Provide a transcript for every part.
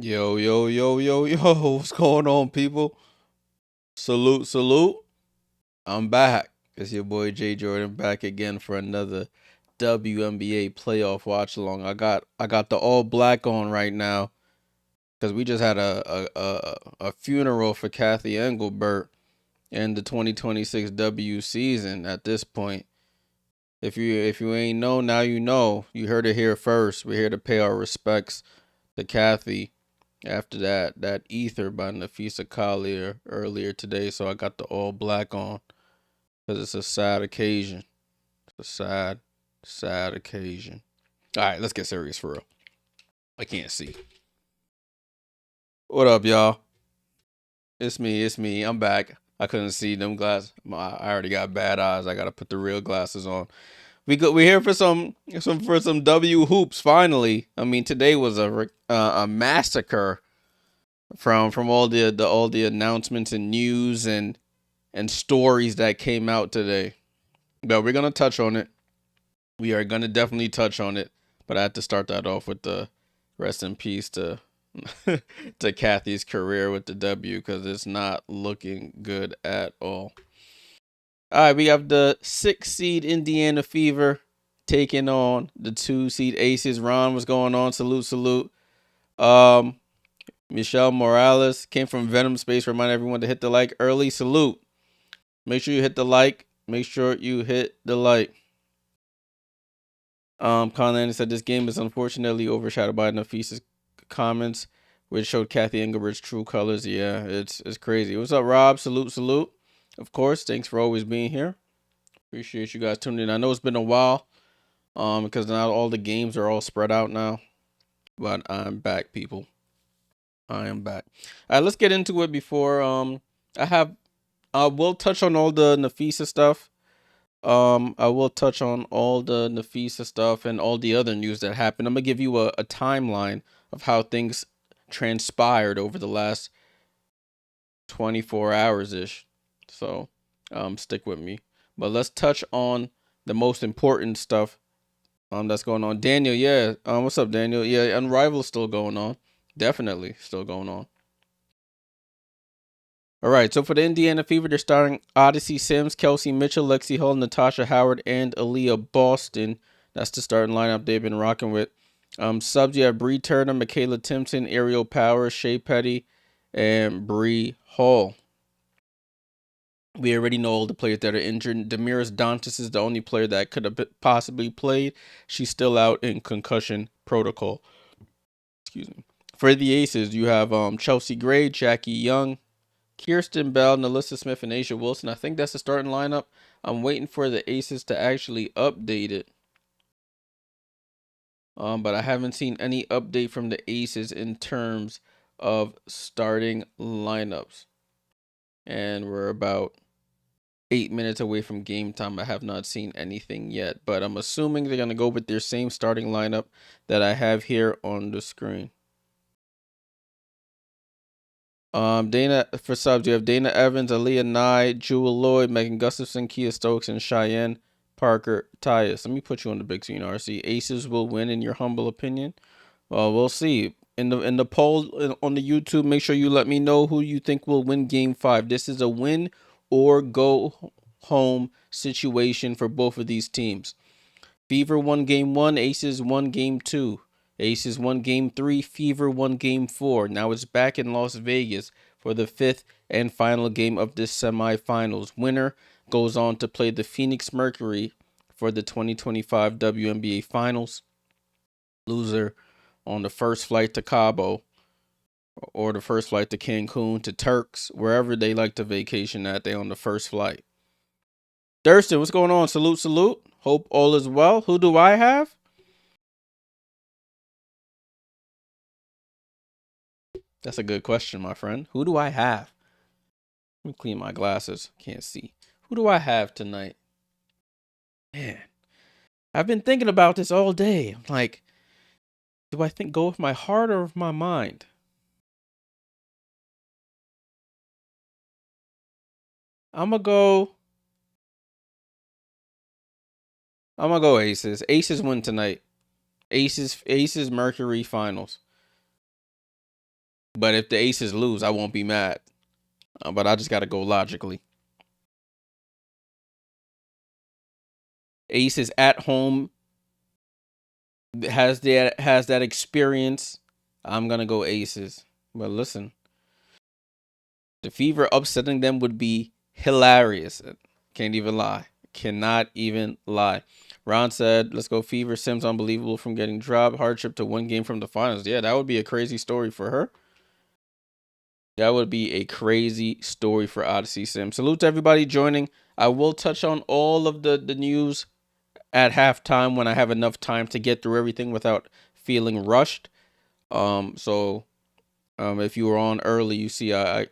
Yo, yo, yo, yo, yo, what's going on, people? Salute, salute. I'm back. It's your boy Jay Jordan back again for another WNBA playoff watch along. I got the all black on right now because we just had a funeral for Kathy Engelbert in the 2026 W season at this point. If you ain't know, now you know. You heard it here first. We're here to pay our respects to Kathy after that ether by Nafisa Collier earlier today. So I got the all black on because it's a sad occasion. It's a sad occasion. All right, let's get serious for real. I can't see. What up, y'all? It's me. I'm back. I couldn't see them glasses. I already got bad eyes. I gotta put the real glasses on. We're here for some W hoops. Finally, I mean today was a massacre from all the announcements and news and stories that came out today. But we're gonna touch on it. We are gonna definitely touch on it. But I had to start that off with the rest in peace to to Kathy's career with the W because it's not looking good at all. All right, we have the 6 seed Indiana Fever taking on the 2 seed Aces. Ron, what's going on? Salute, salute. Um, Michelle Morales came from Venom Space. Remind everyone to hit the like early. Salute. Make sure you hit the like. Make sure you hit the like. Conlan said this game is unfortunately overshadowed by Nafisa's comments, which showed Kathy Engelbert's true colors. Yeah, it's crazy. What's up, Rob? Salute, salute. Of course, thanks for always being here. Appreciate you guys tuning in. I know it's been a while, because now all the games are all spread out now. But I'm back, people. I am back. All right, let's get into it before I will touch on all the Nafisa stuff. I will touch on all the Nafisa stuff and all the other news that happened. I'm gonna give you a timeline of how things transpired over the last 24 hours ish. So, stick with me. But let's touch on the most important stuff that's going on. Daniel, yeah. What's up, Daniel? Yeah, Unrivaled still going on. Definitely still going on. All right, so for the Indiana Fever, they're starting Odyssey Sims, Kelsey Mitchell, Lexi Hull, Natasha Howard, and Aliyah Boston. That's the starting lineup they've been rocking with. Subs, you have Bree Turner, Michaela Timpson, Ariel Powers, Shea Petty, and Bree Hall. We already know all the players that are injured. Demiris Dantas is the only player that could have possibly played. She's still out in concussion protocol. Excuse me. For the Aces, you have Chelsea Gray, Jackie Young, Kirsten Bell, Nalissa Smith, and Asia Wilson. I think that's the starting lineup. I'm waiting for the Aces to actually update it. But I haven't seen any update from the Aces in terms of starting lineups. And we're about 8 minutes away from game time. I have not seen anything yet, but I'm assuming they're going to go with their same starting lineup that I have here on the screen. Dana for subs, you have Dana Evans, Aaliyah Nye, Jewel Lloyd, Megan Gustafson, Kia Stokes, and Cheyenne Parker Tyus. Let me put you on the big screen, RC. Aces will win in your humble opinion. Well, we'll see. In the poll on the YouTube, make sure you let me know who you think will win game 5. This is a win or go home situation for both of these teams. Fever won game 1, Aces won game 2. Aces won game 3, Fever won game 4. Now it's back in Las Vegas for the 5th and final game of this semifinals. Winner goes on to play the Phoenix Mercury for the 2025 WNBA Finals. Loser on the first flight to Cabo or the first flight to Cancun to Turks, wherever they like to vacation at, they on the first flight. Thurston, what's going on? Salute, salute. Hope all is well. Who do I have? That's a good question, my friend. Who do I have? Let me clean my glasses. Can't see. Who do I have tonight? Man, I've been thinking about this all day. I'm like, do I think go with my heart or with my mind? I'm gonna go. I'm gonna go Aces. Aces win tonight. Aces Mercury finals. But if the Aces lose, I won't be mad. But I just got to go logically. Aces at home has that experience. I'm gonna go Aces. But listen, the Fever upsetting them would be hilarious. Can't even lie. Cannot even lie. Ron said, let's go Fever. Sims unbelievable from getting dropped. Hardship to 1 game from the finals. Yeah, that would be a crazy story for her. That would be a crazy story for Odyssey Sim. Salute to everybody joining. I will touch on all of the news at halftime when I have enough time to get through everything without feeling rushed. If you were on early, you see I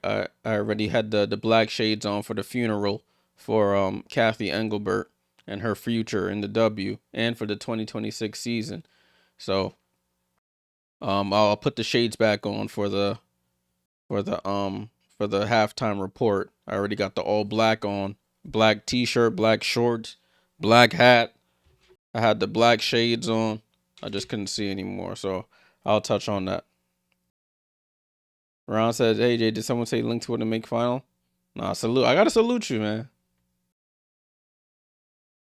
already had the black shades on for the funeral for Kathy Engelbert and her future in the W and for the 2026 season. So I'll put the shades back on for the halftime report. I already got the all black on, black t-shirt, black shorts, black hat. I had the black shades on. I just couldn't see anymore, so I'll touch on that. Ron says, "Hey Jay, did someone say link to it to make final?" Nah, salute. I gotta salute you, man.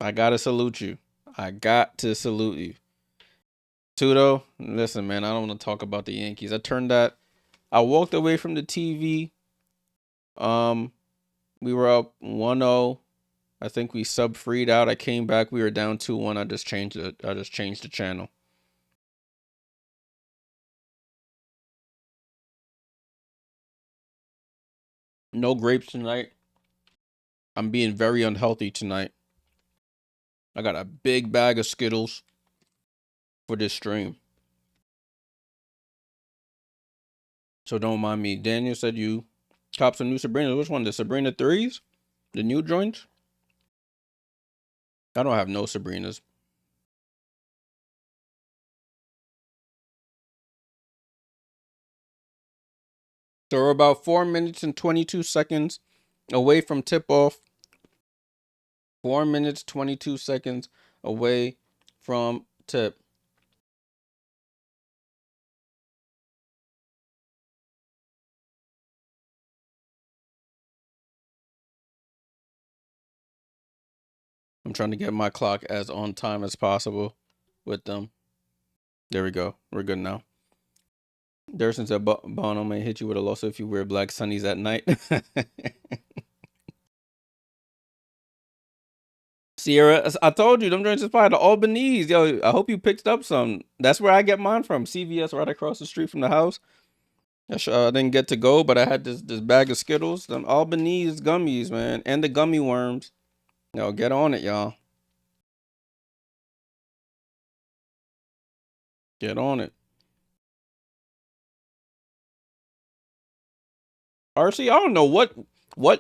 I gotta salute you. I got to salute you. Tudo, listen, man. I don't want to talk about the Yankees. I walked away from the TV. We were up 1-0. I think we sub-freed out. I came back. We were down 2-1. I just changed the channel. No grapes tonight. I'm being very unhealthy tonight. I got a big bag of Skittles for this stream. So don't mind me. Daniel said you cop some new Sabrina. Which one? The Sabrina 3s? The new joints? I don't have no Sabrinas. So we're about 4 minutes and 22 seconds away from tip-off. 4 minutes, 22 seconds away from tip. I'm trying to get my clock as on time as possible with them. There we go. We're good now. Durson said Bono may hit you with a lawsuit if you wear black sunnies at night. Sierra, I told you, them joints is probably the Albanese. Yo, I hope you picked up some. That's where I get mine from. CVS right across the street from the house. I didn't get to go, but I had this bag of Skittles. Them Albanese gummies, man. And the gummy worms. Yo, get on it, y'all. Get on it. RC, I don't know what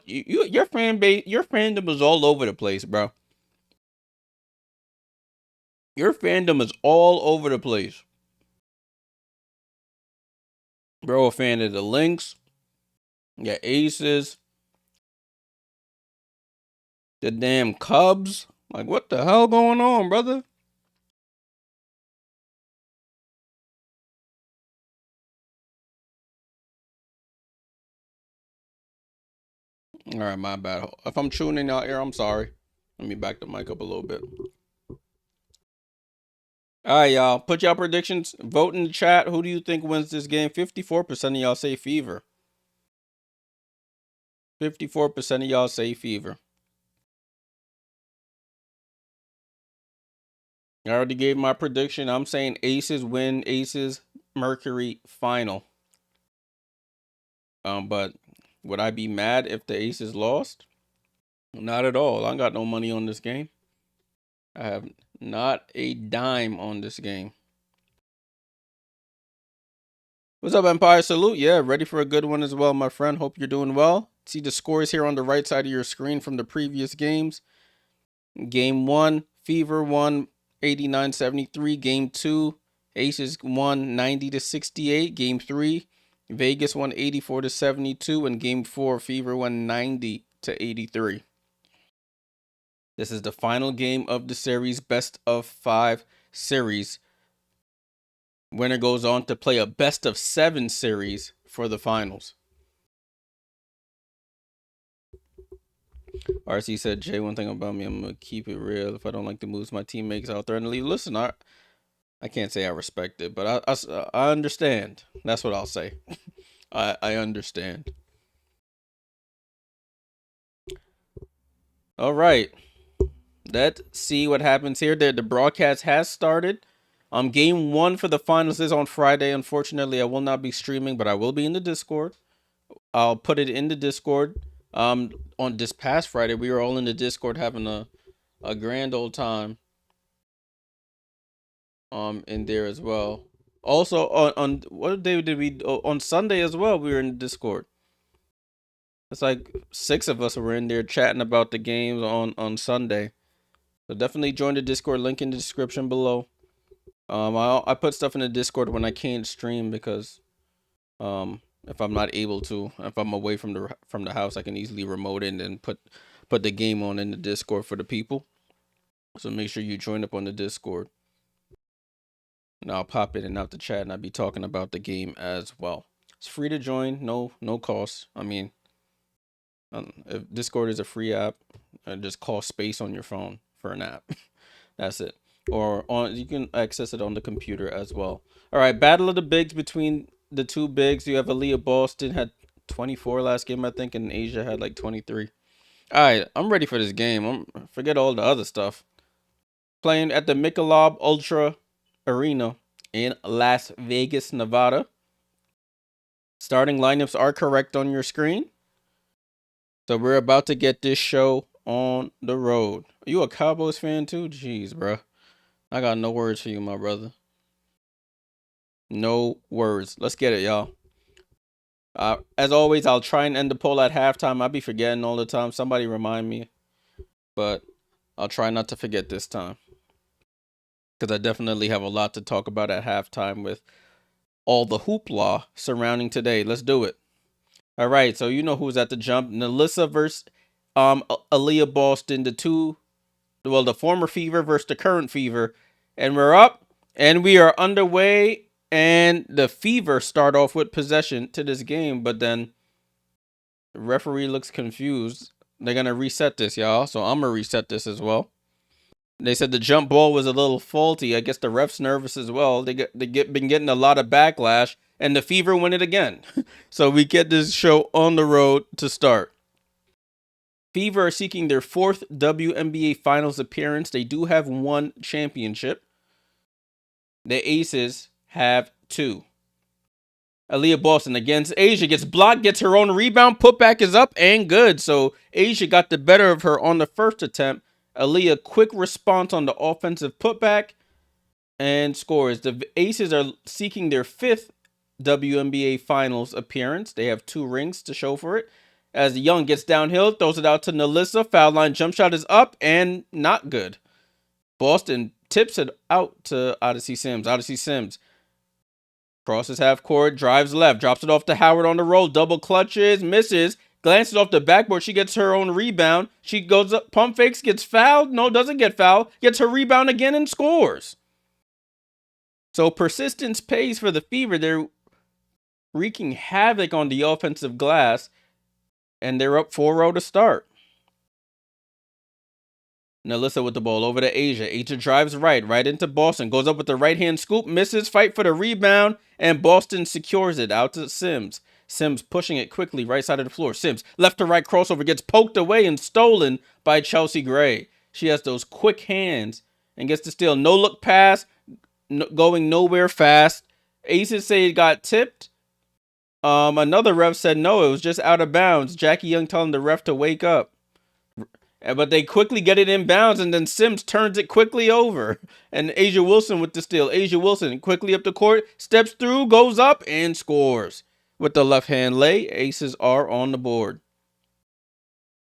your fan base, your fandom is all over the place, bro. Your fandom is all over the place. Bro, a fan of the Lynx, the Aces, the damn Cubs. Like, what the hell going on, brother? All right, my bad. If I'm chewing in y'all ear, I'm sorry. Let me back the mic up a little bit. All right, y'all. Put y'all predictions. Vote in the chat. Who do you think wins this game? 54% of y'all say Fever. 54% of y'all say Fever. I already gave my prediction. I'm saying Aces win. Aces Mercury final. But would I be mad if the Aces lost? Not at all. I got no money on this game. I have not a dime on this game. What's up, Empire? Salute. Yeah, ready for a good one as well, my friend. Hope you're doing well. See the scores here on the right side of your screen from the previous games. Game 1, Fever won 89-73. Game 2, Aces won 90-68. Game 3, Vegas won 84-72. And Game 4, Fever won 90-83. This is the final game of the series, best of 5 series. Winner goes on to play a best of 7 series for the finals. RC said, Jay, one thing about me, I'm going to keep it real. If I don't like the moves my teammates out there and leave. Listen, I can't say I respect it, but I understand. That's what I'll say. I understand. All right. Let's see what happens here. The broadcast has started. Game 1 for the finals is on Friday. Unfortunately, I will not be streaming, but I will be in the Discord. I'll put it in the Discord. On this past Friday, we were all in the Discord having a grand old time. In there as well. Also on what day did we? On Sunday as well, we were in the Discord. It's like 6 of us were in there chatting about the games on Sunday. So definitely join the Discord. Link in the description below. I put stuff in the Discord when I can't stream because if I'm not able to, if I'm away from the house, I can easily remote in and put the game on in the Discord for the people. So make sure you join up on the Discord. And I'll pop in and out the chat, and I'll be talking about the game as well. It's free to join, no cost. I mean, if Discord is a free app, just call space on your phone for an app. That's it. Or you can access it on the computer as well. All right, battle of the bigs between the two bigs. You have Aliyah Boston had 24 last game, I think, and Asia had like 23. All right, I'm ready for this game. Forget all the other stuff. Playing at the Michelob Ultra Arena in Las Vegas, Nevada. Starting lineups are correct on your screen. So we're about to get this show on the road. Are you a Cowboys fan too? Jeez, bro. I got no words for you, my brother. No words. Let's get it, y'all. As always, I'll try and end the poll at halftime. I'll be forgetting all the time. Somebody remind me. But I'll try not to forget this time. Because I definitely have a lot to talk about at halftime with all the hoopla surrounding today. Let's do it. All right, so you know who's at the jump. Nalissa versus Aliyah Boston, the former Fever versus the current Fever. And we're up, and we are underway, and the Fever start off with possession to this game, but then the referee looks confused. They're going to reset this, y'all, so I'm going to reset this as well. They said the jump ball was a little faulty. I guess the ref's nervous as well. Been getting a lot of backlash, and the Fever win it again. So we get this show on the road to start. Fever are seeking their 4th WNBA Finals appearance. They do have 1 championship. The Aces have 2. Aliyah Boston against Asia gets blocked, gets her own rebound. Putback is up and good. So Asia got the better of her on the first attempt. Aliyah, quick response on the offensive putback and scores. The Aces are seeking their 5th WNBA Finals appearance. They have 2 rings to show for it. As Young gets downhill, throws it out to Nalissa. Foul line jump shot is up and not good. Boston tips it out to Odyssey Sims. Odyssey Sims crosses half court, drives left, drops it off to Howard on the roll, double clutches, misses. Glances off the backboard. She gets her own rebound. She goes up, pump fakes, gets fouled. No, doesn't get fouled. Gets her rebound again and scores. So persistence pays for the Fever. They're wreaking havoc on the offensive glass. And they're up 4-0 to start. Nalissa with the ball over to Asia. Asia drives right into Boston. Goes up with the right-hand scoop. Misses. Fight for the rebound. And Boston secures it out to Sims. Sims pushing it quickly right side of the floor. Sims left to right crossover. Gets poked away and stolen by Chelsea Gray. She has those quick hands and gets the steal. No look pass. Going nowhere fast. Aces say it got tipped. Another ref said no, it was just out of bounds. Jackie Young telling the ref to wake up. But they quickly get it in bounds, and then Sims turns it quickly over. And Asia Wilson with the steal. Asia Wilson quickly up the court, steps through, goes up, and scores. With the left-hand lay, Aces are on the board.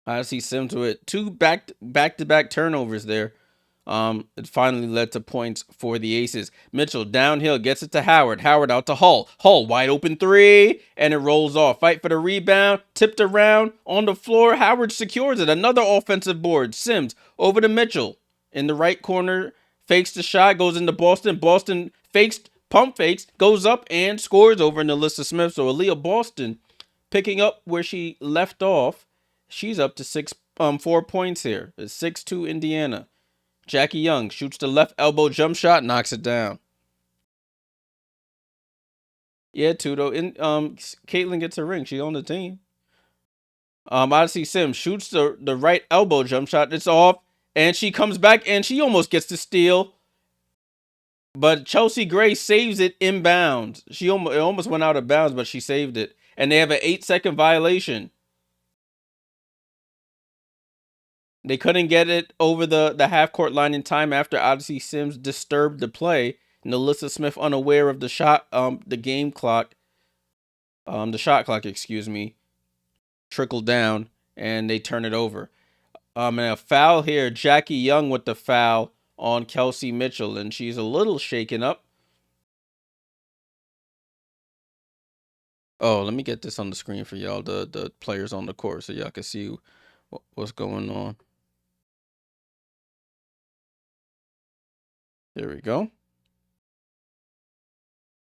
I see Sims with 2 back-to-back turnovers there. It finally led to points for the Aces. Mitchell downhill, gets it to Howard. Howard out to Hull. Hull wide open 3, and it rolls off. Fight for the rebound, tipped around on the floor. Howard secures it. Another offensive board. Sims over to Mitchell in the right corner, fakes the shot, goes into Boston. Boston fakes, pump fakes, goes up and scores over Alyssa Smith. So Aliyah Boston picking up where she left off. She's up to 4 points here. It's 6-2 Indiana. Jackie Young shoots the left elbow jump shot, knocks it down. Yeah, Tudo. Caitlin gets a ring. She's on the team. Odyssey Sims shoots the right elbow jump shot. It's off, and she comes back and she almost gets the steal. But Chelsea Gray saves it inbounds. It almost went out of bounds, but she saved it. And they have an 8-second violation. They couldn't get it over the half-court line in time after Odyssey Sims disturbed the play. And Alyssa Smith, unaware of the shot clock, excuse me, trickled down, and they turn it over. And a foul here. Jackie Young with the foul on Kelsey Mitchell, and she's a little shaken up. Oh, let me get this on the screen for y'all, the players on the court, so y'all can see what's going on. There we go.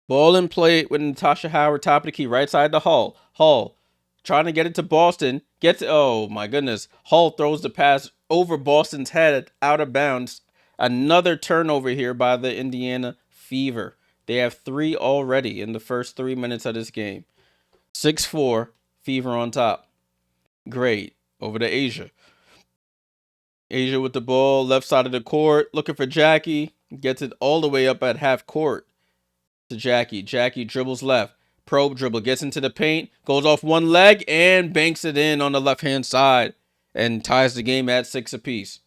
Ball in play with Natasha Howard, top of the key, right side to Hull. Hull trying to get it to Boston. Oh my goodness. Hull throws the pass over Boston's head, out of bounds. Another turnover here by the Indiana Fever. They have 3 already in the first 3 minutes of this game. 6-4, Fever on top. Great. Over to Asia. Asia with the ball, left side of the court, looking for Jackie. Gets it all the way up at half court to Jackie. Jackie dribbles left. Probe dribble, gets into the paint, goes off one leg, and banks it in on the left-hand side and ties the game at 6 apiece.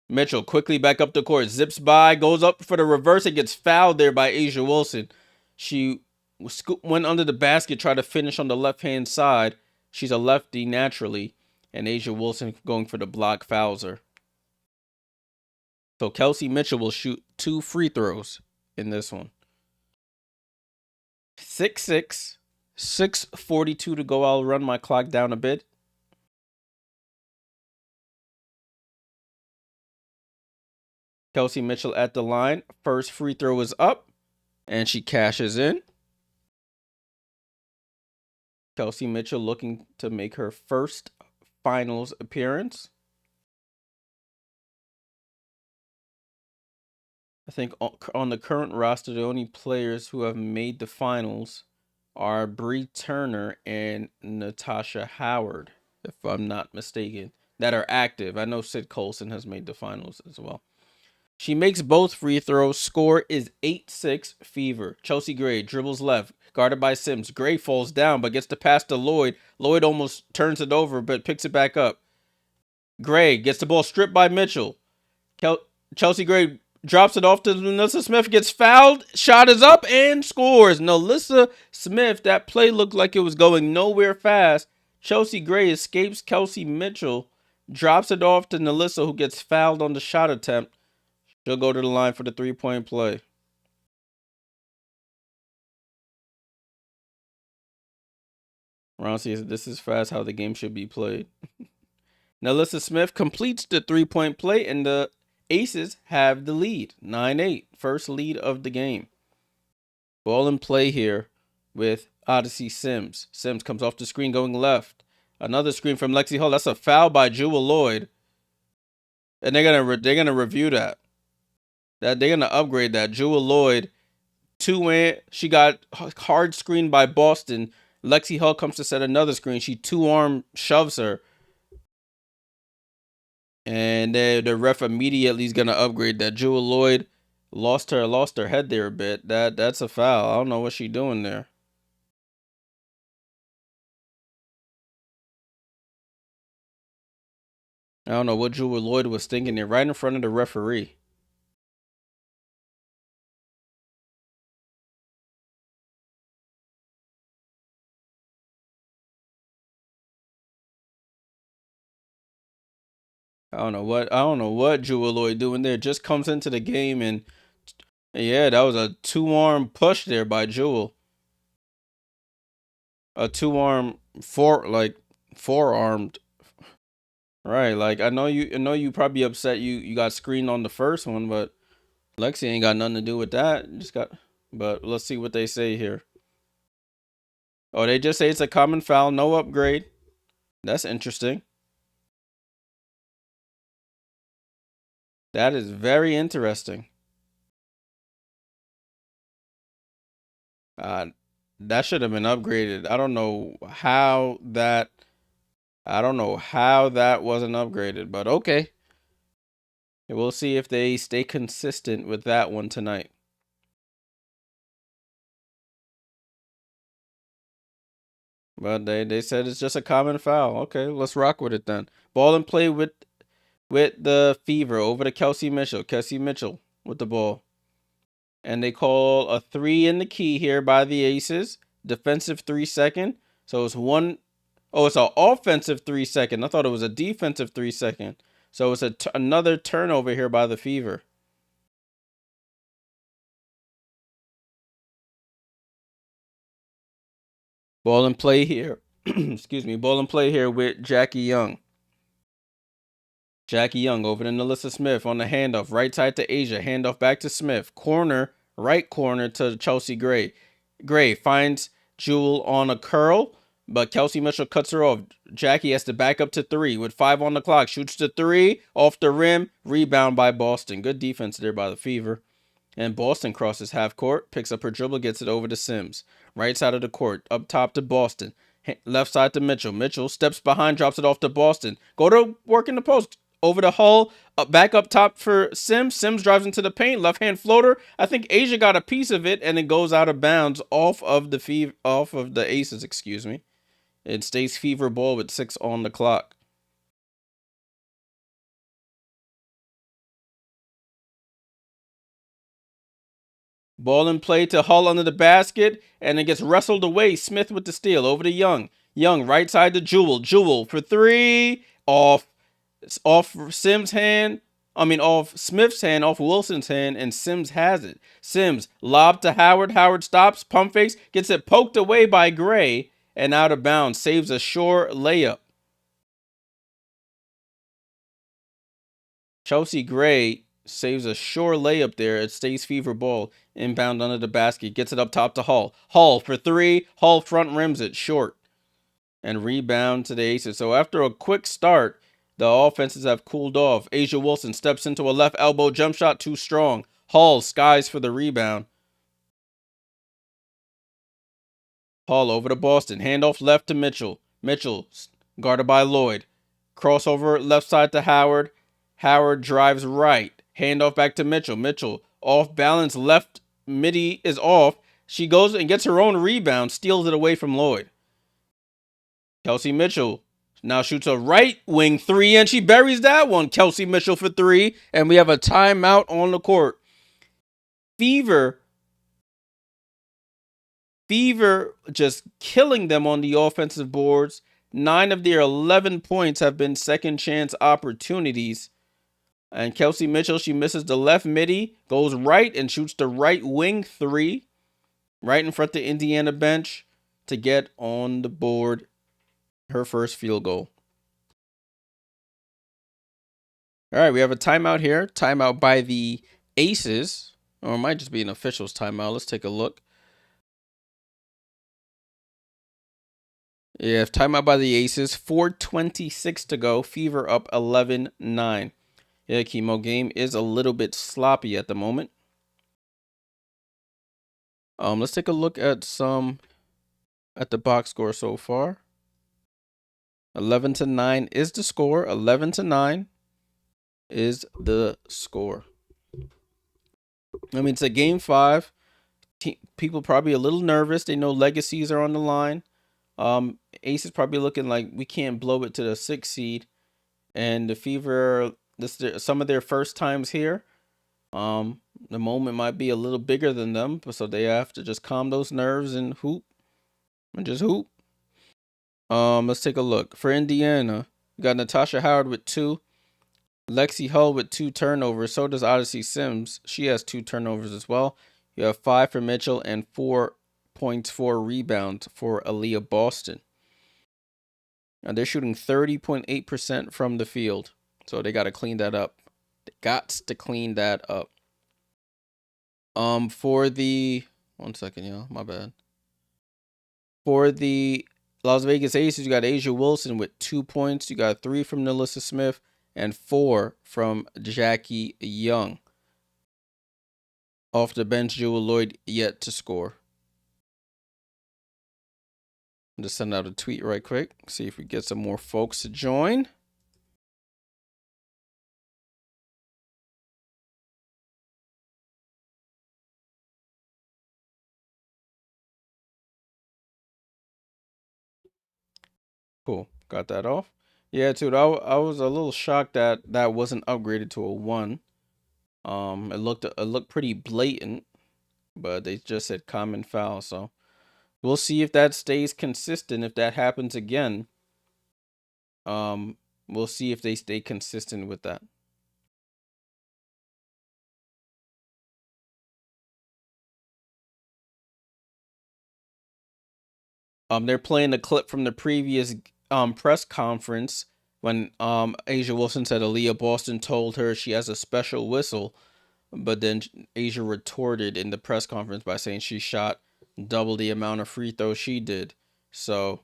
Mitchell quickly back up the court, zips by, goes up for the reverse, and gets fouled there by A'ja Wilson. She went under the basket, tried to finish on the left-hand side. She's a lefty naturally, and A'ja Wilson going for the block fouls her. So Kelsey Mitchell will shoot 2 free throws in this one. 6-6, 6:42 to go. I'll run my clock down a bit. Kelsey Mitchell at the line. First free throw is up, and she cashes in. Kelsey Mitchell looking to make her first finals appearance. I think on the current roster, the only players who have made the finals are Bree Turner and Natasha Howard, if I'm not mistaken, that are active. I know Sid Colson has made the finals as well. She makes both free throws. Score is 8-6 Fever. Chelsea Gray dribbles left, guarded by Sims. Gray falls down, but gets the pass to Lloyd. Lloyd almost turns it over, but picks it back up. Gray gets the ball stripped by Mitchell. Chelsea Gray drops it off to Alyssa Smith, gets fouled, shot is up, and scores. Alyssa Smith, that play looked like it was going nowhere fast. Chelsea Gray escapes Kelsey Mitchell, drops it off to Alyssa, who gets fouled on the shot attempt. She'll go to the line for the 3-point play. Ron says this is fast how the game should be played. Alyssa Smith completes the 3-point play, and the Aces have the lead, 9-8, first lead of the game. Ball in play here with Odyssey Sims. Sims comes off the screen going left. Another screen from Lexi Hull. That's a foul by Jewel Lloyd. And they're gonna review that. They're gonna upgrade that. Jewel Lloyd, 2-in. She got hard screened by Boston. Lexi Hull comes to set another screen. She 2-arm shoves her. And the ref immediately is gonna upgrade that. Jewel Lloyd lost her head there a bit. That's a foul. I don't know what she's doing there. I don't know what Jewel Lloyd was thinking there, right in front of the referee. I don't know what Jewel Lloyd doing there. Just comes into the game, and yeah, that was a 2-arm push there by Jewel. A 2-arm four-armed. Right, like I know you probably upset you got screened on the first one, but Lexi ain't got nothing to do with that. Just got But let's see what they say here. Oh, they just say it's a common foul, no upgrade. That's interesting. That is very interesting. Uh, that should have been upgraded. I don't know how that. I don't know how that wasn't upgraded, but okay. We'll see if they stay consistent with that one tonight. But they said it's just a common foul. Okay, let's rock with it then. Ball and play with the Fever over to Kelsey Mitchell. Kelsey Mitchell with the ball. And they call a 3 in the key here by the Aces. Defensive 3-second. So it's one. Oh, it's an offensive 3-second. I thought it was a defensive 3-second. So it's another turnover here by the Fever. Ball and play here. Excuse me. Ball and play here with Jackie Young. Jackie Young over to Nalissa Smith on the handoff. Right side to Asia. Handoff back to Smith. Corner. Right corner to Chelsea Gray. Gray finds Jewel on a curl, but Kelsey Mitchell cuts her off. Jackie has to back up to 3 with 5 on the clock. Shoots to 3. Off the rim. Rebound by Boston. Good defense there by the Fever. And Boston crosses half court, picks up her dribble, gets it over to Sims. Right side of the court, up top to Boston. Left side to Mitchell. Mitchell steps behind, drops it off to Boston. Go to work in the post. Over the Hull, back up top for Sims. Sims drives into the paint, left hand floater. I think Asia got a piece of it, and it goes out of bounds off of the Aces. Excuse me. It stays Fever ball with 6 on the clock. Ball in play to Hull under the basket, and it gets wrestled away. Smith with the steal over to Young. Young right side to Jewel. Jewel for 3. Off Sims' hand. Off Smith's hand, off Wilson's hand, and Sims has it. Sims lob to Howard. Howard stops, pump fakes, gets it poked away by Gray, and out of bounds. Saves a short layup. Chelsea Gray saves a short layup there. It stays Fever ball. Inbound under the basket. Gets it up top to Hull. Hull for 3. Hull front rims it short. And rebound to the Aces. So after a quick start, the offenses have cooled off. Asia Wilson steps into a left elbow jump shot too strong. Hull skies for the rebound. Hull over to Boston. Handoff left to Mitchell. Mitchell guarded by Lloyd. Crossover left side to Howard. Howard drives right. Handoff back to Mitchell. Mitchell off balance left midi is off. She goes and gets her own rebound. Steals it away from Lloyd. Kelsey Mitchell now shoots a right wing 3, and she buries that one. Kelsey Mitchell for 3, and we have a timeout on the court. Fever just killing them on the offensive boards. 9 of their 11 points have been second chance opportunities. And Kelsey Mitchell, she misses the left midi, goes right and shoots the right wing 3, right in front of the Indiana bench to get on the board her first field goal. All right, we have a timeout here. Timeout by the Aces. Or it might just be an official's timeout. Let's take a look. Yeah, timeout by the Aces. 4:26 to go. Fever up 11-9. Yeah, Chemo game is a little bit sloppy at the moment. Let's take a look at the box score so far. 11-9 is the score. 11-9 is the score. It's a game 5. People probably a little nervous. They know legacies are on the line. Ace is probably looking like we can't blow it to the 6th seed. And the Fever, some of their first times here. The moment might be a little bigger than them, so they have to just calm those nerves and hoop. And just hoop. Let's take a look. For Indiana, we got Natasha Howard with 2. Lexi Hull with 2 turnovers. So does Odyssey Sims. She has 2 turnovers as well. You have 5 for Mitchell and 4 points, 4 rebounds for Aliyah Boston. And they're shooting 30.8% from the field. So they got to clean that up. They got to clean that up. For the 1 second, y'all. My bad. For the Las Vegas Aces, you got A'ja Wilson with 2 points. You got 3 from NaLyssa Smith and 4 from Jackie Young. Off the bench, Jewell Loyd yet to score. Just send out a tweet right quick. See if we get some more folks to join. Cool. Got that off. Yeah, dude. I was a little shocked that that wasn't upgraded to a 1. It looked pretty blatant, but they just said common foul. So we'll see if that stays consistent. If that happens again, we'll see if they stay consistent with that. They're playing the clip from the previous press conference when A'ja Wilson said Aliyah Boston told her she has a special whistle, but then A'ja retorted in the press conference by saying she shot double the amount of free throws she did. So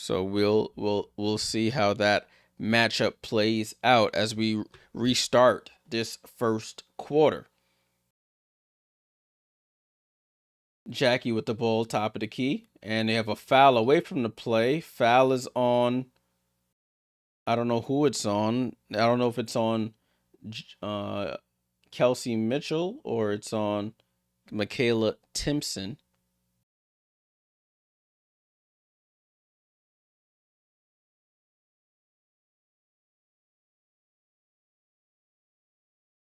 we'll see how that matchup plays out as we restart this first quarter. Jackie with the ball, top of the key, and they have a foul away from the play. Foul is on. I don't know who it's on. I don't know if it's on Kelsey Mitchell or it's on Michaela Timpson.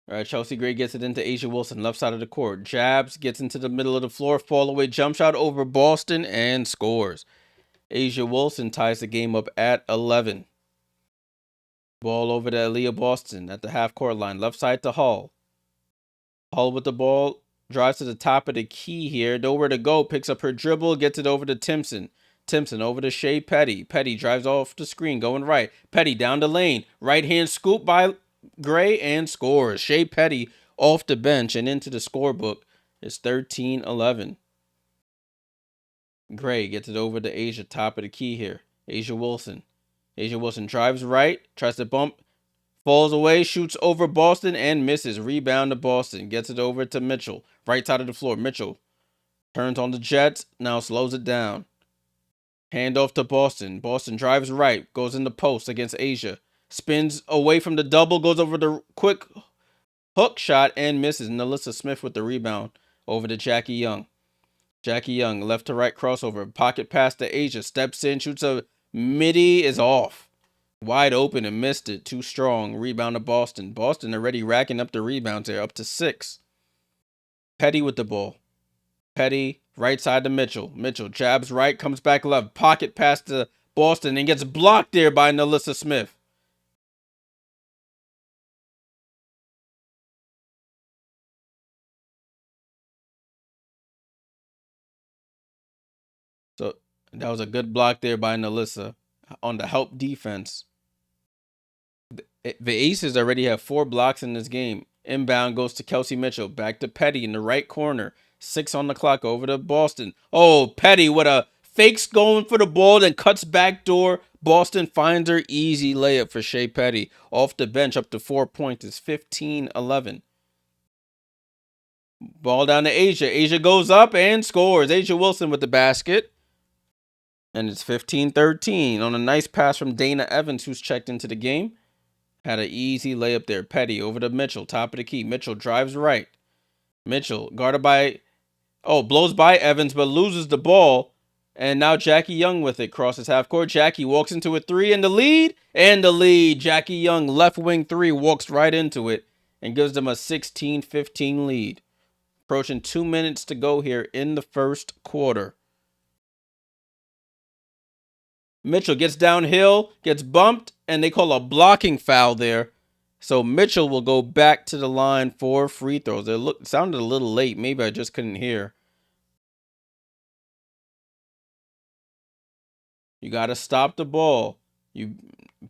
All right, Chelsea Gray gets it into A'ja Wilson, left side of the court. Jabs, gets into the middle of the floor, fall away, jump shot over Boston, and scores. A'ja Wilson ties the game up at 11. Ball over to Aliyah Boston at the half court line, left side to Hall. Hall with the ball, drives to the top of the key here. Nowhere to go, picks up her dribble, gets it over to Timpson. Timpson over to Shea Petty. Petty drives off the screen, going right. Petty down the lane. Right hand scoop by Gray and scores. Shea Petty off the bench and into the scorebook. It's 13-11. Gray gets it over to A'ja, top of the key here. A'ja Wilson. A'ja Wilson drives right, tries to bump, falls away, shoots over Boston and misses. Rebound to Boston. Gets it over to Mitchell. Right side of the floor. Mitchell turns on the Jets. Now slows it down. Hand off to Boston. Boston drives right. Goes in the post against A'ja. Spins away from the double. Goes over the quick hook shot and misses. NaLyssa Smith with the rebound over to Jackie Young. Jackie Young, left to right crossover. Pocket pass to A'ja. Steps in, shoots a midi, is off. Wide open and missed it. Too strong. Rebound to Boston. Boston already racking up the rebounds there, up to 6. Petty with the ball. Petty, right side to Mitchell. Mitchell jabs right, comes back left. Pocket pass to Boston and gets blocked there by NaLyssa Smith. So that was a good block there by NaLyssa on the help defense. The Aces already have 4 blocks in this game. Inbound goes to Kelsey Mitchell. Back to Petty in the right corner. 6 on the clock over to Boston. Oh, Petty with a fakes going for the ball, then cuts back door. Boston finds her easy layup for Shea Petty. Off the bench up to 4 points. It's 15-11. Ball down to A'ja. A'ja goes up and scores. A'ja Wilson with the basket. And it's 15-13 on a nice pass from Dana Evans, who's checked into the game. Had an easy layup there. Petty over to Mitchell, top of the key. Mitchell drives right. Mitchell guarded by, blows by Evans, but loses the ball. And now Jackie Young with it. Crosses half court. Jackie walks into a 3 and the lead. And the lead. Jackie Young, left wing 3, walks right into it and gives them a 16-15 lead. Approaching 2 minutes to go here in the first quarter. Mitchell gets downhill, gets bumped, and they call a blocking foul there. So Mitchell will go back to the line for free throws. It sounded a little late. Maybe I just couldn't hear. You got to stop the ball.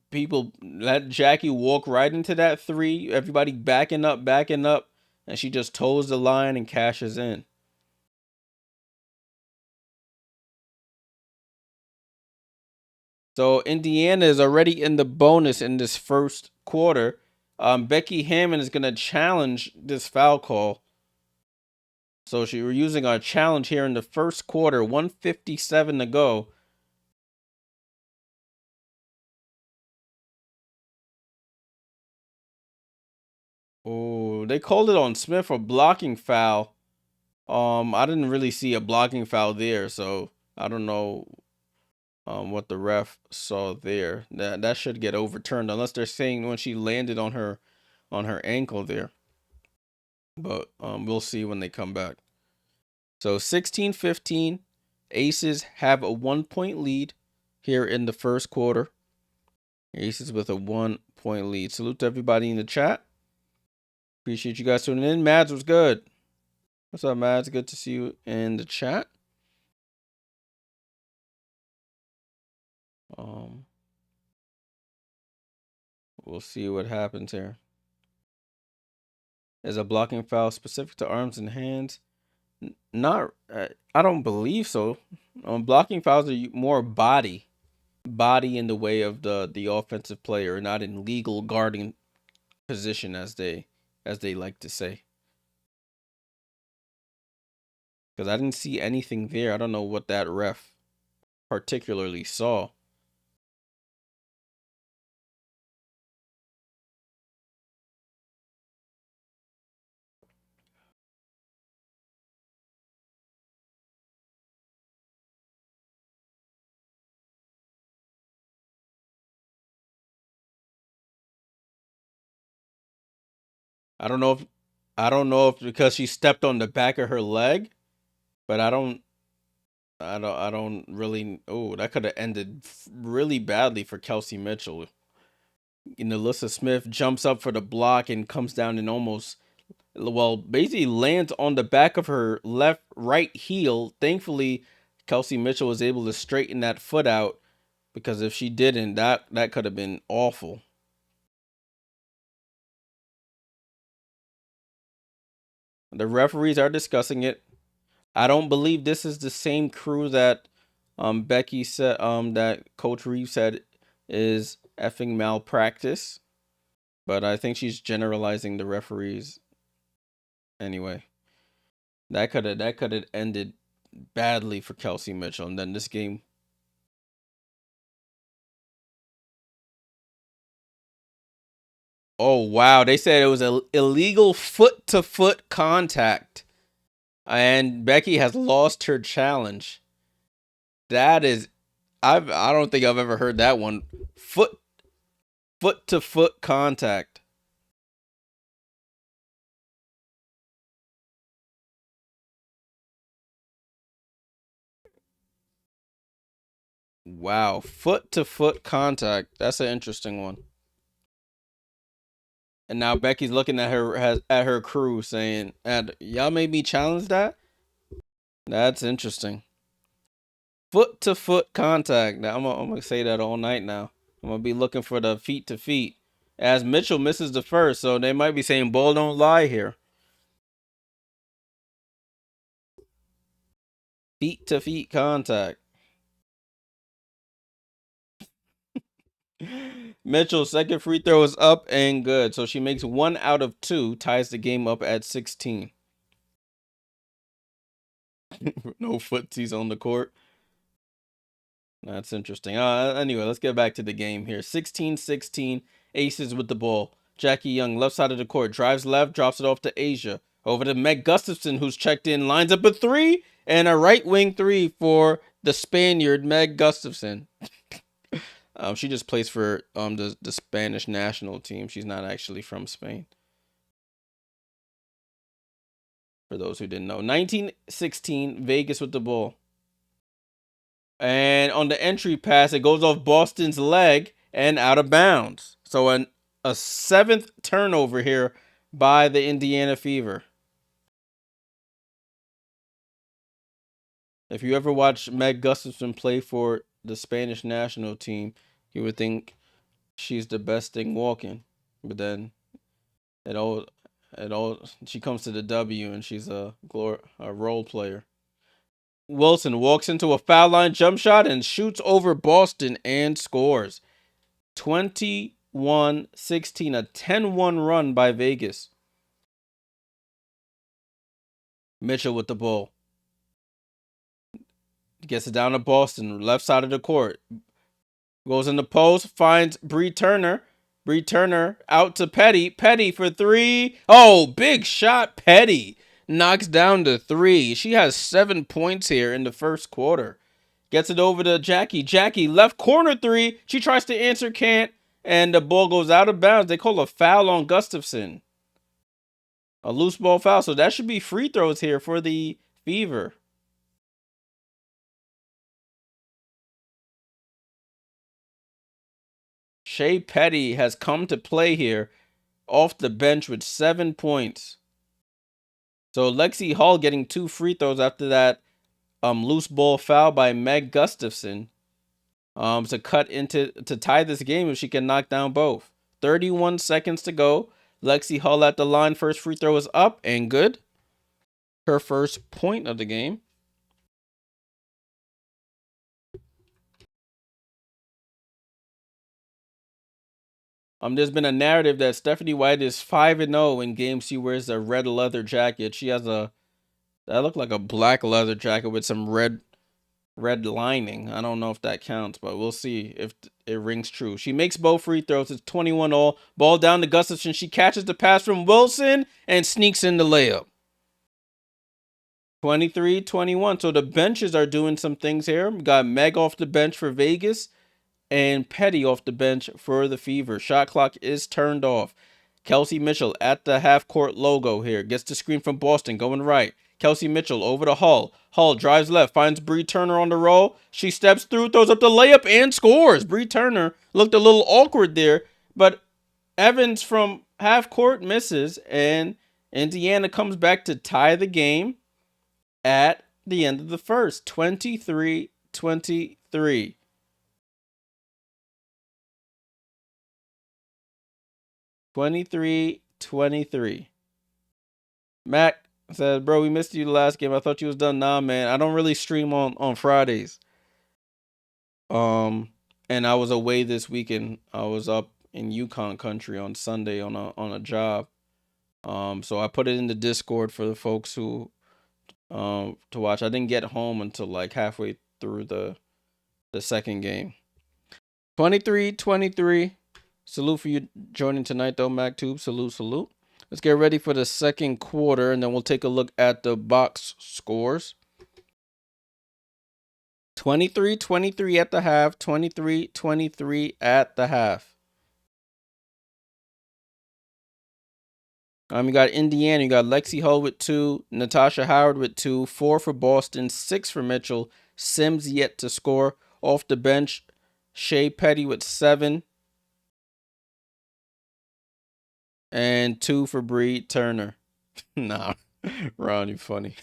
people let Jackie walk right into that three. Everybody backing up, and she just toes the line and cashes in. So Indiana is already in the bonus in this first quarter. Becky Hammon is gonna challenge this foul call. So we're using our challenge here in the first quarter. 1:57 to go. Oh, they called it on Smith for blocking foul. I didn't really see a blocking foul there, so I don't know what the ref saw there. That should get overturned unless they're saying when she landed on her ankle there. But we'll see when they come back. So 16-15, Aces have a 1-point lead here in the first quarter. Aces with a 1-point lead. Salute to everybody in the chat. Appreciate you guys tuning in. Mads was good. What's up, Mads? Good to see you in the chat. We'll see what happens here. Is a blocking foul specific to arms and hands? Not, I don't believe so. Blocking fouls are more body in the way of the offensive player, not in legal guarding position as they like to say. Because I didn't see anything there. I don't know what that ref particularly saw. I don't know if because she stepped on the back of her leg, but I don't really. Oh, that could have ended really badly for Kelsey Mitchell. Alyssa Smith jumps up for the block and comes down and almost, well, basically lands on the back of her right heel. Thankfully, Kelsey Mitchell was able to straighten that foot out, because if she didn't, that could have been awful. The referees are discussing it. I don't believe this is the same crew that Becky said that Coach Reeves said is effing malpractice, but I think she's generalizing the referees anyway. That could have ended badly for Kelsey Mitchell, and then this game. Oh wow, they said it was an illegal foot-to-foot contact, and Becky has lost her challenge. That is, I don't think I've ever heard that one. Foot-to-foot contact. Wow, foot-to-foot contact. That's an interesting one. And now Becky's looking at her crew saying, "Y'all made me challenge that." That's interesting. Foot-to-foot contact. Now I'm gonna say that all night now. I'm gonna be looking for the feet to feet. As Mitchell misses the first, so they might be saying ball don't lie here. Feet to feet contact. Mitchell's second free throw is up and good. So she makes 1 out of 2, ties the game up at 16. No footsies on the court. That's interesting. Anyway, let's get back to the game here. 16-16, Aces with the ball. Jackie Young, left side of the court, drives left, drops it off to Asia. Over to Meg Gustafson, who's checked in, lines up a 3, and a right wing 3 for the Spaniard, Meg Gustafson. She just plays for the Spanish national team. She's not actually from Spain. For those who didn't know. 19-16, Vegas with the ball. And on the entry pass, it goes off Boston's leg and out of bounds. So a 7th turnover here by the Indiana Fever. If you ever watch Meg Gustafson play for the Spanish national team, you would think she's the best thing walking. But then it all she comes to the W and she's a role player. Wilson walks into a foul line jump shot and shoots over Boston and scores. 21-16, a 10-1 run by Vegas. Mitchell with the ball. Gets it down to Boston, left side of the court. Goes in the post, finds Bree Turner. Bree Turner out to Petty. Petty for three. Oh, big shot. Petty knocks down to three. She has 7 points here in the first quarter. Gets it over to Jackie. Jackie, left corner three. She tries to answer, can't. And the ball goes out of bounds. They call a foul on Gustafson. A loose ball foul. So that should be free throws here for the Fever. Shea Petty has come to play here off the bench with 7 points. So Lexi Hall getting 2 free throws after that loose ball foul by Meg Gustafson to tie this game if she can knock down both. 31 seconds to go. Lexi Hall at the line. First free throw is up and good. Her first point of the game. There's been a narrative that Stephanie White is 5-0 in games she wears a red leather jacket. She has that looked like a black leather jacket with some red lining. I don't know if that counts, but we'll see if it rings true. She makes both free throws. It's 21-all. Ball down to Gustafson. She catches the pass from Wilson and sneaks in the layup. 23-21. So the benches are doing some things here. We got Meg off the bench for Vegas and Petty off the bench for the Fever. Shot clock is turned off. Kelsey Mitchell at the half-court logo here. Gets the screen from Boston going right. Kelsey Mitchell over to Hull. Hull drives left, finds Bree Turner on the roll. She steps through, throws up the layup, and scores. Bree Turner looked a little awkward there, but Evans from half-court misses, and Indiana comes back to tie the game at the end of the first. 23-23. 23-23. Mac says, bro, we missed you the last game. I thought you was done. Nah, man. I don't really stream on Fridays. And I was away this weekend. I was up in Yukon country on Sunday on a job. So I put it in the Discord for the folks who to watch. I didn't get home until like halfway through the second game. 23-23. Salute for you joining tonight, though, MacTube. Salute. Let's get ready for the second quarter, and then we'll take a look at the box scores. 23-23 at the half. 23-23 at the half. You got Indiana. You got Lexi Hull with 2. Natasha Howard with 2. 4 for Boston. 6 for Mitchell. Sims yet to score. Off the bench, Shea Petty with 7. And 2 for Bree Turner. Nah, Ron, you funny.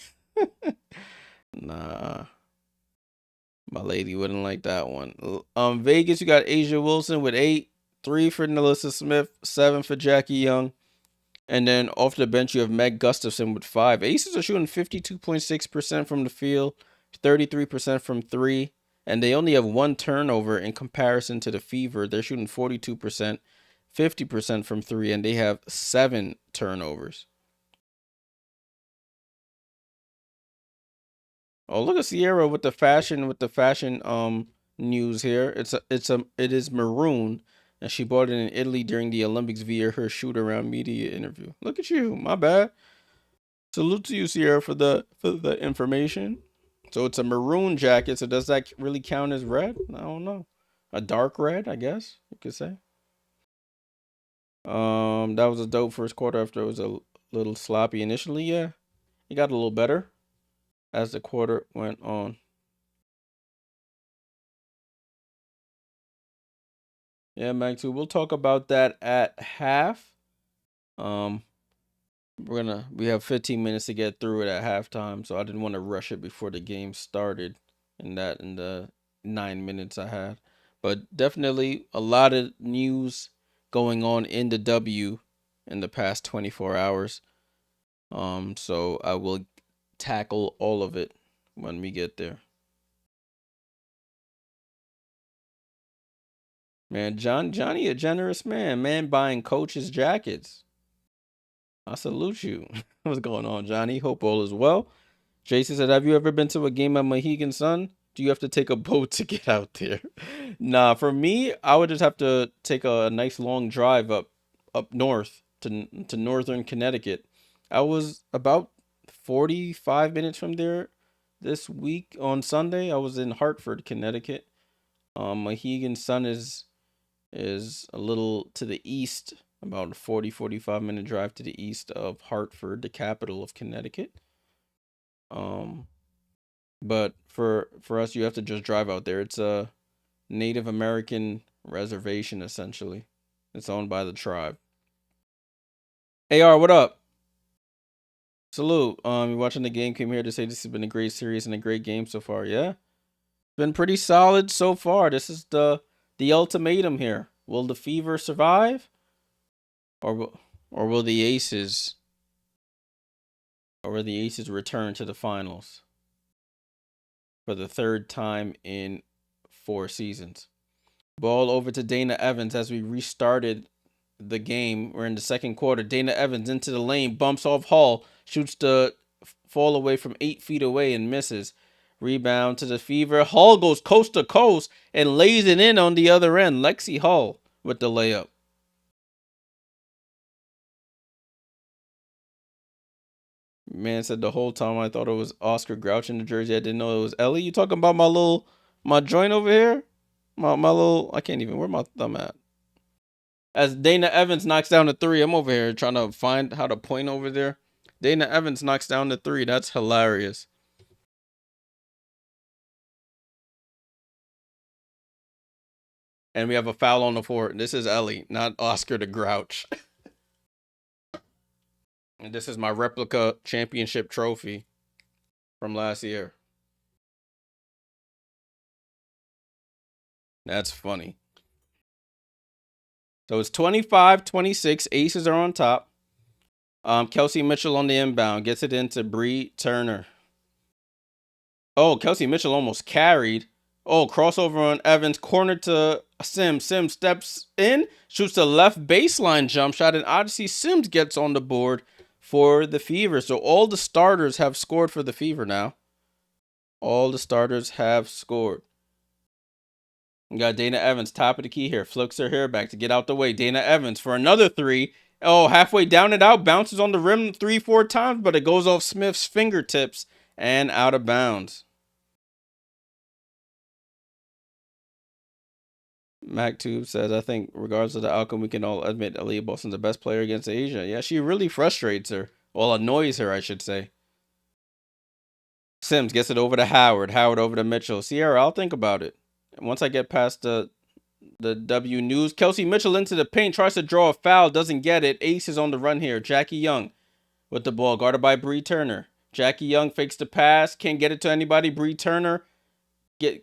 Nah, my lady wouldn't like that one. Vegas, you got Asia Wilson with 8. 3 for Nalissa Smith. 7 for Jackie Young. And then off the bench, you have Meg Gustafson with 5. Aces are shooting 52.6% from the field, 33% from 3. And they only have 1 turnover in comparison to the Fever. They're shooting 42%, 50% from 3, and they have 7 turnovers. Oh, look at Sierra with the fashion news here. It is maroon, and she bought it in Italy during the Olympics via her shoot around media interview. Look at you, my bad. Salute to you, Sierra, for the information. So it's a maroon jacket. So does that really count as red? I don't know. A dark red, I guess you could say. That was a dope first quarter after it was a little sloppy initially. Yeah, it got a little better as the quarter went on. Yeah, Mag 2. We'll talk about that at half. We have 15 minutes to get through it at halftime, so I didn't want to rush it before the game started in the 9 minutes I had. But definitely a lot of news going on in the W in the past 24 hours. So I will tackle all of it when we get there. Man, Johnny, a generous man. Man buying coaches jackets. I salute you. What's going on, Johnny? Hope all is well. Jason said, "Have you ever been to a game at Mohegan Sun? Do you have to take a boat to get out there?" Nah, for me, I would just have to take a nice long drive up north to northern Connecticut. I was about 45 minutes from there this week on Sunday. I was in Hartford, Connecticut. Mohegan Sun is a little to the east, about a 45 minute drive to the east of Hartford, the capital of Connecticut. Um, but for us, you have to just drive out there. It's a Native American reservation essentially. It's owned by the tribe. AR, what up? Salute. You're watching the game. Came here to say this has been a great series and a great game so far. Yeah, been pretty solid so far. This is the ultimatum here. Will the Fever survive, or will the Aces return to the finals for the third time in 4 seasons? Ball over to Dana Evans as we restarted the game. We're in the second quarter. Dana Evans into the lane, bumps off Hall, shoots the fall away from 8 feet away and misses. Rebound to the Fever. Hall goes coast to coast and lays it in on the other end. Lexi Hall with the layup. Man said the whole time I thought it was Oscar Grouch in the jersey. I didn't know it was Ellie. You talking about my joint over here? My little, I can't even, where my thumb at? As Dana Evans knocks down the three, I'm over here trying to find how to point over there. Dana Evans knocks down the three. That's hilarious. And we have a foul on the floor. This is Ellie, not Oscar the Grouch. And this is my replica championship trophy from last year. That's funny. So it's 25-26. Aces are on top. Kelsey Mitchell on the inbound. Gets it into Bree Turner. Oh, Kelsey Mitchell almost carried. Oh, crossover on Evans. Corner to Sims. Sims steps in. Shoots the left baseline jump shot. And Odyssey Sims gets on the board for the Fever. So all the starters have scored for the Fever now. All the starters have scored. We got Dana Evans, top of the key here. Flicks her hair back to get out the way. Dana Evans for another three. Oh, halfway down and out. Bounces on the rim 3-4 times, but it goes off Smith's fingertips and out of bounds. MacTube says, I think regardless of the outcome, we can all admit Aliyah Boston's the best player against Asia. Yeah, she really frustrates her. Well, annoys her, I should say. Sims gets it over to Howard. Howard over to Mitchell. Sierra, I'll think about it. Once I get past the W News. Kelsey Mitchell into the paint, tries to draw a foul, doesn't get it. Ace is on the run here. Jackie Young with the ball, guarded by Bree Turner. Jackie Young fakes the pass, can't get it to anybody. Bree Turner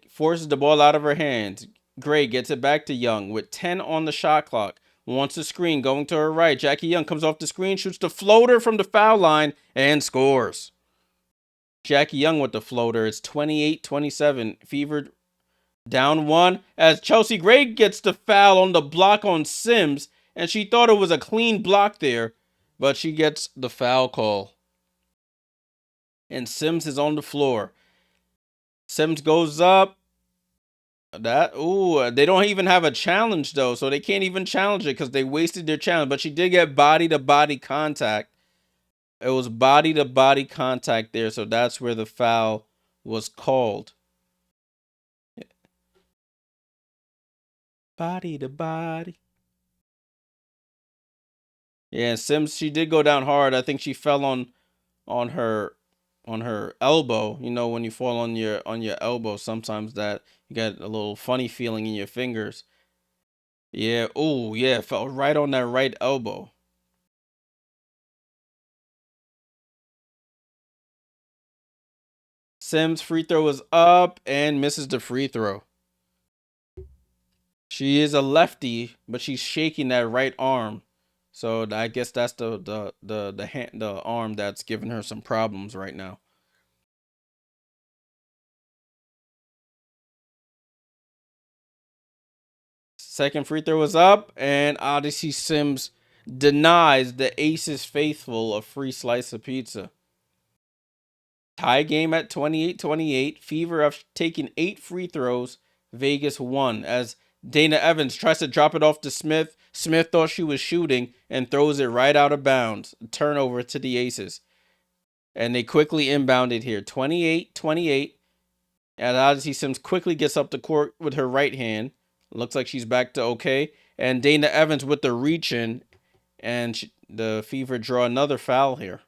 forces the ball out of her hands. Gray gets it back to Young with 10 on the shot clock. Wants the screen going to her right. Jackie Young comes off the screen, shoots the floater from the foul line, and scores. Jackie Young with the floater. It's 28-27. Fever down one as Chelsea Gray gets the foul on the block on Sims, and she thought it was a clean block there, but she gets the foul call. And Sims is on the floor. Sims goes up. They don't even have a challenge though, so they can't even challenge it because they wasted their challenge. But she did get body to body contact. It was body to body contact there, so that's where the foul was called. Body to body. Yeah, Sims, she did go down hard. I think she fell on her elbow. You know, when you fall on your elbow, sometimes that you get a little funny feeling in your fingers. Yeah, oh yeah, fell right on that right elbow. Sims free throw is up and misses the free throw. She is a lefty, but she's shaking that right arm. So I guess that's the arm that's giving her some problems right now. Second free throw is up, and Odyssey Sims denies the Aces faithful a free slice of pizza. Tie game at 28-28. Fever of taking 8 free throws. Vegas won as Dana Evans tries to drop it off to Smith. Smith thought she was shooting and throws it right out of bounds. Turnover to the Aces. And they quickly inbounded here. 28-28. And Odyssey Sims quickly gets up the court with her right hand. Looks like she's back to okay. And Dana Evans with the reach in. And the Fever draw another foul here.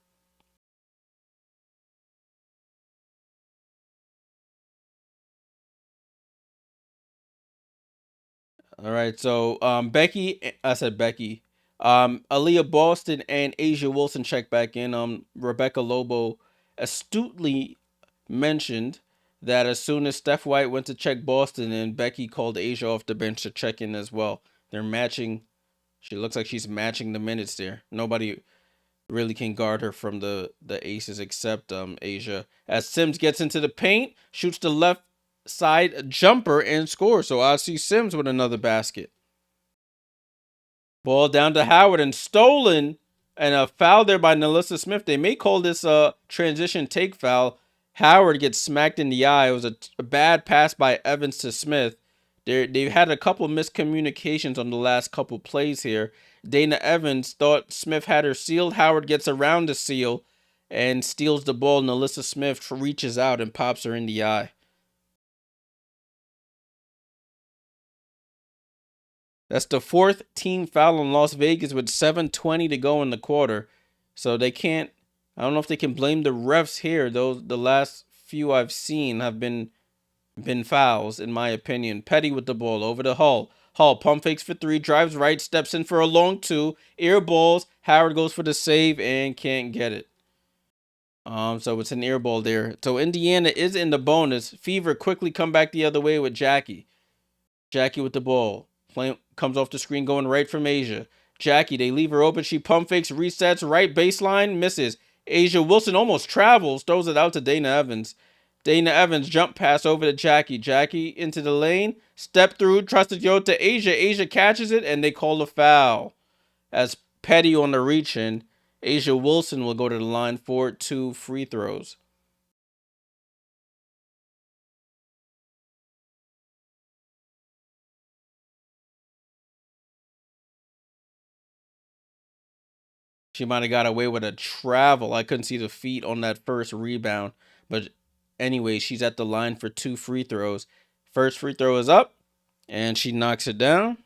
All right, so Becky, I said Becky, Aliyah Boston and Asia Wilson check back in. Rebecca Lobo astutely mentioned that as soon as Steph White went to check Boston, and Becky called Asia off the bench to check in as well. They're matching. She looks like she's matching the minutes there. Nobody really can guard her from the Aces except Asia. As Sims gets into the paint, shoots the left side jumper and scores. So I see Sims with another basket. Ball down to Howard and stolen, and a foul there by Nalissa Smith. They may call this a transition take foul. Howard gets smacked in the eye. It was a bad pass by Evans to Smith. They've had a couple miscommunications on the last couple plays here. Dana Evans thought Smith had her sealed. Howard gets around the seal and steals the ball. Nalissa Smith reaches out and pops her in the eye. That's the 4th team foul in Las Vegas with 7:20 to go in the quarter. So they can't, I don't know if they can blame the refs here. The last few I've seen have been fouls, in my opinion. Petty with the ball over to Hull. Hull pump fakes for 3, drives right, steps in for a long 2, air balls. Howard goes for the save and can't get it. So it's an air ball there. So Indiana is in the bonus. Fever quickly come back the other way with Jackie. Jackie with the ball. Comes off the screen going right from Asia. Jackie, they leave her open. She pump fakes, resets, right baseline, misses. Asia Wilson almost travels, throws it out to Dana Evans. Dana Evans jump pass over to Jackie. Jackie into the lane, step through, tries to go to Asia. Asia catches it, and they call a foul. As Petty on the reach in, Asia Wilson will go to the line for 2 free throws. She might have got away with a travel. I couldn't see the feet on that first rebound. But anyway, she's at the line for 2 free throws. First free throw is up, and she knocks it down.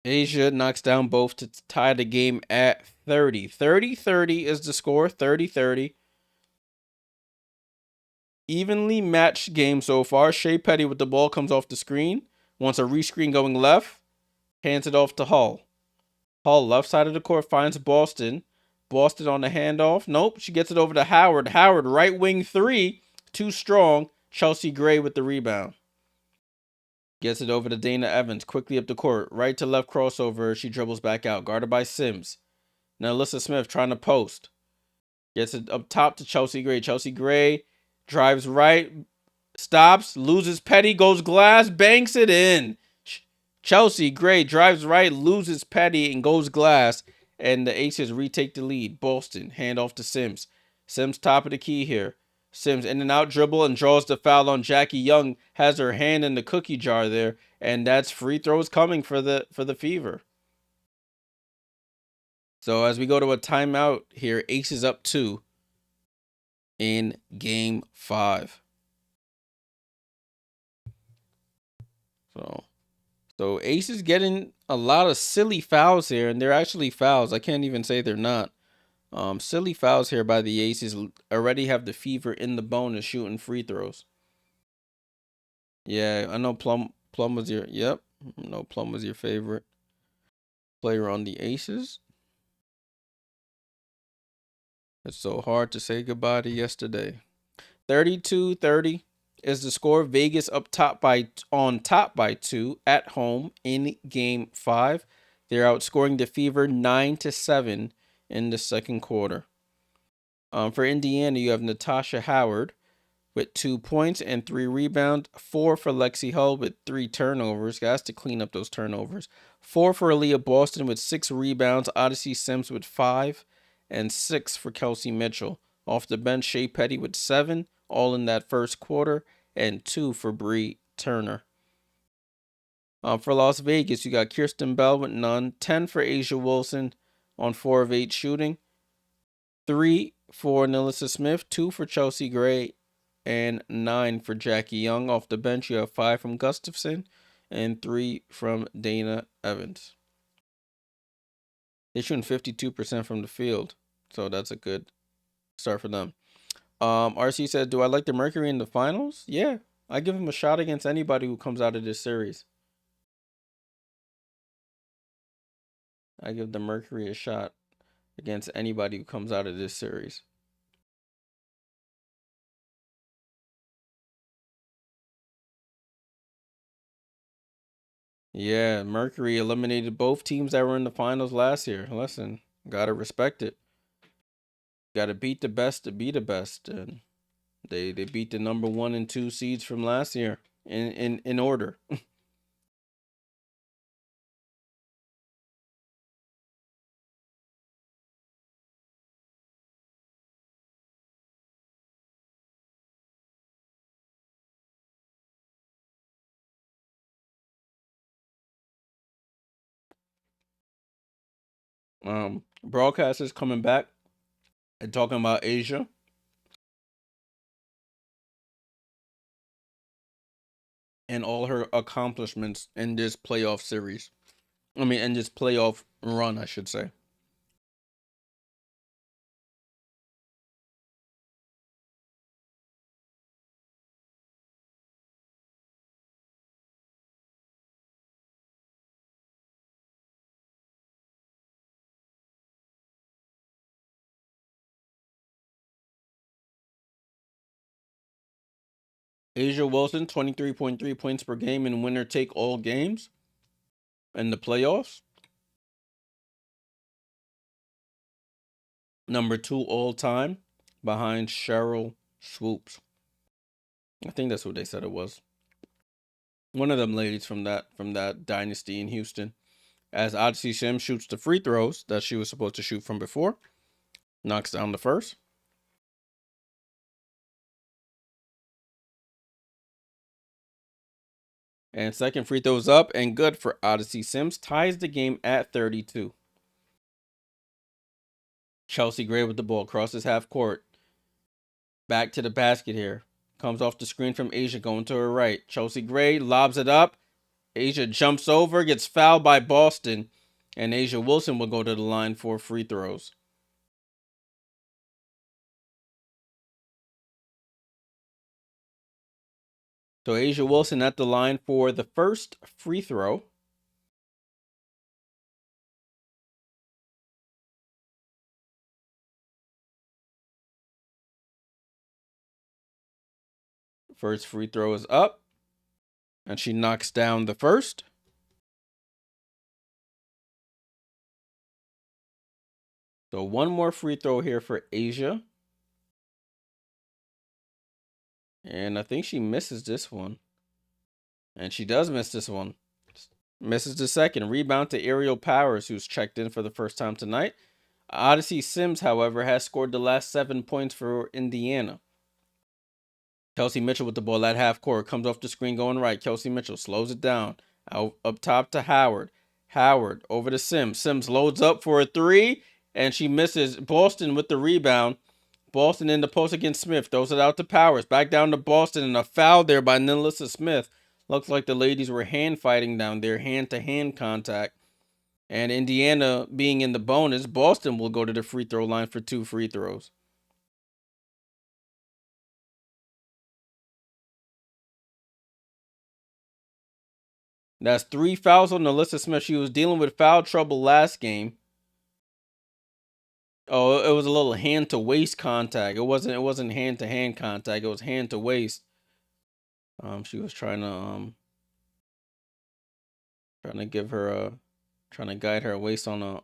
Asia knocks down both to tie the game at 30. 30-30 is the score. 30-30. Evenly matched game so far. Shea Petty with the ball comes off the screen. Wants a rescreen going left. Hands it off to Hull. Hull, left side of the court, finds Boston. Boston on the handoff. Nope, she gets it over to Howard. Howard, right wing 3. Too strong. Chelsea Gray with the rebound. Gets it over to Dana Evans. Quickly up the court. Right to left crossover. She dribbles back out. Guarded by Sims. Now Alyssa Smith trying to post. Gets it up top to Chelsea Gray. Chelsea Gray drives right. Stops. Loses Petty. Goes glass. Banks it in. Chelsea Gray drives right, loses Petty, and goes glass. And the Aces retake the lead. Boston, hand off to Sims. Sims top of the key here. Sims in and out dribble and draws the foul on Jackie Young. Has her hand in the cookie jar there. And that's free throws coming for the Fever. So as we go to a timeout here, Aces up 2 in game 5. So Ace is getting a lot of silly fouls here, and they're actually fouls. I can't even say they're not. Silly fouls here by the Aces. Already have the Fever in the bonus shooting free throws. Yeah, I know Plum was your, yep. No, Plum was your favorite. player on the Aces. It's so hard to say goodbye to yesterday. 32-30 is the score. Vegas on top by 2 at home in Game 5. They're outscoring the Fever 9-7 in the second quarter. For Indiana, you have Natasha Howard with 2 points and 3 rebounds. 4 for Lexi Hull with 3 turnovers. Guys to clean up those turnovers. 4 for Aliyah Boston with 6 rebounds. Odyssey Sims with 5 and 6 for Kelsey Mitchell. Off the bench, Shea Petty with 7, all in that first quarter, and 2 for Bree Turner. For Las Vegas, you got Kirsten Bell with none. 10 for Asia Wilson on 4 of 8 shooting. 3 for Nilissa Smith. 2 for Chelsea Gray. And 9 for Jackie Young. Off the bench, you have 5 from Gustafson and 3 from Dana Evans. They're shooting 52% from the field, so that's a good start for them. RC said, do I like the Mercury in the finals? Yeah, I give them a shot against anybody who comes out of this series. I give the Mercury a shot against anybody who comes out of this series. Yeah, Mercury eliminated both teams that were in the finals last year. Listen, gotta respect it. Gotta beat the best to be the best. And they beat the number 1 and 2 seeds from last year in order. Broadcasters coming back and talking about Asia. And all her accomplishments in this playoff series. In this playoff run, I should say. Asia Wilson, 23.3 points per game in winner take all games in the playoffs. Number 2 all time behind Cheryl Swoops. I think that's what they said it was. One of them ladies from that dynasty in Houston. As Odyssey Sim shoots the free throws that she was supposed to shoot from before. Knocks down the first. And second free throws up and good for Odyssey Sims. Ties the game at 32. Chelsea Gray with the ball. Crosses half court. Back to the basket here. Comes off the screen from Asia going to her right. Chelsea Gray lobs it up. Asia jumps over. Gets fouled by Boston. And Asia Wilson will go to the line for free throws. So Asia Wilson at the line for the first free throw. First free throw is up. And she knocks down the first. So one more free throw here for Asia. And I think she misses this one. And she does miss this one. Misses the second. Rebound to Aerial Powers, who's checked in for the first time tonight. Odyssey Sims, however, has scored the last 7 points for Indiana. Kelsey Mitchell with the ball at half court. Comes off the screen going right. Kelsey Mitchell slows it down. Out up top to Howard. Howard over to Sims. Sims loads up for a 3. And she misses. Boston with the rebound. Boston in the post against Smith. Throws it out to Powers. Back down to Boston. And a foul there by Nilissa Smith. Looks like the ladies were hand fighting down there. Hand-to-hand contact. And Indiana being in the bonus, Boston will go to the free throw line for 2 free throws. That's 3 fouls on Alyssa Smith. She was dealing with foul trouble last game. Oh, it was a little hand to waist contact. It wasn't hand to hand contact. It was hand to waist. She was trying to give her trying to guide her waist on a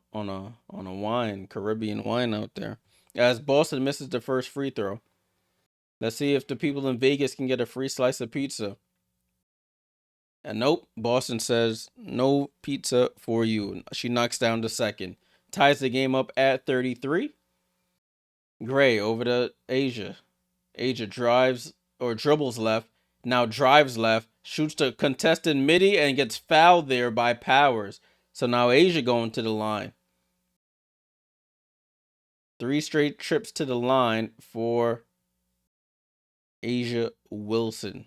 wine, Caribbean wine out there. As Boston misses the first free throw. Let's see if the people in Vegas can get a free slice of pizza. And nope, Boston says no pizza for you. She knocks down the second. Ties the game up at 33. Gray over to Asia. Asia drives or dribbles left. Now drives left. Shoots the contested midi and gets fouled there by Powers. So now Asia going to the line. 3 straight trips to the line for Asia Wilson.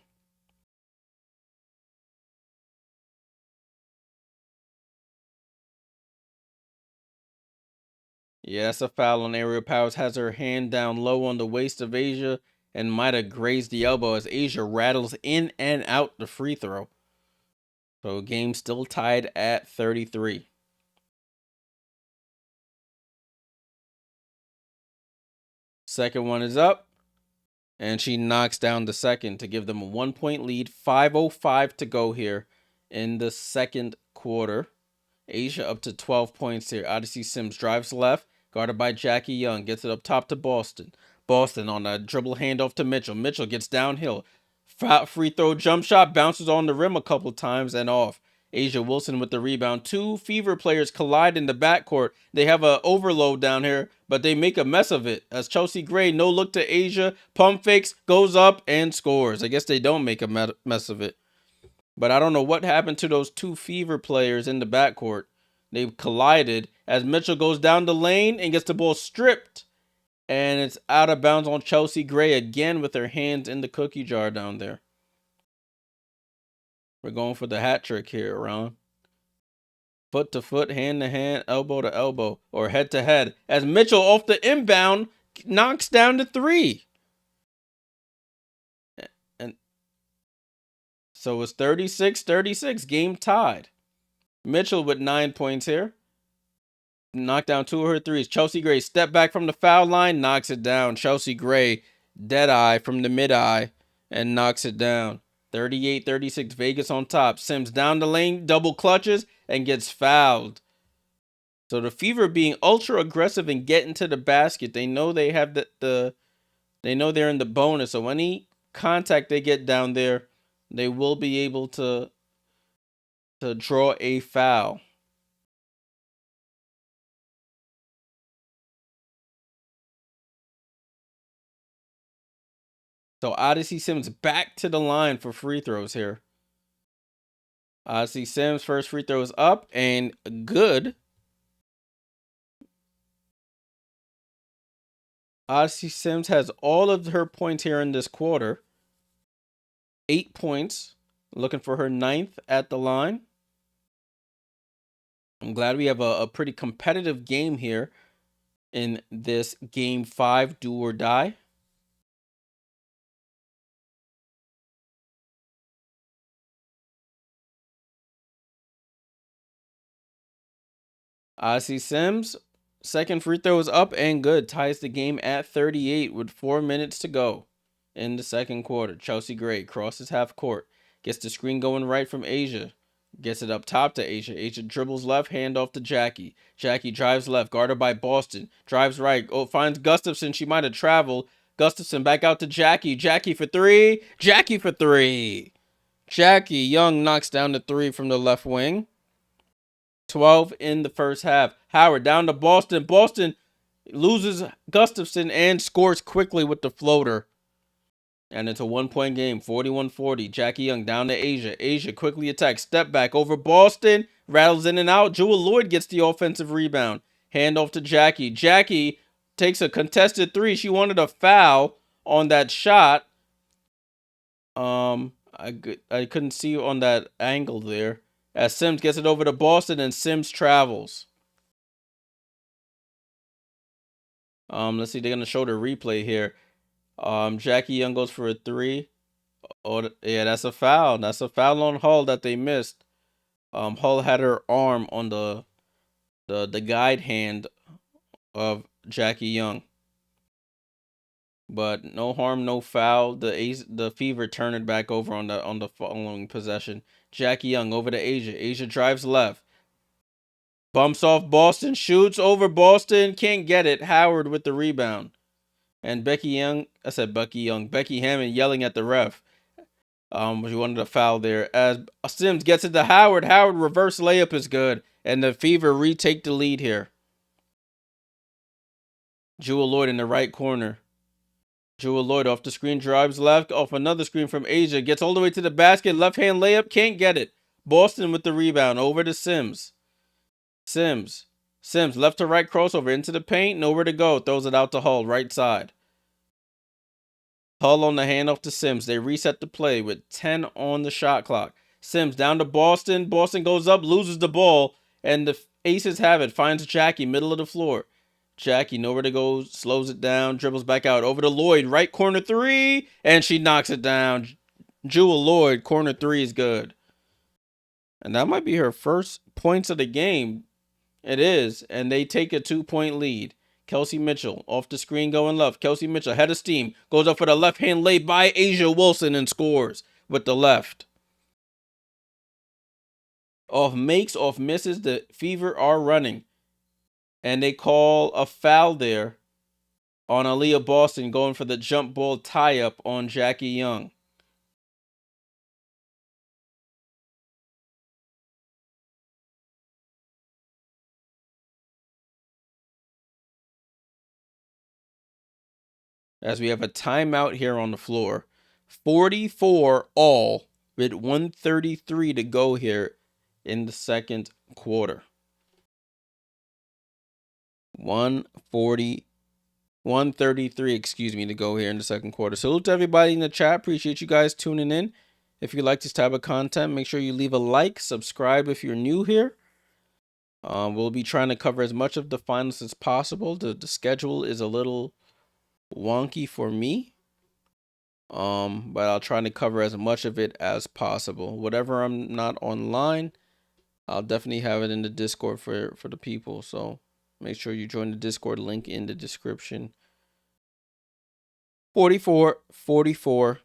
Yeah, that's a foul on Aerial Powers. Has her hand down low on the waist of Asia and might have grazed the elbow as Asia rattles in and out the free throw. So game still tied at 33. Second one is up. And she knocks down the second to give them a 1-point lead. 5:05 to go here in the second quarter. Asia up to 12 points here. Odyssey Sims drives left, guarded by Jackie Young. Gets it up top to Boston. Boston on a dribble handoff to Mitchell. Mitchell gets downhill. Free throw jump shot, bounces on the rim a couple times and off. Asia Wilson with the rebound. 2 Fever players collide in the backcourt. They have an overload down here, but they make a mess of it. As Chelsea Gray, no look to Asia, pump fakes, goes up and scores. I guess they don't make a mess of it. But I don't know what happened to those 2 Fever players in the backcourt. They collided as Mitchell goes down the lane and gets the ball stripped. And it's out of bounds on Chelsea Gray again with her hands in the cookie jar down there. We're going for the hat trick here, Ron. Foot to foot, hand to hand, elbow to elbow, or head to head. As Mitchell off the inbound knocks down the 3. And so it's 36-36, game tied. Mitchell with 9 points here. Knocked down 2 of her threes. Chelsea Gray step back from the foul line, knocks it down. Chelsea Gray dead eye from the mid eye and knocks it down. 38-36, Vegas on top. Sims down the lane, double clutches and gets fouled. So the Fever being ultra aggressive and getting to the basket. They know they have they know they're in the bonus. So any contact they get down there, they will be able to draw a foul. So Odyssey Sims back to the line for free throws here. Odyssey Sims first free throw is up and good. Odyssey Sims has all of her points here in this quarter. 8 points. Looking for her 9th at the line. I'm glad we have a pretty competitive game here in this game 5 do or die. Odyssey Sims, second free throw is up and good. Ties the game at 38 with 4 minutes to go in the second quarter. Chelsea Gray crosses half court. Gets the screen going right from Asia. Gets it up top to Asia. Asia dribbles left, hand off to Jackie. Jackie drives left, guarded by Boston. Drives right. Oh, finds Gustafson. She might have traveled. Gustafson back out to Jackie. Jackie for 3. Jackie for 3. Jackie Young knocks down the 3 from the left wing. 12 in the first half. Howard down to Boston. Boston loses Gustafson and scores quickly with the floater. And it's a 1-point game, 41-40. Jackie Young down to Asia. Asia quickly attacks. Step back over Boston. Rattles in and out. Jewel Lloyd gets the offensive rebound. Hand off to Jackie. Jackie takes a contested 3. She wanted a foul on that shot. I couldn't see on that angle there. As Sims gets it over to Boston and Sims travels. Let's see. They're going to show the replay here. Jackie Young goes for a 3. Oh, yeah, that's a foul. That's a foul on Hall that they missed. Hull had her arm on the guide hand of Jackie Young. But no harm, no foul. The Fever turned it back over on the following possession. Jackie Young over to Asia. Asia drives left. Bumps off Boston, shoots over Boston, can't get it. Howard with the rebound. And Becky Hammond yelling at the ref. She wanted a foul there. As Sims gets it to Howard. Howard reverse layup is good. And the Fever retake the lead here. Jewel Lloyd in the right corner. Jewel Lloyd off the screen, drives left, off another screen from Asia, gets all the way to the basket, left hand layup, can't get it. Boston with the rebound, over to Sims. Sims, left to right crossover into the paint, nowhere to go, throws it out to Hull, right side. Hull on the handoff to Sims. They reset the play with 10 on the shot clock. Sims down to Boston. Boston goes up, loses the ball, and the Aces have it. Finds Jackie, middle of the floor. Jackie, nowhere to go, slows it down, dribbles back out. Over to Lloyd, right corner three, and she knocks it down. Jewel Lloyd, corner three is good. And that might be her first points of the game. It is, and they take a 2-point lead. Kelsey Mitchell off the screen going left. Kelsey Mitchell head of steam. Goes up for the left hand lay by Asia Wilson and scores with the left. Off makes, off misses. The Fever are running. And they call a foul there on Aliyah Boston going for the jump ball tie-up on Jackie Young. As we have a timeout here on the floor. 44 all with 1:33 to go here in the second quarter. 133, to go here in the second quarter. Salute to everybody in the chat. Appreciate you guys tuning in. If you like this type of content, make sure you leave a like, subscribe if you're new here. We'll be trying to cover as much of the finals as possible. The schedule is a little wonky for me. But I'll try to cover as much of it as possible. Whatever I'm not online, I'll definitely have it in the Discord for the people. So make sure you join the Discord, link in the description. 44-44.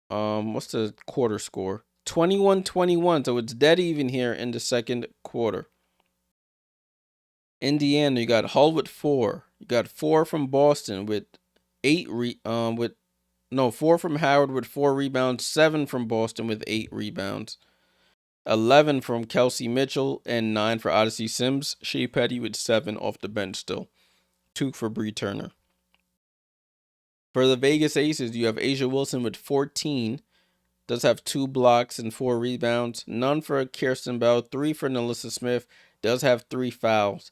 What's the quarter score? 21-21. So it's dead even here in the second quarter. Indiana, you got Hull with 4. You got 4 from Boston with 4 from Howard with 4 rebounds, 7 from Boston with 8 rebounds, 11 from Kelsey Mitchell, and 9 for Odyssey Sims. Shea Petty with 7 off the bench still. 2 for Bree Turner. For the Vegas Aces, you have Asia Wilson with 14. Does have 2 blocks and 4 rebounds. None for Kirsten Bell. 3 for Nalissa Smith. Does have 3 fouls.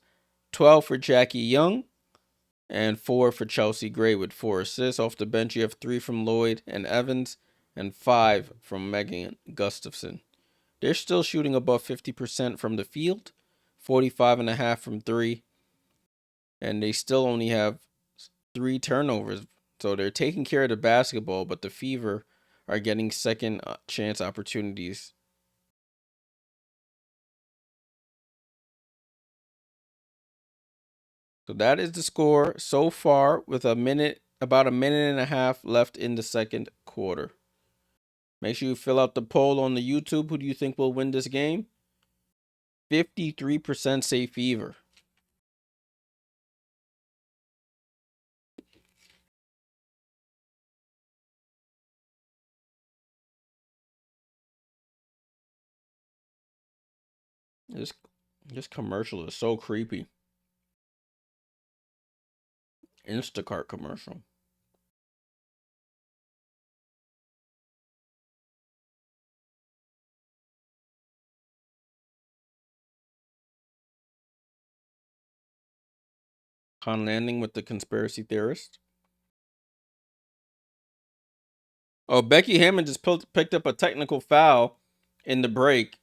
12 for Jackie Young. And 4 for Chelsea Gray with 4 assists. Off the bench, you have 3 from Lloyd and Evans. And 5 from Megan Gustafson. They're still shooting above 50% from the field. 45.5 from 3. And they still only have 3 turnovers. So they're taking care of the basketball, but the Fever are getting second chance opportunities. So that is the score so far with about a minute and a half left in the second quarter. Make sure you fill out the poll on the YouTube. Who do you think will win this game? 53% say Fever. This commercial is so creepy. Instacart commercial. Con Landing with the conspiracy theorist. Oh, Becky Hammond just picked up a technical foul in the break.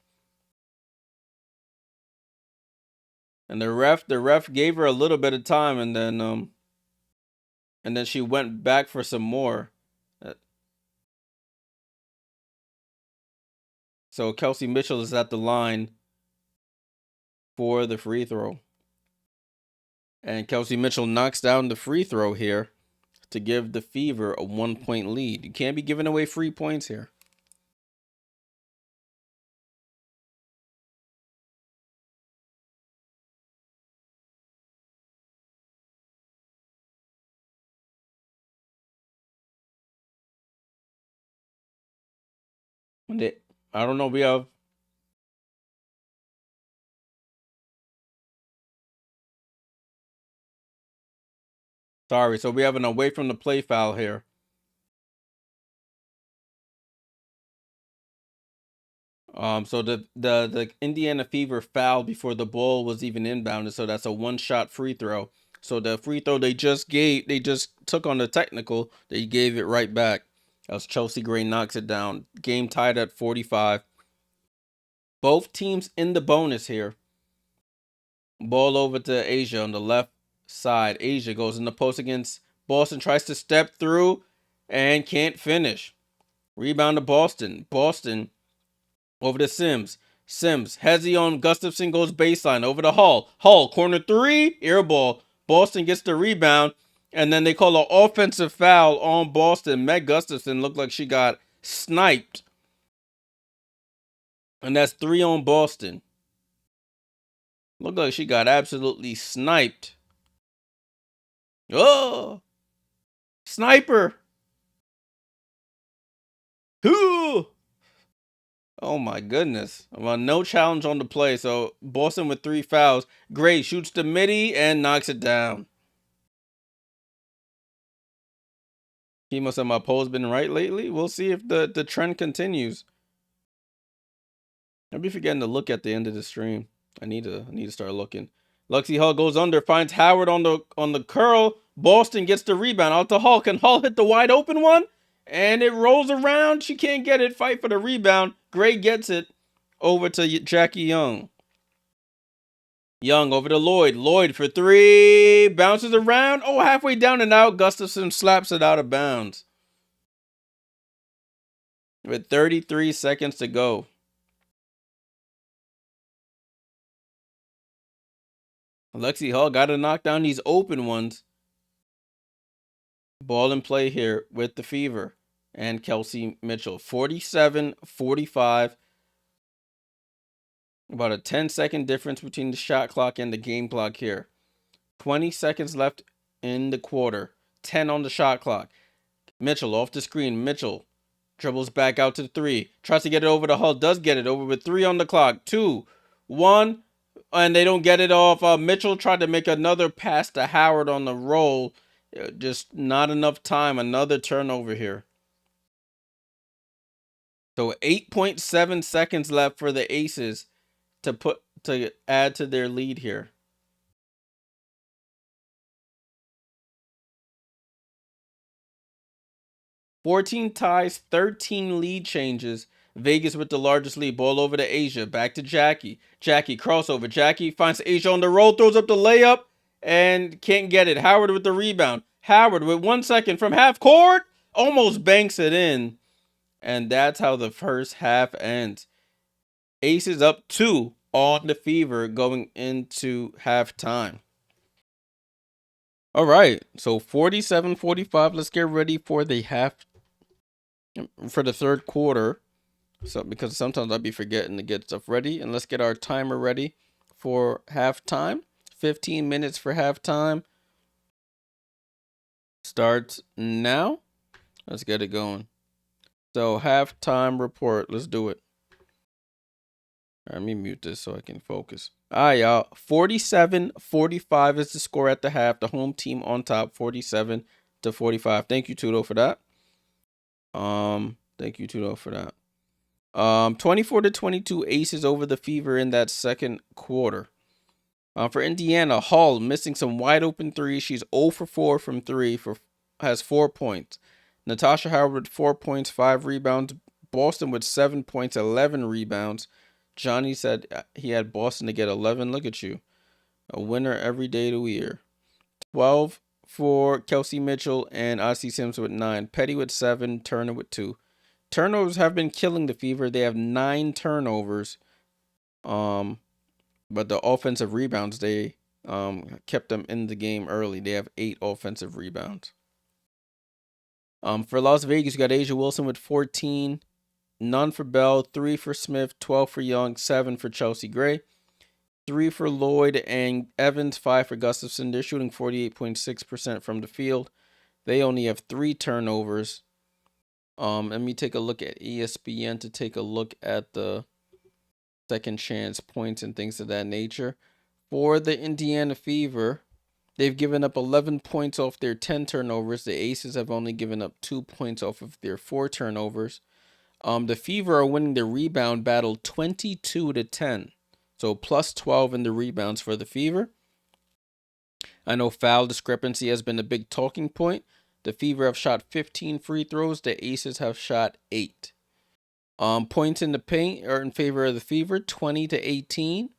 And the ref gave her a little bit of time, and then she went back for some more. So Kelsey Mitchell is at the line for the free throw. And Kelsey Mitchell knocks down the free throw here to give the Fever a 1-point lead. You can't be giving away free points here. I don't know. We have. Sorry. So we have an away from the play foul here. So the Indiana Fever fouled before the ball was even inbounded. So that's a one-shot free throw. So the free throw they just took on the technical. They gave it right back. As Chelsea Gray knocks it down. Game tied at 45. Both teams in the bonus here. Ball over to Asia on the left side. Asia goes in the post against Boston. Tries to step through and can't finish. Rebound to Boston. Boston over to Sims. Sims. Hezzy on Gustafson goes baseline. Over to Hall. Hall. Corner three. Air ball. Boston gets the rebound. And then they call an offensive foul on Boston. Meg Gustafson looked like she got sniped. And that's 3 on Boston. Looked like she got absolutely sniped. Oh! Sniper! Ooh! Oh my goodness. Well, no challenge on the play. So Boston with 3 fouls. Gray shoots the midi and knocks it down. He must have my polls been right lately. We'll see if the trend continues. I'll be forgetting to look at the end of the stream. I need to start looking. Luxie Hall goes under, finds Howard on the curl. Boston gets the rebound out to Hall. Can Hall hit the wide open one? And it rolls around. She can't get it. Fight for the rebound. Gray gets it over to Jackie Young. Young over to Lloyd. Lloyd for 3. Bounces around. Oh, halfway down and out. Gustafson slaps it out of bounds. With 33 seconds to go. Alexi Hall got to knock down these open ones. Ball in play here with the Fever and Kelsey Mitchell. 47-45. About a 10-second difference between the shot clock and the game clock here. 20 seconds left in the quarter. 10 on the shot clock. Mitchell off the screen. Mitchell dribbles back out to 3. Tries to get it over to Hull. Does get it over with 3 on the clock. 2, 1. And they don't get it off. Mitchell tried to make another pass to Howard on the roll. Just not enough time. Another turnover here. So 8.7 seconds left for the Aces to add to their lead here. $14 ties, 13 lead changes. Vegas with the largest lead. Ball over to Asia. Back to Jackie. Jackie crossover. Jackie finds Asia on the roll. Throws up the layup. And can't get it. Howard with the rebound. Howard with 1 second from half court. Almost banks it in. And that's how the first half ends. Aces up 2 on the Fever going into halftime. All right. So 47-45. Let's get ready for the third quarter. So because sometimes I'll be forgetting to get stuff ready. And let's get our timer ready for halftime. 15 minutes for halftime. Starts now. Let's get it going. So halftime report. Let's do it. All right, let me mute this so I can focus. All right, y'all. 47-45 is the score at the half. The home team on top, 47-45. Thank you, Tudo, for that. Thank you, Tudo, for that. 24-22 Aces over the Fever in that second quarter. For Indiana, Hall missing some wide open threes. She's 0 for 4 from 3 has 4 points. Natasha Howard with 4 points, 5 rebounds. Boston with 7 points, 11 rebounds. Johnny said he had Boston to get 11. Look at you. A winner every day of the year. 12 for Kelsey Mitchell and I.C. Sims with 9. Petty with 7. Turner with 2. turnovers have been killing the Fever. They have 9 turnovers. But the offensive rebounds, they kept them in the game early. They have 8 offensive rebounds. For Las Vegas, you got Asia Wilson with 14. None for Bell, 3 for Smith, 12 for Young, 7 for Chelsea Gray, 3 for Lloyd and Evans, 5 for Gustafson. They're shooting 48.6% from the field. They only have 3 turnovers. Let me take a look at ESPN to take a look at the second chance points and things of that nature. For the Indiana Fever, they've given up 11 points off their 10 turnovers. The Aces have only given up 2 points off of their 4 turnovers. The Fever are winning the rebound battle 22-10. So plus 12 in the rebounds for the Fever. I know foul discrepancy has been a big talking point. The Fever have shot 15 free throws. The Aces have shot 8. Points in the paint are in favor of the Fever, 20-18.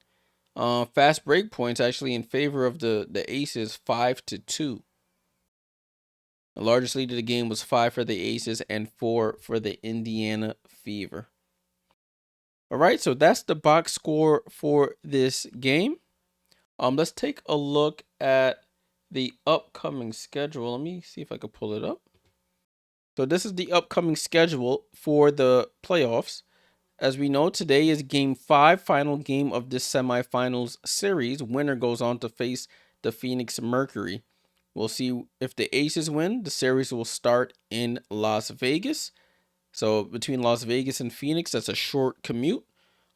Fast break points actually in favor of the Aces, 5-2. The largest lead of the game was 5 for the Aces and 4 for the Indiana Fever. All right, so that's the box score for this game. Let's take a look at the upcoming schedule. Let me see if I can pull it up. So this is the upcoming schedule for the playoffs. As we know, today is Game 5, final game of this semifinals series. Winner goes on to face the Phoenix Mercury. We'll see if the Aces win. The series will start in Las Vegas. So between Las Vegas and Phoenix, that's a short commute.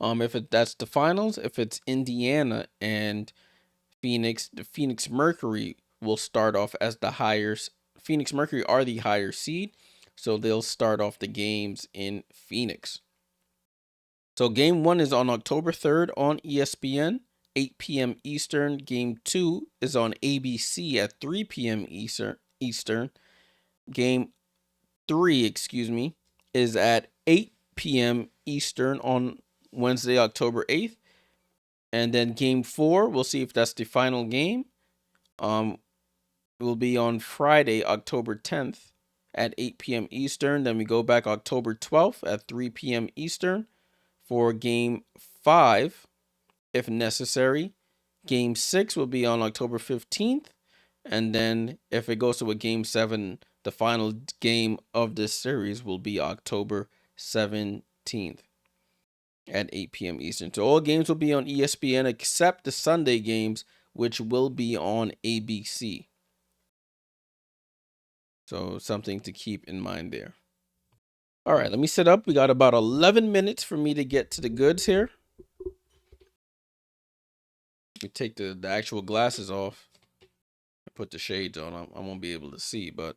That's the finals. If it's Indiana and Phoenix, the Phoenix Mercury will start off as the higher. Phoenix Mercury are the higher seed, so they'll start off the games in Phoenix. So Game 1 is on October 3rd on ESPN, 8 p.m. Eastern. Game 2 is on ABC at 3 p.m. Eastern. Game 3, is at 8 p.m. Eastern on Wednesday, October 8th. And then Game 4, we'll see if that's the final game. It will be on Friday, October 10th at 8 p.m. Eastern. Then we go back October 12th at 3 p.m. Eastern for Game 5, if necessary. Game 6 will be on October 15th. And then if it goes to a Game 7, the final game of this series will be October 17th at 8 p.m. Eastern. So all games will be on ESPN except the Sunday games, which will be on ABC. So something to keep in mind there. All right, let me set up. We got about 11 minutes for me to get to the goods here. Let me take the actual glasses off. I put the shades on. I won't be able to see, but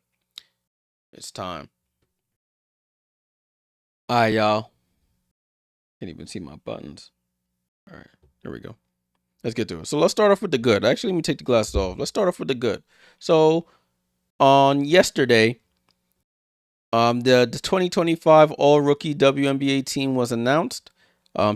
it's time. All right, y'all. Can't even see my buttons. All right, here we go. Let's get to it. So let's start off with the good. Actually, let me take the glasses off. Let's start off with the good. So on yesterday, the 2025 All-Rookie WNBA team was announced.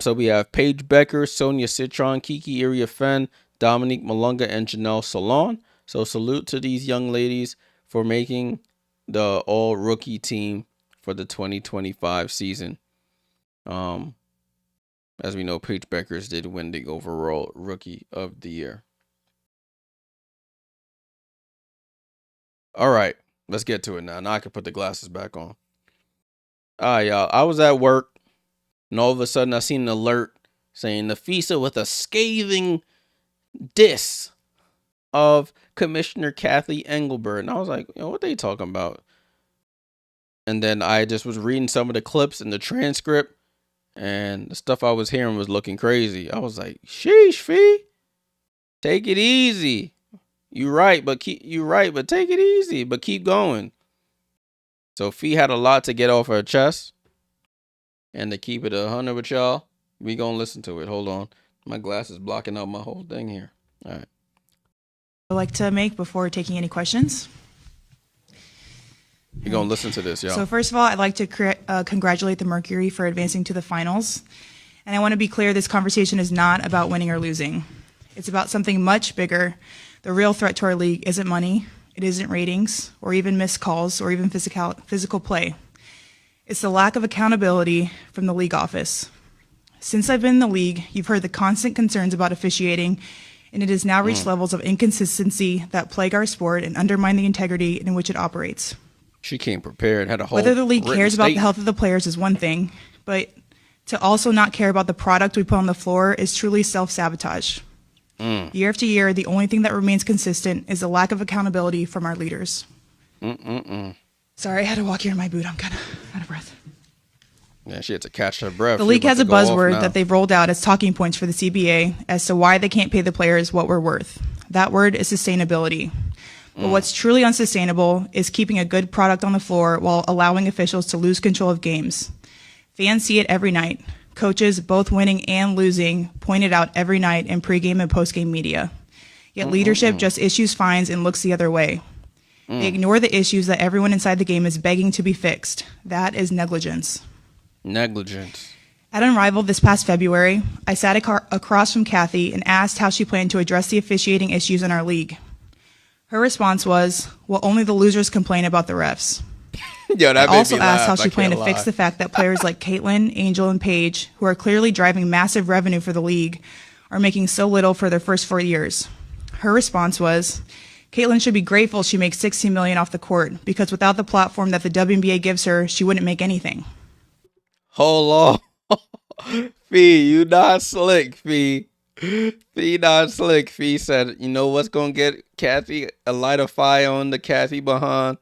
So we have Paige Becker, Sonia Citron, Kiki Iriafen, Dominique Malunga, and Janelle Salon. So salute to these young ladies for making the All-Rookie team for the 2025 season. As we know, Paige Beckers did win the overall Rookie of the Year. All right, let's get to it now. Now I can put the glasses back on. All right, y'all. I was at work, and all of a sudden I seen an alert saying Nafisa with a scathing diss of Commissioner Kathy Engelbert. And I was like, what are they talking about? And then I just was reading some of the clips in the transcript, and the stuff I was hearing was looking crazy. I was like, sheesh, Fee. Take it easy. You're right, but take it easy, but keep going. So Fee had a lot to get off her chest. And to keep it 100 with y'all, we gonna listen to it. Hold on. My glass is blocking out my whole thing here. All right. I'd like to make before taking any questions. We're going to listen to this, y'all. So first of all, I'd like to congratulate the Mercury for advancing to the finals. And I want to be clear, this conversation is not about winning or losing. It's about something much bigger. The real threat to our league isn't money, it isn't ratings, or even missed calls, or even physical play. It's the lack of accountability from the league office. Since I've been in the league, you've heard the constant concerns about officiating, and it has now reached levels of inconsistency that plague our sport and undermine the integrity in which it operates. She came prepared, had a whole Whether the league written cares about the statement. health of the players is one thing, but to also not care about the product we put on the floor is truly self-sabotage. Year after year, the only thing that remains consistent is the lack of accountability from our leaders. Sorry, I had to walk here in my boot. I'm kind of out of breath. Yeah, she had to catch her breath. The She league about has to a go off buzzword now. that they've rolled out as talking points for the CBA as to why they can't pay the players what we're worth. That word is sustainability. But what's truly unsustainable is keeping a good product on the floor while allowing officials to lose control of games. Fans see it every night. Coaches, both winning and losing, point it out every night in pregame and postgame media. Yet leadership just issues fines and looks the other way. They ignore the issues that everyone inside the game is begging to be fixed. That is negligence. Negligence. At Unrivaled this past February, I sat across from Kathy and asked how she planned to address the officiating issues in our league. Her response was, well, only the losers complain about the refs. Yo, that I made me also asked laugh. how I she planned to can't fix lie. the fact that players like Caitlin, Angel, and Paige, who are clearly driving massive revenue for the league, are making so little for their first 4 years. Her response was, Caitlin should be grateful she makes $16 million off the court, because without the platform that the WNBA gives her, she wouldn't make anything. Hold on. Fee, you not slick, Fee. Fee not slick. Fee said, you know what's going to get Kathy a light of fire on the Kathy behind?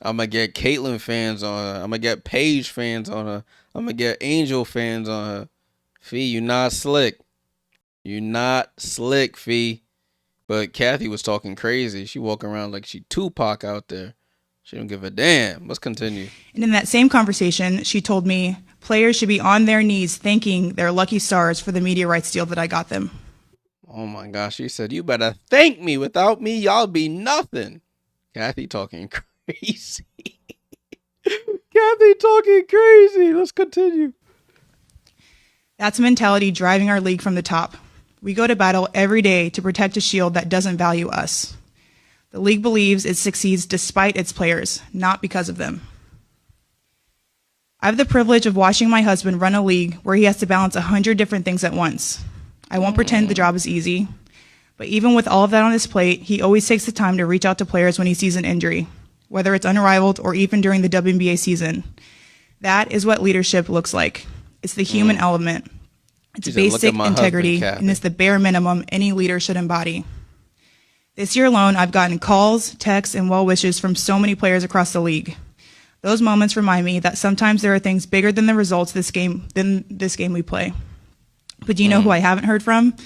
I'm going to get Caitlyn fans on her. I'm going to get Paige fans on her. I'm going to get Angel fans on her. Fee, you not slick. You not slick, Fee. But Kathy was talking crazy. She walking around like she Tupac out there. She don't give a damn. Let's continue. And in that same conversation, she told me players should be on their knees thanking their lucky stars for the media rights deal that I got them. Oh my gosh. She said, you better thank me. Without me, y'all be nothing. Kathy talking crazy. Kathy talking crazy. Let's continue. That's a mentality driving our league from the top. We go to battle every day to protect a shield that doesn't value us. The league believes it succeeds despite its players, not because of them. I have the privilege of watching my husband run a league where he has to balance 100 different things at once. I won't pretend the job is easy, but even with all of that on his plate, he always takes the time to reach out to players when he sees an injury, whether it's Unrivaled or even during the WNBA season. That is what leadership looks like. It's the human element. It's She said, "Look at basic my husband, integrity, Kathy." and it's the bare minimum any leader should embody. This year alone, I've gotten calls, texts, and well wishes from so many players across the league. Those moments remind me that sometimes there are things bigger than the results than this game we play. But do you know who I haven't heard from?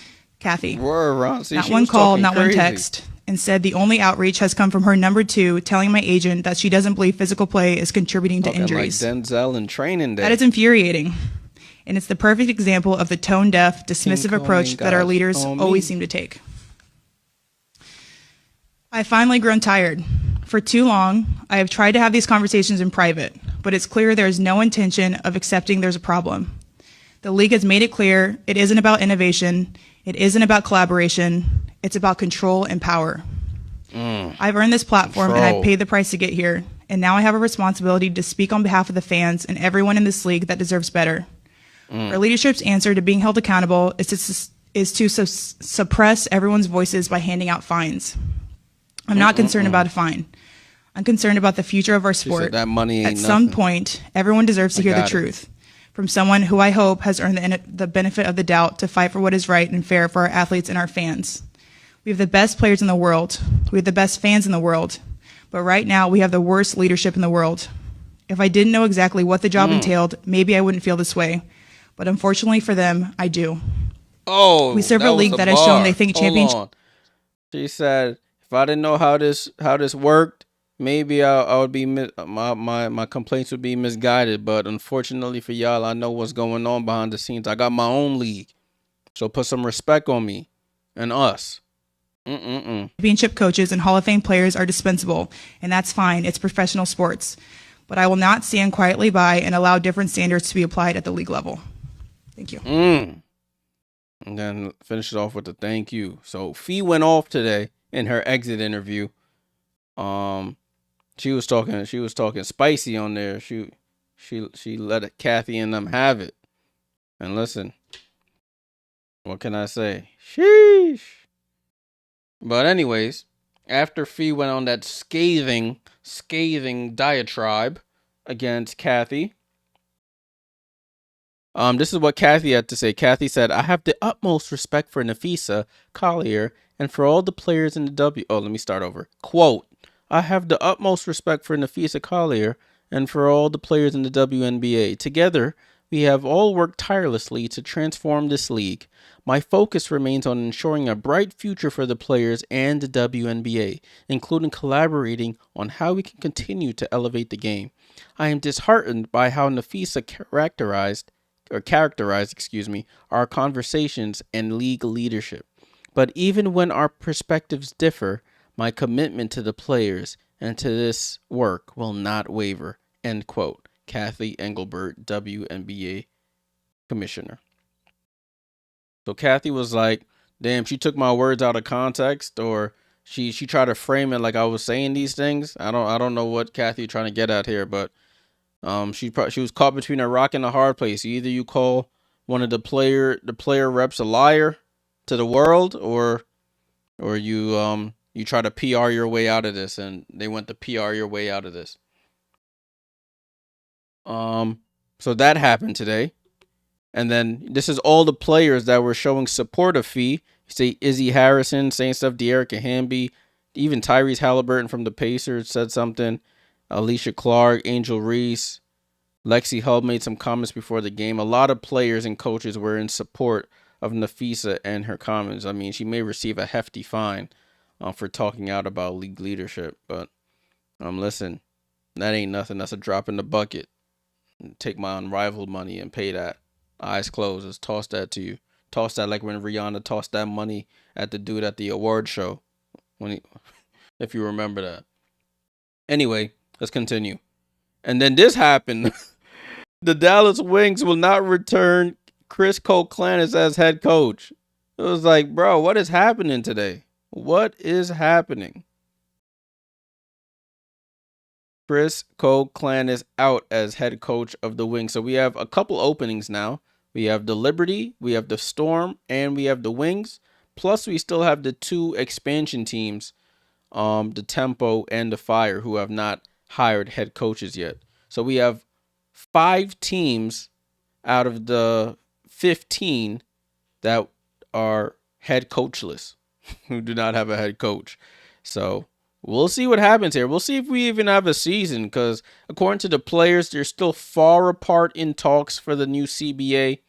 Kathy. Word, Ron. See, Not she one was call, talking not one crazy. text. Instead, the only outreach has come from her number 2, telling my agent that she doesn't believe physical play is contributing to Talking injuries. like Denzel in Training Day. That is infuriating. And it's the perfect example of the tone-deaf, dismissive King approach Kong that our got leaders on always me. seem to take. I've finally grown tired. For too long, I have tried to have these conversations in private, but it's clear there is no intention of accepting there's a problem. The league has made it clear it isn't about innovation, it isn't about collaboration, it's about control and power. I've earned this platform and Control. I've paid the price to get here, and now I have a responsibility to speak on behalf of the fans and everyone in this league that deserves better. Our leadership's answer to being held accountable is to suppress everyone's voices by handing out fines. I'm not concerned about a fine. I'm concerned about the future of our She sport. said that money ain't At some nothing. point, everyone deserves to hear the got it. truth from someone who I hope has earned the benefit of the doubt to fight for what is right and fair for our athletes and our fans. We have the best players in the world. We have the best fans in the world. But right now, we have the worst leadership in the world. If I didn't know exactly what the job entailed, maybe I wouldn't feel this way. But unfortunately for them, I do. Oh, We serve a that was league that has shown they think Hold championship. on. She said, if I didn't know how this worked, maybe I would be my complaints would be misguided. But unfortunately for y'all, I know what's going on behind the scenes. I got my own league, so put some respect on me and us. Championship coaches and Hall of Fame players are dispensable, and that's fine. It's professional sports. But I will not stand quietly by and allow different standards to be applied at the league level. Thank you. And then finish it off with a thank you. So Fee went off today in her exit interview. She was talking spicy on there. She let Kathy and them have it. And listen, what can I say? Sheesh. But anyways, after Fee went on that scathing diatribe against Kathy, this is what Kathy had to say. Kathy said, "I have the utmost respect for Nafisa Collier and for all the players in the W." Oh, let me start over. Quote, "I have the utmost respect for Nafisa Collier and for all the players in the WNBA. Together, we have all worked tirelessly to transform this league. My focus remains on ensuring a bright future for the players and the WNBA, including collaborating on how we can continue to elevate the game. I am disheartened by how Nafisa characterized our conversations and league leadership. But even when our perspectives differ, my commitment to the players and to this work will not waver." End quote. Kathy Engelbert, WNBA commissioner. So Kathy was like, damn, she took my words out of context, or she tried to frame it like I was saying these things. I don't know what Kathy trying to get at here, but she was caught between a rock and a hard place. Either you call one of the player reps a liar to the world, or you try to PR your way out of this, and they went to PR your way out of this. So that happened today. And then this is all the players that were showing support of Fee. You say Izzy Harrison saying stuff, De'Erica Hamby, even Tyrese Halliburton from the Pacers said something. Alicia Clark, Angel Reese, Lexi Hull made some comments before the game. A lot of players and coaches were in support of Nafisa and her comments. I mean, she may receive a hefty fine for talking out about league leadership, but listen, that ain't nothing. That's a drop in the bucket. Take my unrivaled money and pay that. Eyes closed. Just toss that to you. Toss that like when Rihanna tossed that money at the dude at the award show. If you remember that. Anyway, let's continue. And then this happened. The Dallas Wings will not return Chris Koklanis as head coach. It was like, bro, what is happening today? What is happening? Chris Koklanis out as head coach of the Wings. So we have a couple openings now. We have the Liberty, we have the Storm, and we have the Wings. Plus, we still have the two expansion teams, the Tempo and the Fire, who have not hired head coaches yet. So we have 5 teams out of the 15 that are head coachless, who do not have a head coach. So we'll see what happens here. We'll see if we even have a season, because according to the players, they're still far apart in talks for the new CBA.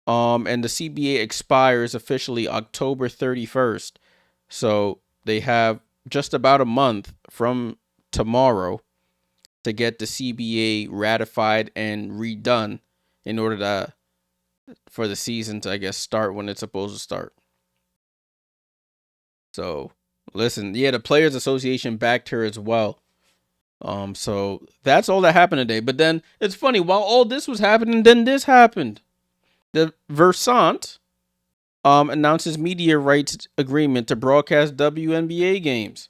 And the CBA expires officially October 31st. So they have just about a month from tomorrow to get the CBA ratified and redone in order for the season to, I guess, start when it's supposed to start. So listen, yeah, the Players Association backed her as well. So that's all that happened today. But then it's funny, while all this was happening, then this happened. The Versant announces media rights agreement to broadcast WNBA games.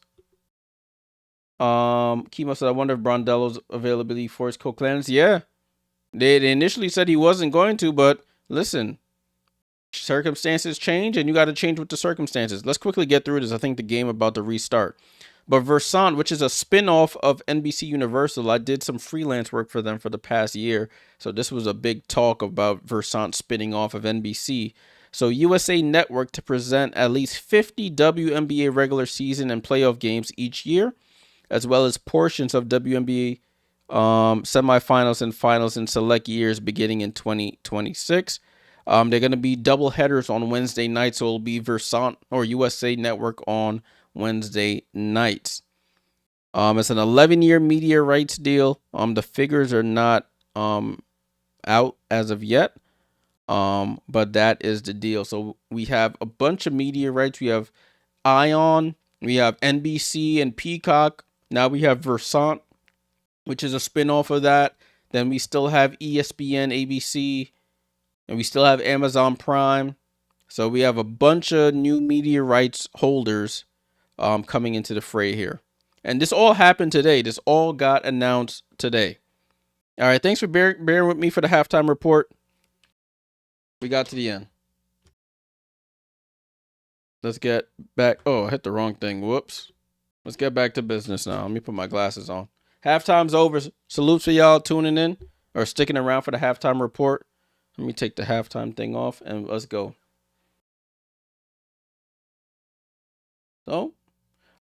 Kimo said, I wonder if Brondello's availability for his Koklanis. Yeah. They initially said he wasn't going to, but listen, circumstances change and you got to change with the circumstances. Let's quickly get through this. I think the game about to restart. But Versant, which is a spin-off of NBC Universal, I did some freelance work for them for the past year. So this was a big talk about Versant spinning off of NBC. So USA Network to present at least 50 WNBA regular season and playoff games each year, as well as portions of WNBA semifinals and finals in select years beginning in 2026. They're going to be double headers on Wednesday nights, so it'll be Versant or USA Network on Wednesday nights. It's an 11-year media rights deal. The figures are not out as of yet, but that is the deal. So we have a bunch of media rights. We have Ion, we have NBC and Peacock. Now we have Versant, which is a spinoff of that. Then we still have ESPN, ABC, and we still have Amazon Prime. So we have a bunch of new media rights holders coming into the fray here. And this all happened today. This all got announced today. All right, thanks for bearing with me for the halftime report. We got to the end. Let's get back. Oh, I hit the wrong thing. Whoops. Let's get back to business now. Let me put my glasses on. Halftime's over. Salutes for y'all tuning in or sticking around for the halftime report. Let me take the halftime thing off and let's go. So,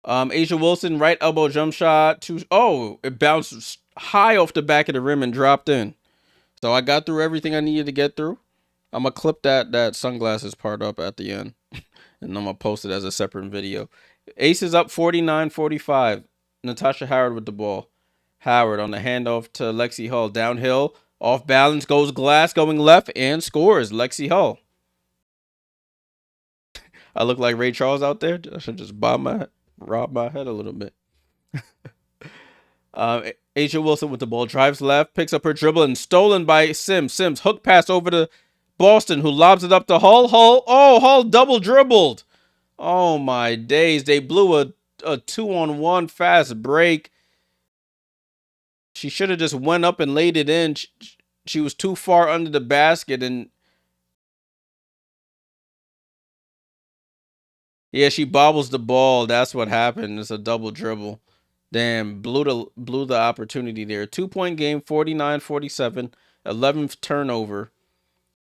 A'ja Wilson, right elbow jump shot. It bounced high off the back of the rim and dropped in. So I got through everything I needed to get through. I'm going to clip that sunglasses part up at the end. And I'm going to post it as a separate video. Aces up 49-45. Natasha Howard with the ball. Howard on the handoff to Lexi Hull. Downhill. Off balance. Goes glass going left and scores. Lexi Hull. I look like Ray Charles out there. I should just rob my head a little bit. A'ja Wilson with the ball. Drives left. Picks up her dribble and stolen by Sims. Sims hook pass over to Boston, who lobs it up to Hull. Hull double dribbled. Oh my days. They blew a 2-on-1 fast break. She should have just went up and laid it in. She was too far under the basket and yeah, she bobbles the ball. That's what happened. It's a double dribble. Damn, blew the opportunity there. 2-point game, 49-47, 11th turnover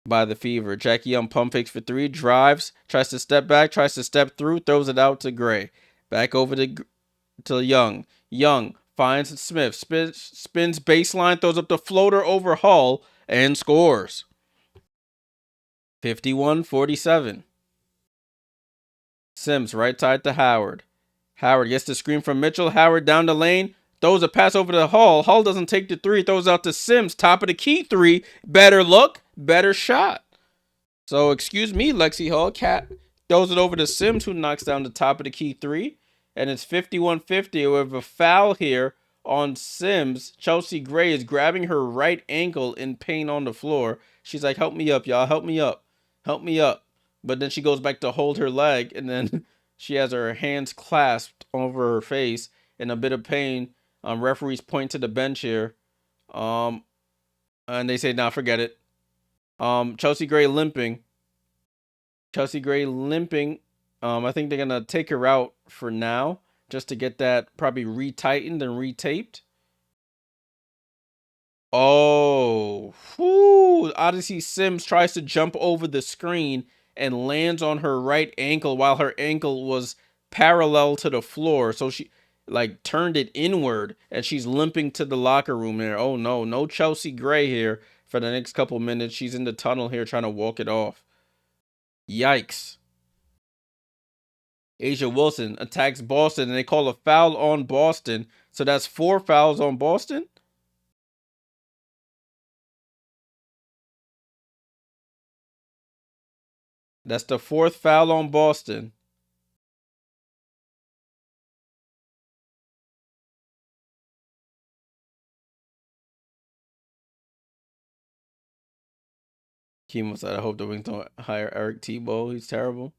by the Fever. Jackie Young pump fakes for three, drives, tries to step back, tries to step through, throws it out to Gray. Back over to Young. Young finds Smith, spins baseline, throws up the floater over Hull, and scores. 51-47. Sims right side to Howard. Howard gets the screen from Mitchell. Howard down the lane. Throws a pass over to Hull. Hull doesn't take the three. Throws out to Sims. Top of the key three. Better look. Better shot. So, excuse me, Lexi Hull. Cat throws it over to Sims, who knocks down the top of the key three. And it's 51-50 with a foul here on Sims. Chelsea Gray is grabbing her right ankle in pain on the floor. She's like, help me up, y'all. Help me up. Help me up. But then she goes back to hold her leg, and then she has her hands clasped over her face in a bit of pain. Referees point to the bench here. And they say, nah, forget it. Chelsea Gray limping. I think they're going to take her out for now just to get that probably retightened and retaped. Oh, whoo. Odyssey Sims tries to jump over the screen and lands on her right ankle while her ankle was parallel to the floor. So she like turned it inward and she's limping to the locker room there. Oh no Chelsea Gray here for the next couple minutes. She's in the tunnel here trying to walk it off. Yikes. A'ja Wilson attacks Boston and they call a foul on Boston. So that's 4 fouls on Boston. That's the 4th foul on Boston. Kimo said, I hope the Wings don't hire Eric Tebow. He's terrible.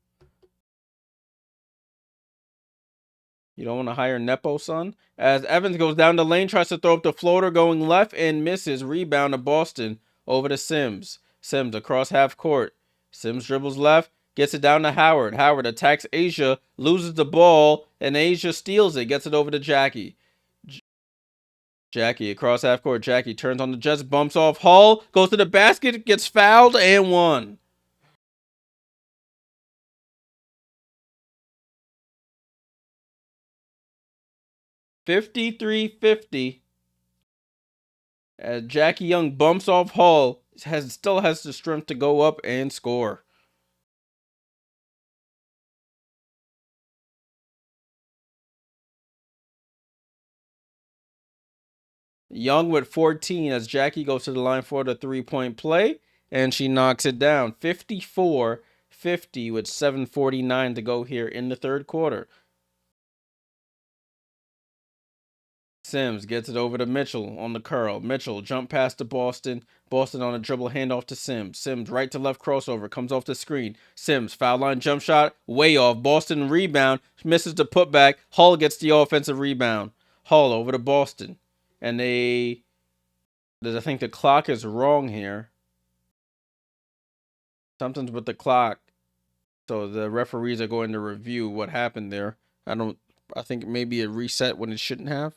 You don't want to hire Nepo, son? As Evans goes down the lane, tries to throw up the floater going left and misses. Rebound to Boston over to Sims. Sims across half court. Sims dribbles left, gets it down to Howard. Howard attacks A'ja, loses the ball, and A'ja steals it, gets it over to Jackie. Jackie across half court. Jackie turns on the Jets, bumps off Hull, goes to the basket, gets fouled, and won. $53-50. As Jackie Young bumps off Hull, still has the strength to go up and score. Young with 14 as Jackie goes to the line for the 3-point play, and she knocks it down. 54-50 with 7:49 to go here in the third quarter. Sims gets it over to Mitchell on the curl. Mitchell jump past to Boston. Boston on a dribble handoff to Sims. Sims right to left crossover. Comes off the screen. Sims foul line jump shot. Way off. Boston rebound. Misses the putback. Hull gets the offensive rebound. Hull over to Boston. And the I think the clock is wrong here. Something's with the clock. So the referees are going to review what happened there. I think maybe it reset when it shouldn't have.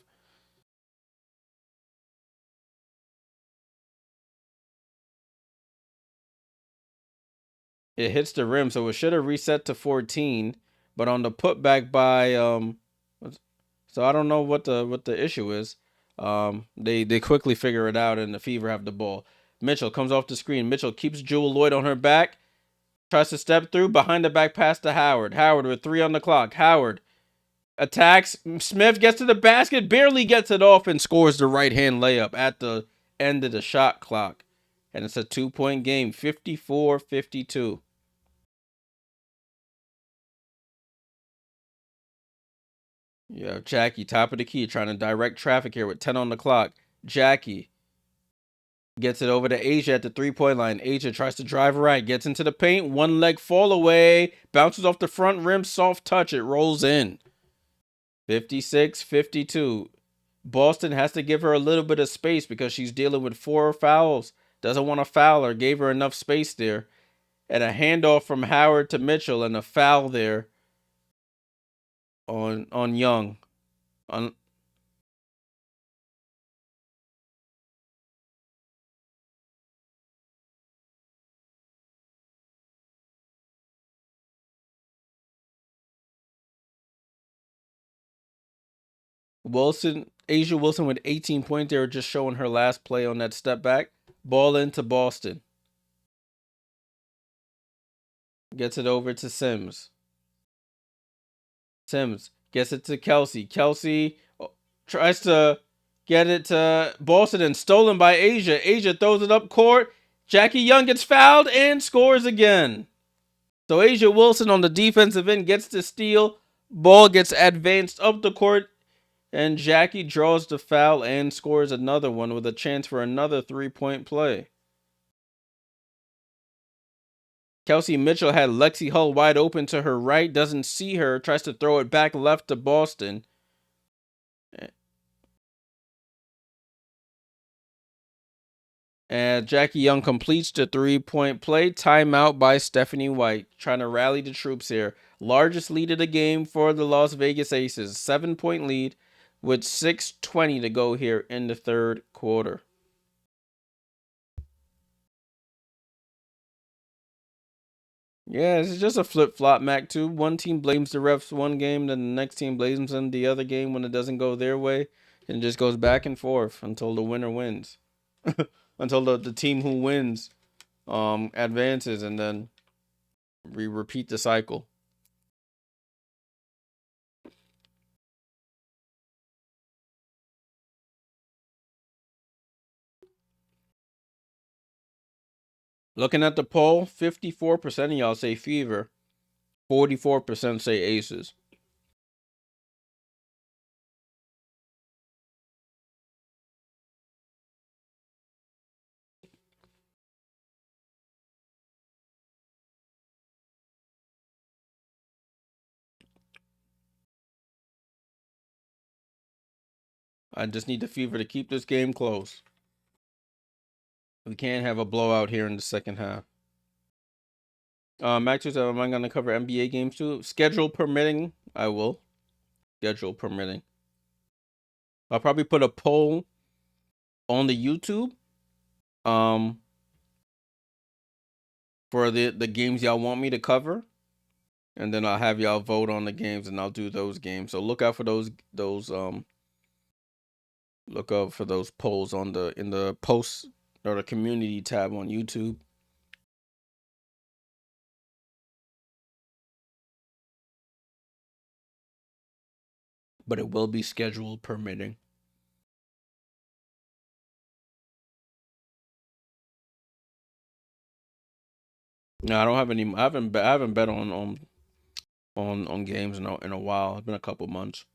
It hits the rim, so it should have reset to 14. But on the putback by so I don't know what the issue is. They quickly figure it out, and the Fever have the ball. Mitchell comes off the screen. Mitchell keeps Jewel Lloyd on her back. Tries to step through, behind the back pass to Howard. Howard with 3 on the clock. Howard attacks. Smith gets to the basket, barely gets it off, and scores the right-hand layup at the end of the shot clock. And it's a 2-point game, 54-52. Yeah, Jackie, top of the key, trying to direct traffic here with 10 on the clock. Jackie gets it over to Asia at the 3-point line. Asia tries to drive right, gets into the paint, one leg fall away, bounces off the front rim, soft touch, it rolls in. 56-52. Boston has to give her a little bit of space because she's dealing with 4 fouls. Doesn't want to foul her, gave her enough space there. And a handoff from Howard to Mitchell and a foul there on Young. Asia Wilson with 18 points there, just showing her last play on that step back. Ball into Boston. Gets it over to Sims. Sims gets it to Kelsey. Kelsey tries to get it to Boston and stolen by Asia. Asia throws it up court. Jackie Young gets fouled and scores again. So Asia Wilson on the defensive end gets the steal. Ball gets advanced up the court. And Jackie draws the foul and scores another one with a chance for another 3-point play. Kelsey Mitchell had Lexi Hull wide open to her right, doesn't see her, tries to throw it back left to Boston. And Jackie Young completes the 3-point play. Timeout by Stephanie White, trying to rally the troops here. Largest lead of the game for the Las Vegas Aces. 7-point lead with 6:20 to go here in the third quarter. Yeah, it's just a flip-flop, Mac, too. One team blames the refs one game, then the next team blames them the other game when it doesn't go their way. And it just goes back and forth until the winner wins. Until the team who wins advances, and then we repeat the cycle. Looking at the poll, 54% of y'all say Fever, 44% say Aces. I just need the Fever to keep this game close. We can't have a blowout here in the second half. Max says, am I going to cover NBA games too? Schedule permitting, I will. Schedule permitting. I'll probably put a poll on the YouTube for the games y'all want me to cover. And then I'll have y'all vote on the games, and I'll do those games. So look out for those look out for those polls in the posts or the community tab on YouTube. But it will be scheduled permitting. No, I don't have any. I haven't bet on games in a while. It's been a couple months.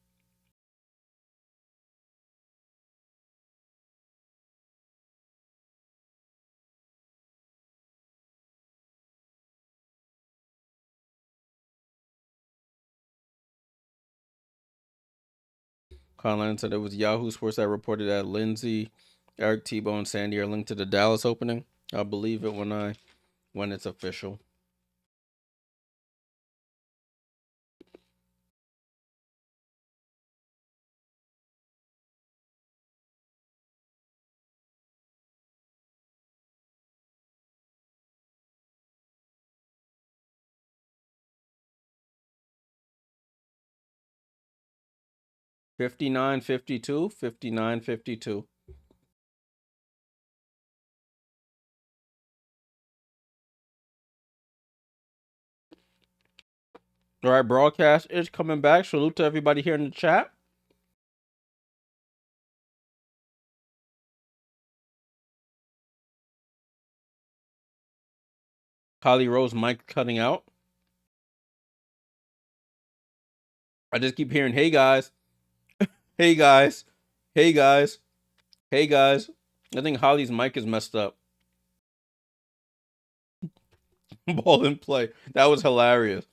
Conlan said it was Yahoo Sports that reported that Lindsay Eric Tebow and Sandy are linked to the Dallas opening. I'll believe it when it's official. $59.52, $59.52. All right, broadcast is coming back. Salute to everybody here in the chat. Holly Rose mic cutting out. I just keep hearing, hey guys, hey guys, hey guys, hey guys. I think Holly's mic is messed up. Ball in play. That was hilarious.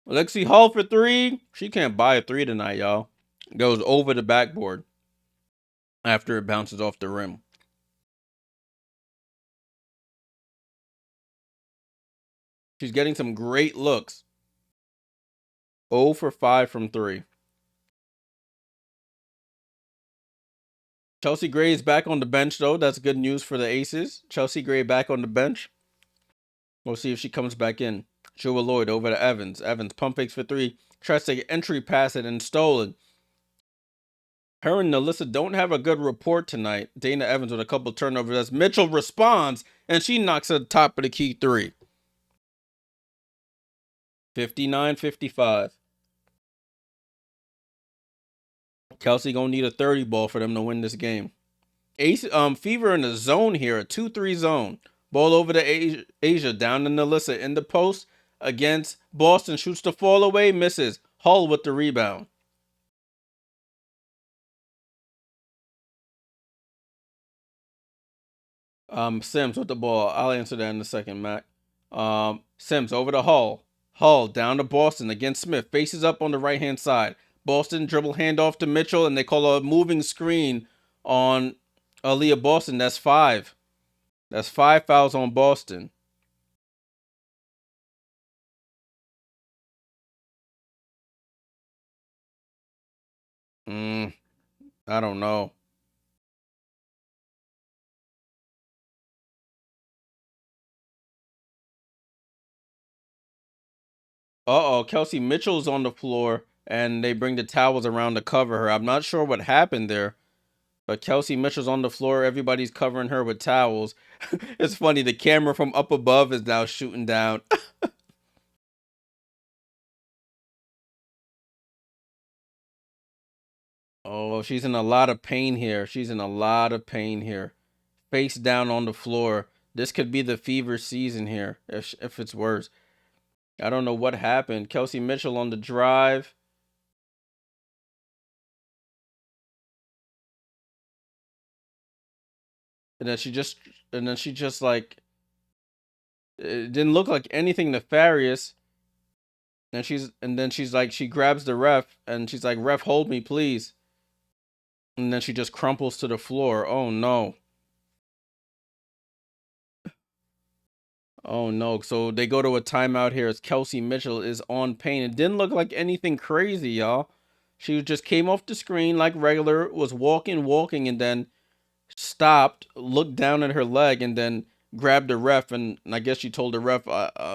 Lexi Hall for three. She can't buy a three tonight, y'all. Goes over the backboard after it bounces off the rim. She's getting some great looks. 0 for 5 from 3. Chelsea Gray is back on the bench, though. That's good news for the Aces. Chelsea Gray back on the bench. We'll see if she comes back in. Jewel Lloyd over to Evans. Evans pump fakes for 3. Tries to get entry pass it and stolen. Her and Alyssa don't have a good report tonight. Dana Evans with a couple turnovers as Mitchell responds, and she knocks at the top of the key 3. 59-55. Kelsey gonna need a 30 ball for them to win this game. Fever in the zone here, a 2-3 zone. Ball over to Asia, down to Alyssa in the post against Boston. Shoots the fall away, misses. Hull with the rebound. Sims with the ball. I'll answer that in a second, Mac. Sims over to Hull. Hull down to Boston against Smith. Faces up on the right-hand side. Boston dribble handoff to Mitchell, and they call a moving screen on Aliyah Boston. That's 5. That's 5 fouls on Boston. I don't know. Kelsey Mitchell's on the floor, and they bring the towels around to cover her. I'm not sure what happened there, but Kelsey Mitchell's on the floor. Everybody's covering her with towels. It's funny. The camera from up above is now shooting down. Oh, she's in a lot of pain here. She's in a lot of pain here. Face down on the floor. This could be the fever season here, if it's worse. I don't know what happened. Kelsey Mitchell on the drive. And then she just like, it didn't look like anything nefarious. And then she's like, she grabs the ref and she's like, "Ref, hold me, please." And then she just crumples to the floor. Oh no. Oh no. So they go to a timeout here as Kelsey Mitchell is on pain. It didn't look like anything crazy, y'all. She just came off the screen like regular, was walking, and then stopped, looked down at her leg, and then grabbed the ref. And I guess she told the ref,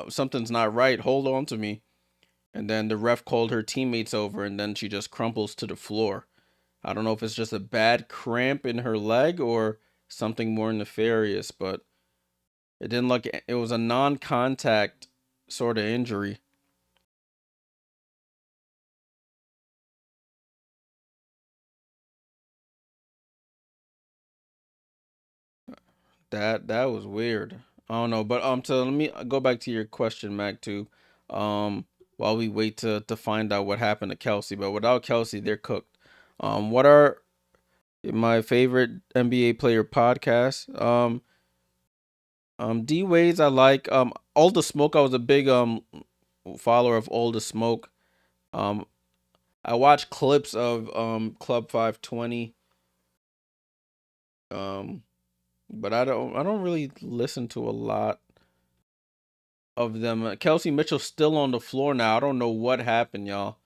something's not right. Hold on to me. And then the ref called her teammates over, and then she just crumples to the floor. I don't know if it's just a bad cramp in her leg or something more nefarious, but it didn't look, it was a non-contact sort of injury. That was weird. I don't know, but so let me go back to your question, Mac, too. While we wait to find out what happened to Kelsey, but without Kelsey, they're cooked. What are my favorite NBA player podcasts? D Wade's I like. All the Smoke. I was a big follower of All the Smoke. Um, I watch clips of Club 520. But I don't really listen to a lot of them. Kelsey Mitchell's still on the floor now. I don't know what happened, y'all.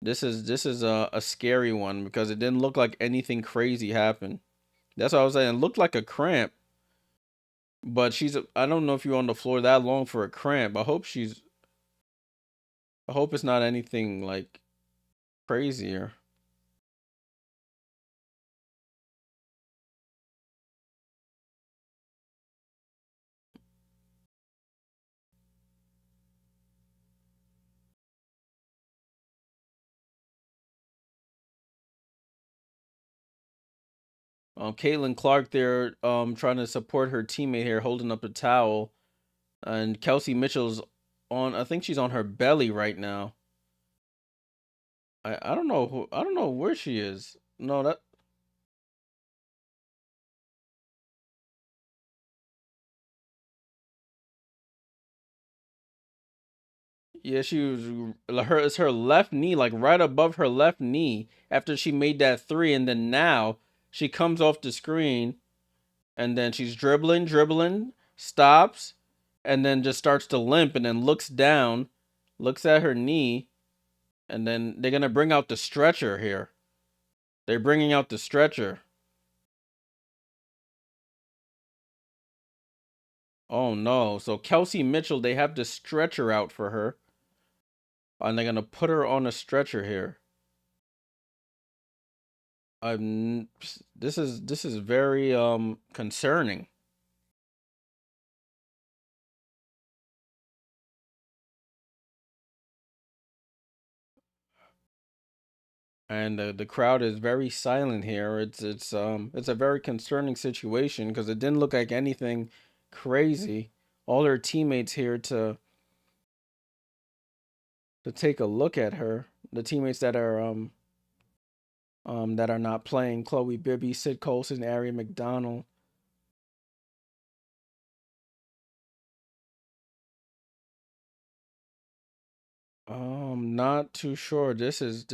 This is a scary one because it didn't look like anything crazy happened. That's what I was saying. It looked like a cramp, but I don't know if you're on the floor that long for a cramp. I hope it's not anything like crazier. Caitlin Clark there, trying to support her teammate here, holding up a towel, and Kelsey Mitchell's on. I think she's on her belly right now. I don't know I don't know where she is. No, that yeah, she was her it's her left knee, like right above her left knee after she made that three, and then now she comes off the screen and then she's dribbling, stops, and then just starts to limp and then looks down, looks at her knee, and then they're gonna bring out the stretcher here. They're bringing out the stretcher. Oh no. So Kelsey Mitchell, they have the stretcher out for her. And they're gonna put her on a stretcher here. Um, this is very concerning. And the crowd is very silent here. It's a very concerning situation because it didn't look like anything crazy. All her teammates here to take a look at her. The teammates that are not playing: Chloe Bibby, Sid Colson, Ari McDonald. Not too sure. This is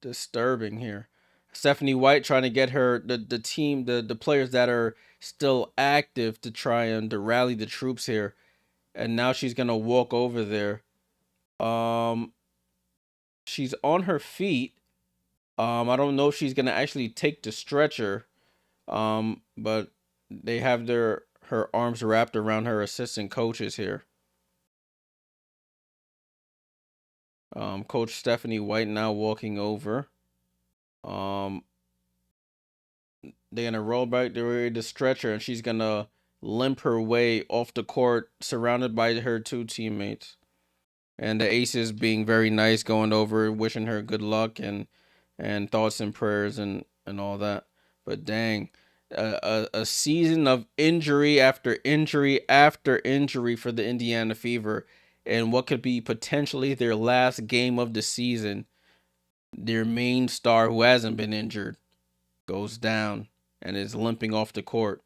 disturbing here. Stephanie White trying to get the team, the players that are still active to try and to rally the troops here. And now she's gonna walk over there. Um she's on her feet. I don't know if she's gonna actually take the stretcher. But they have her arms wrapped around her assistant coaches here. Coach Stephanie White now walking over. Um, they're gonna roll back the stretcher, and she's gonna limp her way off the court, surrounded by her two teammates. And the aces being very nice, going over, wishing her good luck and thoughts and prayers and all that. But dang, a season of injury after injury after injury for the Indiana Fever, and what could be potentially their last game of the season. Their main star, who hasn't been injured, goes down and is limping off the court.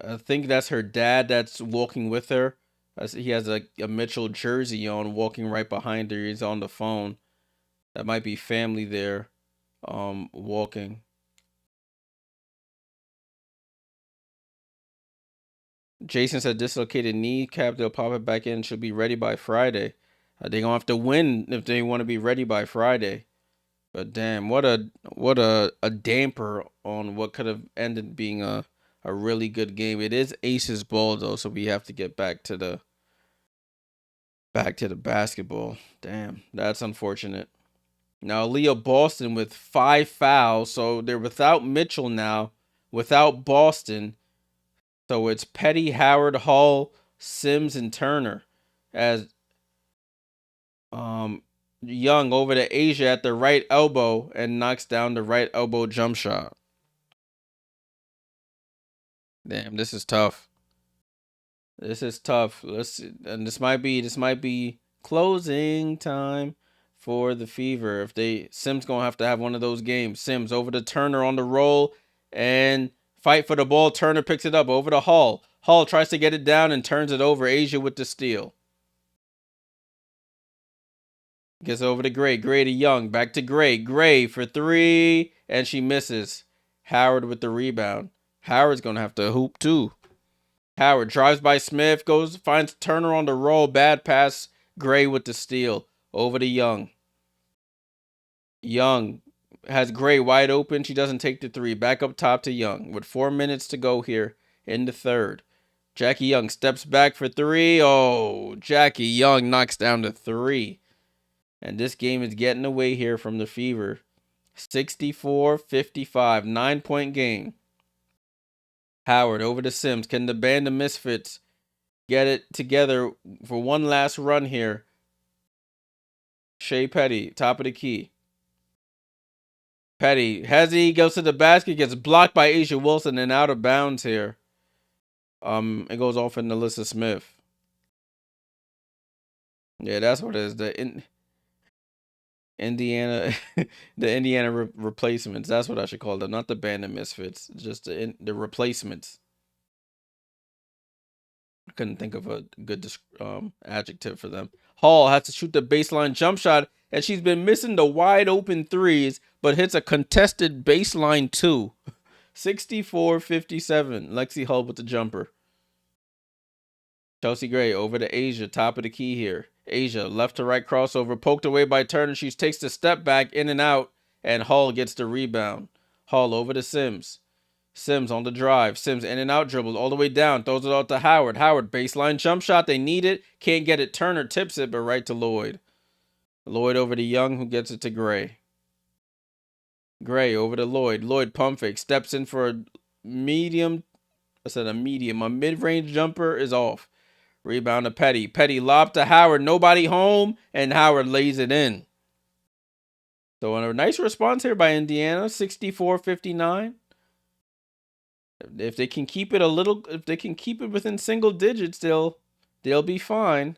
I think that's her dad that's walking with her. He has a Mitchell jersey on, walking right behind her. He's on the phone. That might be family there, walking. Jason said dislocated kneecap. They'll pop it back in. Should be ready by Friday. They gonna have to win if they want to be ready by Friday. But damn, what a damper on what could have ended being a really good game. It is Aces ball though, so we have to get back to the basketball. Damn, that's unfortunate. Now Aliyah Boston with 5 fouls, so they're without Mitchell now, without Boston. So it's Petty, Howard, Hall, Sims, and Turner as um Young over to Asia at the right elbow and knocks down the right elbow jump shot. Damn, this is tough. This is tough. And this might be closing time for the Fever. If they Sims gonna have to have one of those games. Sims over to Turner on the roll and fight for the ball. Turner picks it up over to Hall. Hall tries to get it down and turns it over. Asia with the steal. Gets over to Gray. Gray to Young. Back to Gray. Gray for three. And she misses. Howard with the rebound. Howard's going to have to hoop too. Howard drives by Smith. Finds Turner on the roll. Bad pass. Gray with the steal. Over to Young. Young has Gray wide open. She doesn't take the three. Back up top to Young with 4 minutes to go here in the third. Jackie Young steps back for three. Oh, Jackie Young knocks down the three. And this game is getting away here from the Fever. 64-55, 9-point game. Howard over to Sims. Can the band of misfits get it together for one last run here? Shea Petty, top of the key. Petty, Hezzy goes to the basket, gets blocked by Asia Wilson and out of bounds here. It goes off in Alyssa Smith. Yeah, that's what it is. The Indiana, the Indiana replacements. That's what I should call them, not the band of misfits. Just the replacements. I couldn't think of a good adjective for them. Hall has to shoot the baseline jump shot, and she's been missing the wide open threes, but hits a contested baseline two. 64-57. Lexi Hull with the jumper. Chelsea Gray over to Asia, top of the key here. Asia, left to right crossover, poked away by Turner. She takes the step back, in and out, and Hull gets the rebound. Hull over to Sims. Sims on the drive. Sims in and out dribbles all the way down. Throws it out to Howard. Howard, baseline jump shot. They need it. Can't get it. Turner tips it, but right to Lloyd. Lloyd over to Young, who gets it to Gray. Gray over to Lloyd. Lloyd pump fake. Steps in for a medium. I said a medium. A mid-range jumper is off. Rebound to Petty. Petty lob to Howard. Nobody home, and Howard lays it in. So a nice response here by Indiana. 64-59. If they can keep it within single digits, they'll be fine.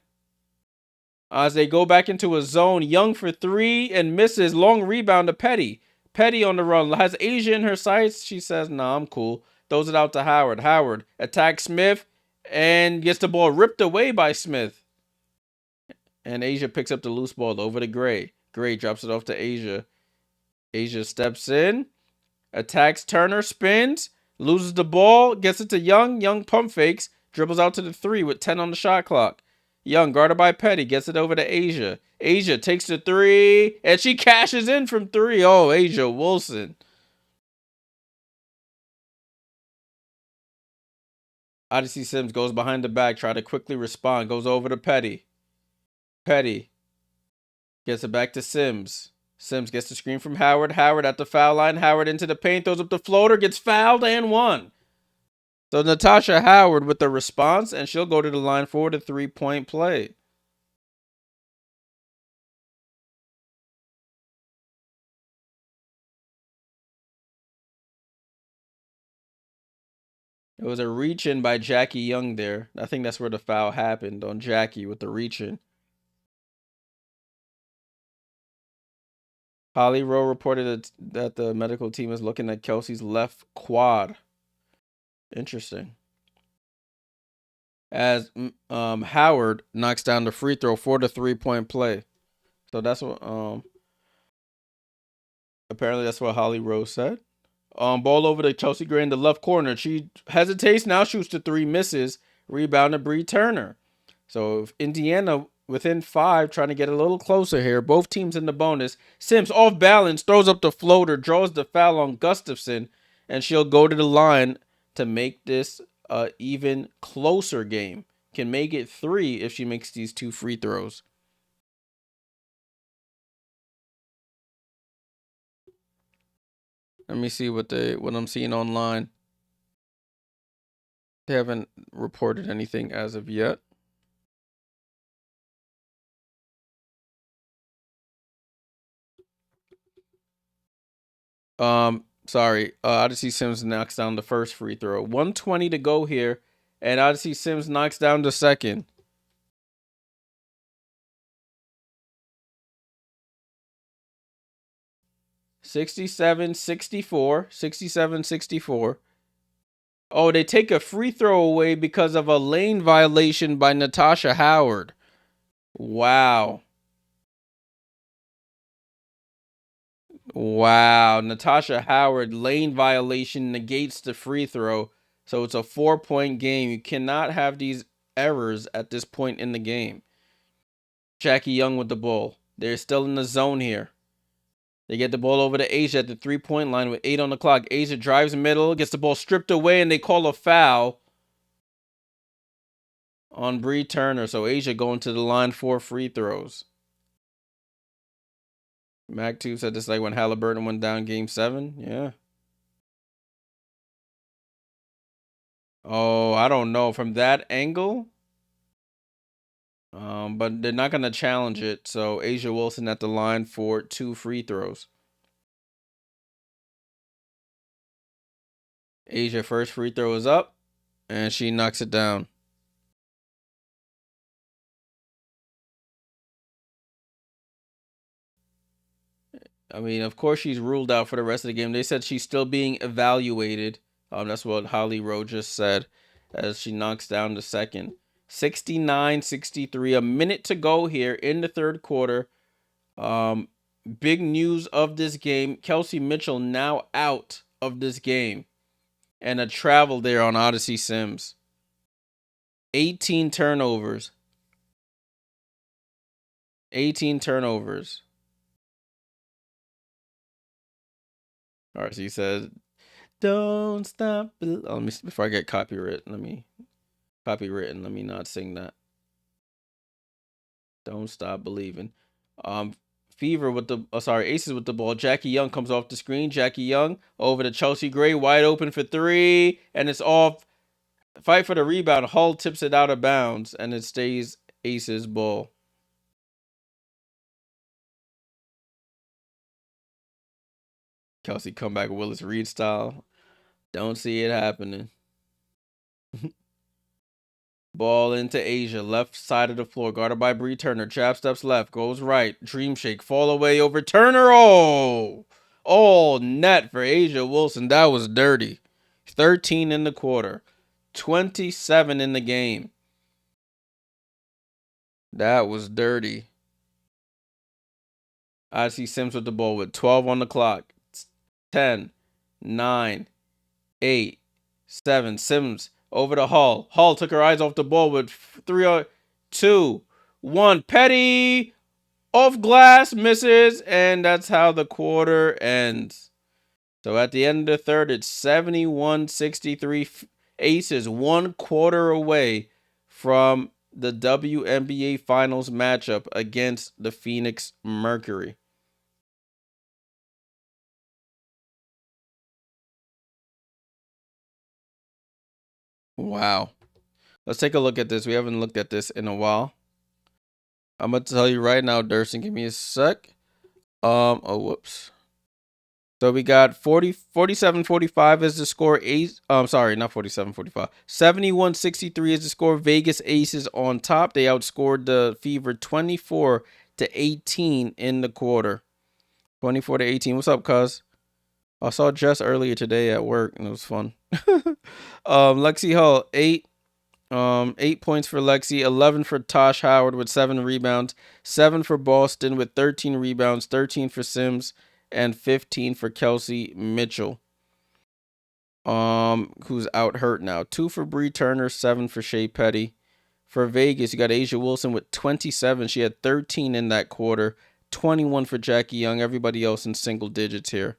As they go back into a zone, Young for three and misses. Long rebound to Petty. Petty on the run. Has Asia in her sights. She says, nah, I'm cool. Throws it out to Howard. Howard attacks Smith and gets the ball ripped away by Smith. And Asia picks up the loose ball over to Gray. Gray drops it off to Asia. Asia steps in. Attacks Turner. Spins. Loses the ball. Gets it to Young. Young pump fakes. Dribbles out to the three with 10 on the shot clock. Young, guarded by Petty, gets it over to Asia. Asia takes the three, and she cashes in from three. Oh, Asia Wilson. Odyssey Sims goes behind the back, try to quickly respond. Goes over to Petty. Petty gets it back to Sims. Sims gets the screen from Howard. Howard at the foul line. Howard into the paint, throws up the floater, gets fouled and won. So Natasha Howard with the response, and she'll go to the line for the 3-point play. It was a reach-in by Jackie Young there. I think that's where the foul happened, on Jackie with the reach-in. Holly Rowe reported that the medical team is looking at Kelsey's left quad. Interesting. As Howard knocks down the free throw for the 3-point play. So that's what apparently that's what Holly Rowe said. Ball over to Chelsea Gray in the left corner. She hesitates, now shoots the three, misses. Rebound to Bree Turner. So if Indiana within 5, trying to get a little closer here. Both teams in the bonus. Sims off balance, throws up the floater, draws the foul on Gustafson, and she'll go to the line to make this even closer game. Can make it 3 if she makes these 2 free throws. Let me see what I'm seeing online. They haven't reported anything as of yet. Sorry. Odyssey Sims knocks down the first free throw. 1:20 to go here, and Odyssey Sims knocks down the second. $67-64. Oh, they take a free throw away because of a lane violation by Natasha Howard. Wow. Wow. Natasha Howard, lane violation negates the free throw. So it's a 4-point game. You cannot have these errors at this point in the game. Jackie Young with the ball. They're still in the zone here. They get the ball over to Asia at the 3-point line with 8 on the clock. Asia drives middle, gets the ball stripped away, and they call a foul on Bree Turner. So Asia going to the line for free throws. Mac2 said this like when Halliburton went down game 7. Yeah. Oh, I don't know. From that angle, but they're not going to challenge it. So Asia Wilson at the line for 2 free throws. Asia first free throw is up, and she knocks it down. I mean, of course, she's ruled out for the rest of the game. They said she's still being evaluated. That's what Holly Rowe just said as she knocks down the second. 69-63. A minute to go here in the third quarter. Big news of this game. Kelsey Mitchell now out of this game. And a travel there on Odyssey Sims. 18 turnovers. 18 turnovers. RC says, don't stop. Let me, before I get copywritten, let me not sing that. Don't stop believing. Fever with the, Aces with the ball. Jackie Young comes off the screen. Jackie Young over to Chelsea Gray, wide open for 3, and it's off. Fight for the rebound. Hull tips it out of bounds, and it stays Aces ball. Kelsey comeback Willis Reed style. Don't see it happening. Ball into Asia, left side of the floor, guarded by Bree Turner. Jab steps left, goes right. Dream shake, fall away over Turner. Oh, net for Asia Wilson. That was dirty. 13 in the quarter, 27 in the game. That was dirty. I see Sims with the ball with 12 on the clock. 10, 9, 8, 7. Sims over to Hall. Hall took her eyes off the ball with 3, 2, 1. Petty off glass, misses, and that's how the quarter ends. So at the end of the third, it's 71-63. Aces 1 quarter away from the WNBA Finals matchup against the Phoenix Mercury. Wow. Let's take a look at this. We haven't looked at this in a while. I'm going to tell you right now, Durston. Give me a sec. Oh, whoops. So we got 47-45 is the score. Sorry, not 47-45. 71-63 is the score. Vegas Aces on top. They outscored the Fever 24-18 in the quarter. 24-18. What's up, cuz? I saw Jess earlier today at work, and it was fun. Lexi Hull, 8 points for Lexi, 11 for Tosh Howard with 7 rebounds, 7 for Boston with 13 rebounds, 13 for Sims, and 15 for Kelsey Mitchell. Who's out hurt now. 2 for Bree Turner, 7 for Shea Petty. For Vegas, you got Asia Wilson with 27. She had 13 in that quarter. 21 for Jackie Young. Everybody else in single digits here.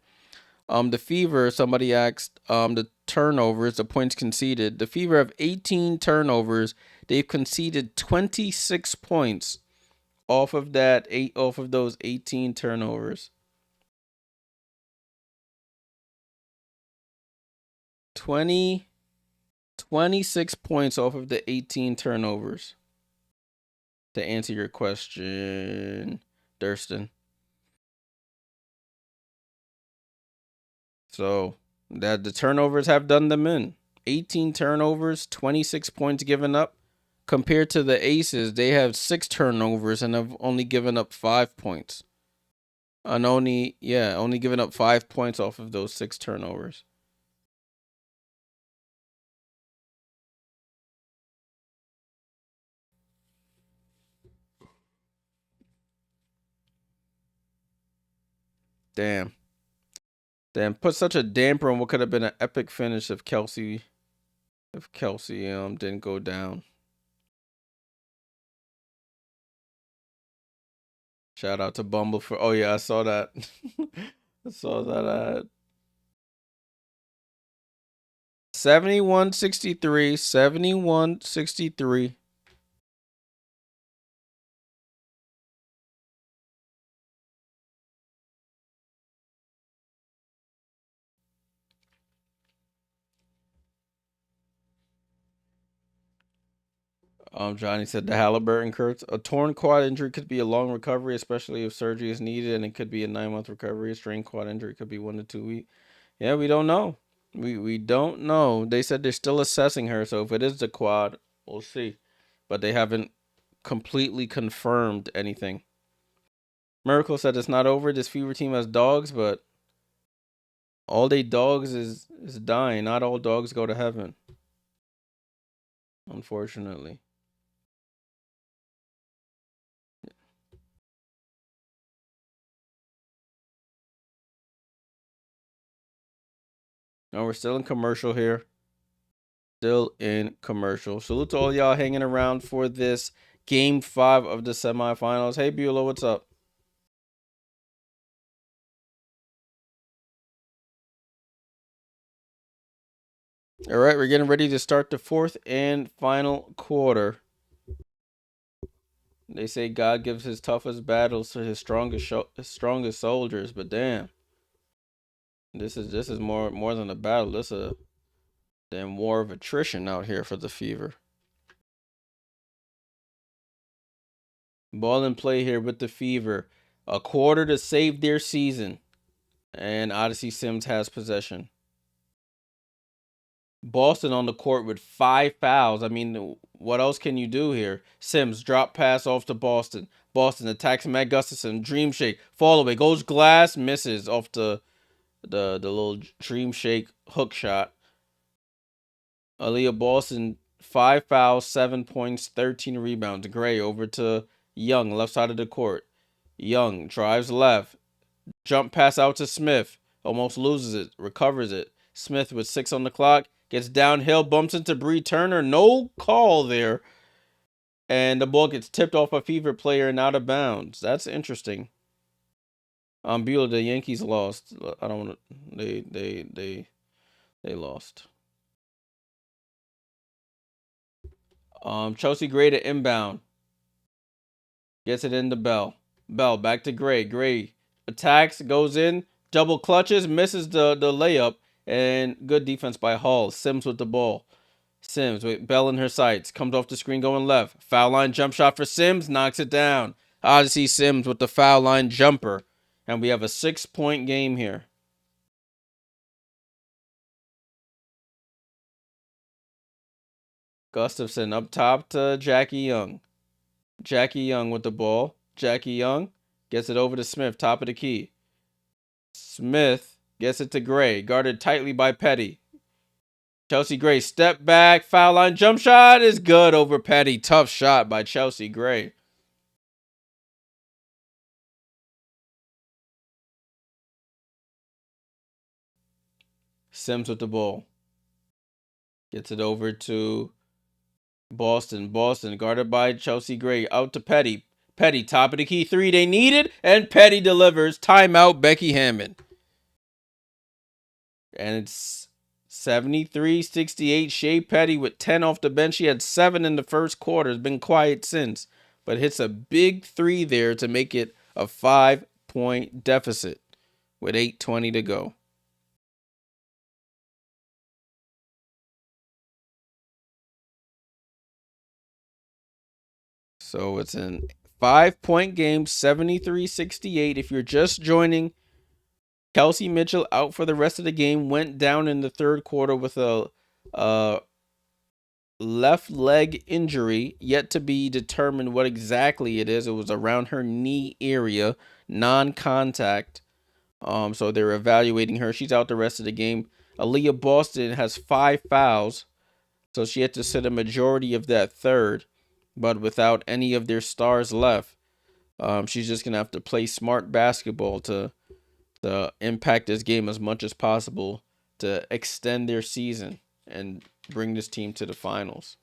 The Fever, somebody asked, the turnovers, the points conceded. The Fever have 18 turnovers. They've conceded 26 points off of those 18 turnovers. 26 points off of the 18 turnovers. To answer your question, Durston. So that the turnovers have done them in. 18 turnovers, 26 points given up. Compared to the Aces, they have 6 turnovers and have only given up 5 points. And only given up 5 points off of those 6 turnovers. Damn. Put such a damper on what could have been an epic finish if Kelsey didn't go down. Shout out to Bumble for, oh yeah, I saw that. I saw that ad. 71-63, 71-63. Johnny said the Halliburton Kurtz. A torn quad injury could be a long recovery, especially if surgery is needed, and it could be a 9-month recovery. A strained quad injury could be 1 to 2 weeks. Yeah, we don't know. We don't know. They said they're still assessing her, so if it is the quad, we'll see. But they haven't completely confirmed anything. Miracle said it's not over. This Fever team has dogs, but all they dogs is dying. Not all dogs go to heaven, unfortunately. No, we're still in commercial here. Still in commercial. Salute to all y'all hanging around for this Game 5 of the semifinals. Hey, Beulah, what's up? All right, we're getting ready to start the fourth and final quarter. They say God gives his toughest battles to his strongest soldiers, but damn, this is more than a battle. This is a damn war of attrition out here for the Fever. Ball and play here with the Fever. A quarter to save their season, and Odyssey Sims has possession. Boston on the court with 5 fouls. I mean, what else can you do here? Sims drop pass off to Boston. Boston attacks Matt Gustafson. Dream shake. Fall away. Goes glass. Misses off the little dream shake hook shot. Aliyah Boston, 5 fouls, 7 points, 13 rebounds. Gray over to Young, left side of the court. Young drives left. Jump pass out to Smith. Almost loses it. Recovers it. Smith with 6 on the clock. Gets downhill, bumps into Bree Turner. No call there. And the ball gets tipped off a Fever player and out of bounds. That's interesting. Beulah, the Yankees lost. I don't want to. They lost. Chelsea Gray to inbound. Gets it into Bell. Bell back to Gray. Gray attacks, goes in, double clutches, misses the layup, and good defense by Hall. Sims with the ball. Sims with Bell in her sights. Comes off the screen going left. Foul line jump shot for Sims. Knocks it down. Odyssey Sims with the foul line jumper. And we have a 6-point game here. Gustafson up top to Jackie Young. Jackie Young with the ball. Jackie Young gets it over to Smith. Top of the key. Smith gets it to Gray. Guarded tightly by Petty. Chelsea Gray, step back, foul line, jump shot is good over Petty. Tough shot by Chelsea Gray. Sims with the ball. Gets it over to Boston. Boston guarded by Chelsea Gray. Out to Petty. Petty, top of the key 3 they needed, and Petty delivers. Timeout, Becky Hammond. And it's 73-68. Shea Petty with 10 off the bench. She had 7 in the first quarter. Has been quiet since. But hits a big 3 there to make it a 5-point deficit with 8:20 to go. So it's a 5-point game, 73-68. If you're just joining, Kelsey Mitchell out for the rest of the game. Went down in the third quarter with a left leg injury, yet to be determined what exactly it is. It was around her knee area, non-contact. So they're evaluating her. She's out the rest of the game. Aliyah Boston has 5 fouls, so she had to sit a majority of that third, but without any of their stars left. She's just gonna have to play smart basketball to to impact this game as much as possible to extend their season and bring this team to the finals.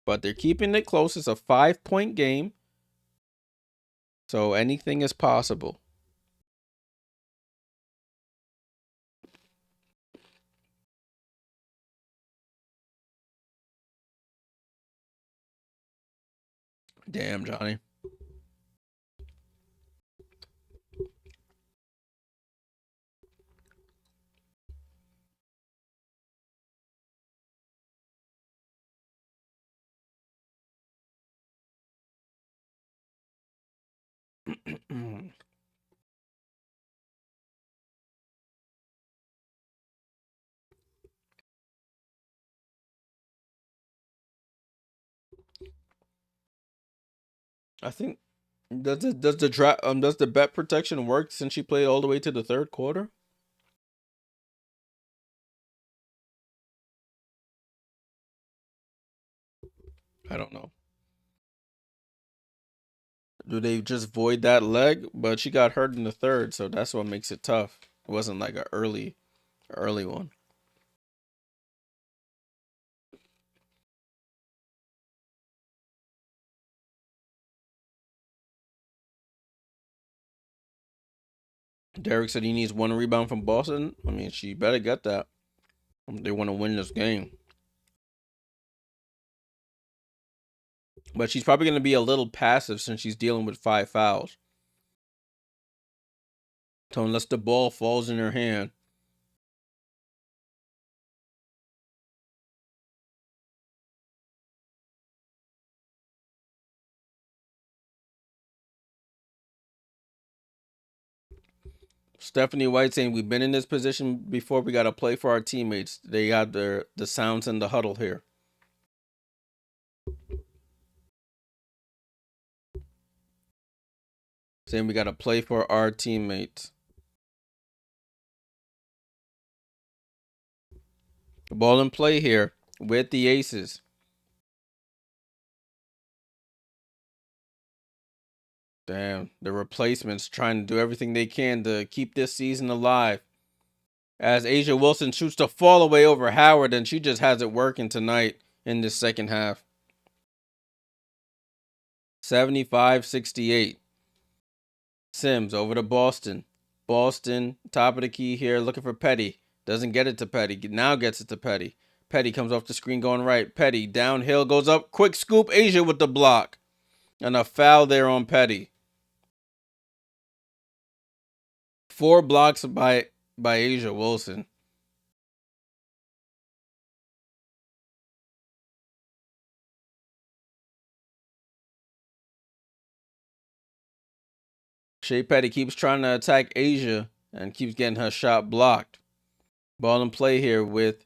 But they're keeping it close. It's a 5-point game, so anything is possible. Damn, Johnny. I think does the bet protection work since she played all the way to the third quarter? I don't know. Do they just void that leg? But she got hurt in the third, so that's what makes it tough. It wasn't like a early one. Derek said he needs 1 rebound from Boston. I mean, she better get that. They want to win this game. But she's probably going to be a little passive since she's dealing with 5 fouls. So unless the ball falls in her hand. Stephanie White saying we've been in this position before. We got to play for our teammates. They got the sounds in the huddle here. Saying we got to play for our teammates. Ball in play here with the Aces. Damn, the replacements trying to do everything they can to keep this season alive. As A'ja Wilson shoots the fall away over Howard, and she just has it working tonight in this second half. 75-68. Sims over to Boston. Boston, top of the key here, looking for Petty. Doesn't get it to Petty. Now gets it to Petty. Petty comes off the screen going right. Petty downhill, goes up. Quick scoop. A'ja with the block. And a foul there on Petty. 4 blocks by A'ja Wilson. Shea Petty keeps trying to attack A'ja and keeps getting her shot blocked. Ball in play here with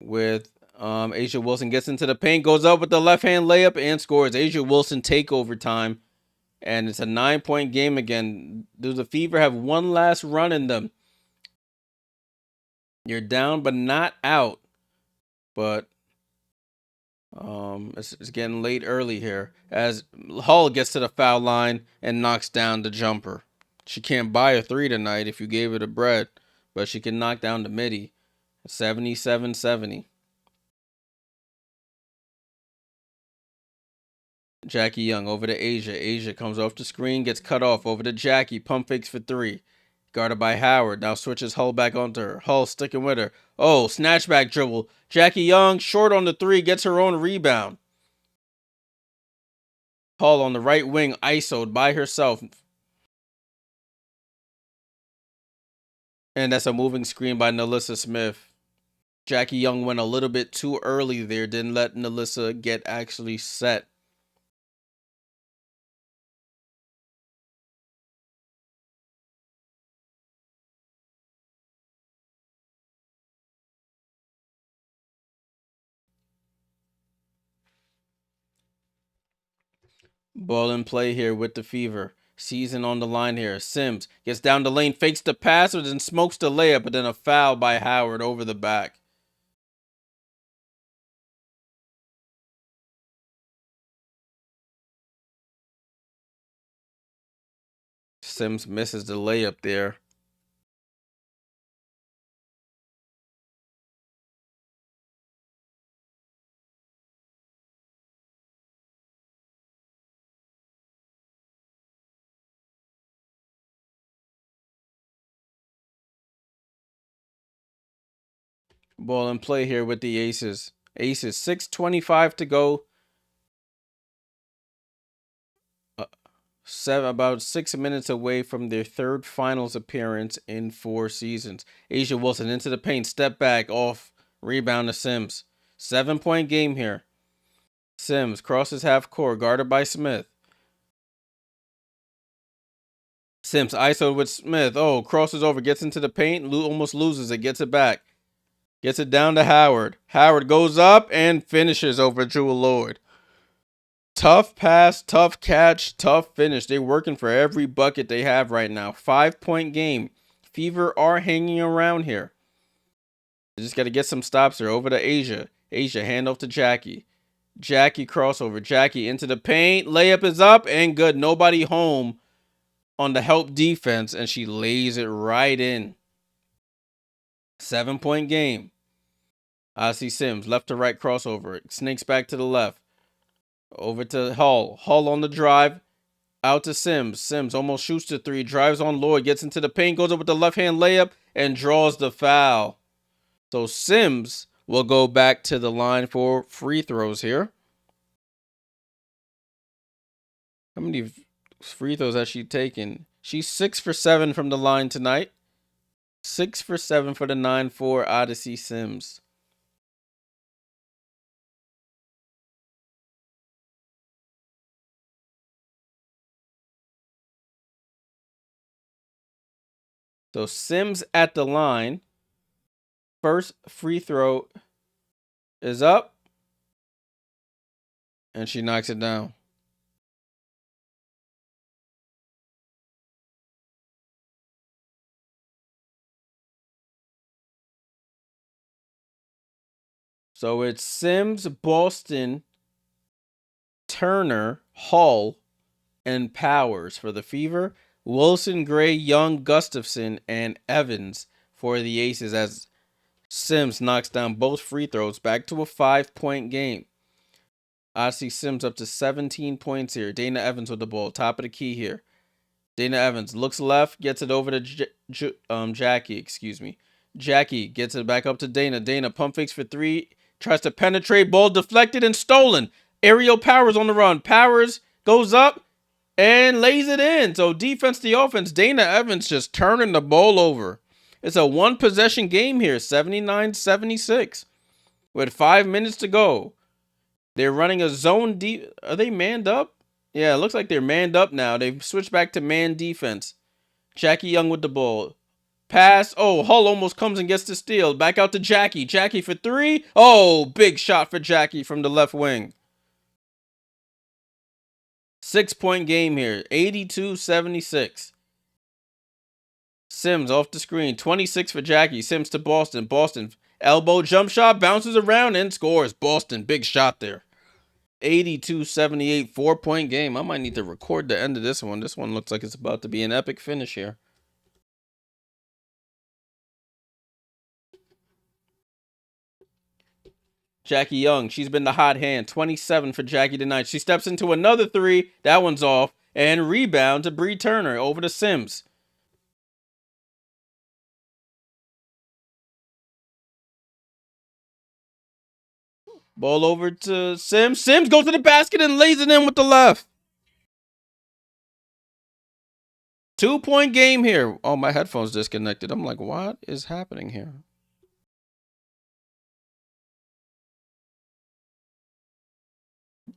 A'ja Wilson gets into the paint, goes up with the left hand layup and scores. A'ja Wilson takeover time. And it's a 9-point game again. Does the Fever have one last run in them? You're down but not out. But it's getting late early here as Hull gets to the foul line and knocks down the jumper. She can't buy a 3 tonight if you gave her the bread, but she can knock down the midi. 77-70. Jackie Young over to A'ja. A'ja comes off the screen, gets cut off over to Jackie. Pump fakes for 3. Guarded by Howard. Now switches Hull back onto her. Hull sticking with her. Oh, snatchback dribble. Jackie Young short on the 3. Gets her own rebound. Hull on the right wing. ISO'd by herself. And that's a moving screen by Nalissa Smith. Jackie Young went a little bit too early there. Didn't let Nalissa get actually set. Ball in play here with the Fever. Season on the line here. Sims gets down the lane, fakes the pass, and then smokes the layup, but then a foul by Howard over the back. Sims misses the layup there. Ball in play here with the Aces. Aces, 6:25 to go. About 6 minutes away from their third finals appearance in 4 seasons. A'ja Wilson into the paint, step back, off, rebound to Sims. 7-point game here. Sims crosses half court, guarded by Smith. Sims ISO with Smith. Oh, crosses over, gets into the paint, almost loses it, gets it back. Gets it down to Howard. Howard goes up and finishes over Jewel Lloyd. Tough pass, tough catch, tough finish. They're working for every bucket they have right now. 5-point game. Fever are hanging around here. They just got to get some stops here. Over to A'ja. A'ja, handoff to Jackie. Jackie crossover. Jackie into the paint. Layup is up and good. Nobody home on the help defense, and she lays it right in. 7-point game. I see Sims. Left to right crossover. It snakes back to the left. Over to Hull. Hull on the drive. Out to Sims. Sims almost shoots the 3. Drives on Lloyd. Gets into the paint. Goes up with the left-hand layup. And draws the foul. So Sims will go back to the line for free throws here. How many free throws has she taken? She's 6 for 7 from the line tonight. 6 for 7 for the 9-4 Odyssey Sims. So Sims at the line. First free throw is up. And she knocks it down. So it's Sims, Boston, Turner, Hull, and Powers for the Fever. Wilson, Gray, Young, Gustafson, and Evans for the Aces as Sims knocks down both free throws. Back to a 5-point game. I see Sims up to 17 points here. Dana Evans with the ball. Top of the key here. Dana Evans looks left, gets it over to Jackie, Jackie gets it back up to Dana. Dana pump fakes for 3. Tries to penetrate. Ball deflected and stolen. Aerial Powers on the run. Powers goes up and lays it in. So defense to offense. Dana Evans just turning the ball over. It's a 1-possession game here. 79-76. With 5 minutes to go. They're running a zone deep. Are they manned up? Yeah, it looks like they're manned up now. They've switched back to man defense. Jackie Young with the ball. Pass. Oh, Hull almost comes and gets the steal. Back out to Jackie. Jackie for 3. Oh, big shot for Jackie from the left wing. 6-point game here. 82-76. Sims off the screen. 26 for Jackie. Sims to Boston. Boston elbow jump shot. Bounces around and scores. Boston, big shot there. 82-78, 4-point game. I might need to record the end of this one. This one looks like it's about to be an epic finish here. Jackie Young, she's been the hot hand. 27 for Jackie tonight. She steps into another 3. That one's off. And rebound to Bree Turner over to Sims. Ball over to Sims. Sims goes to the basket and lays it in with the left. 2-point game here. Oh, my headphones disconnected. I'm like, what is happening here?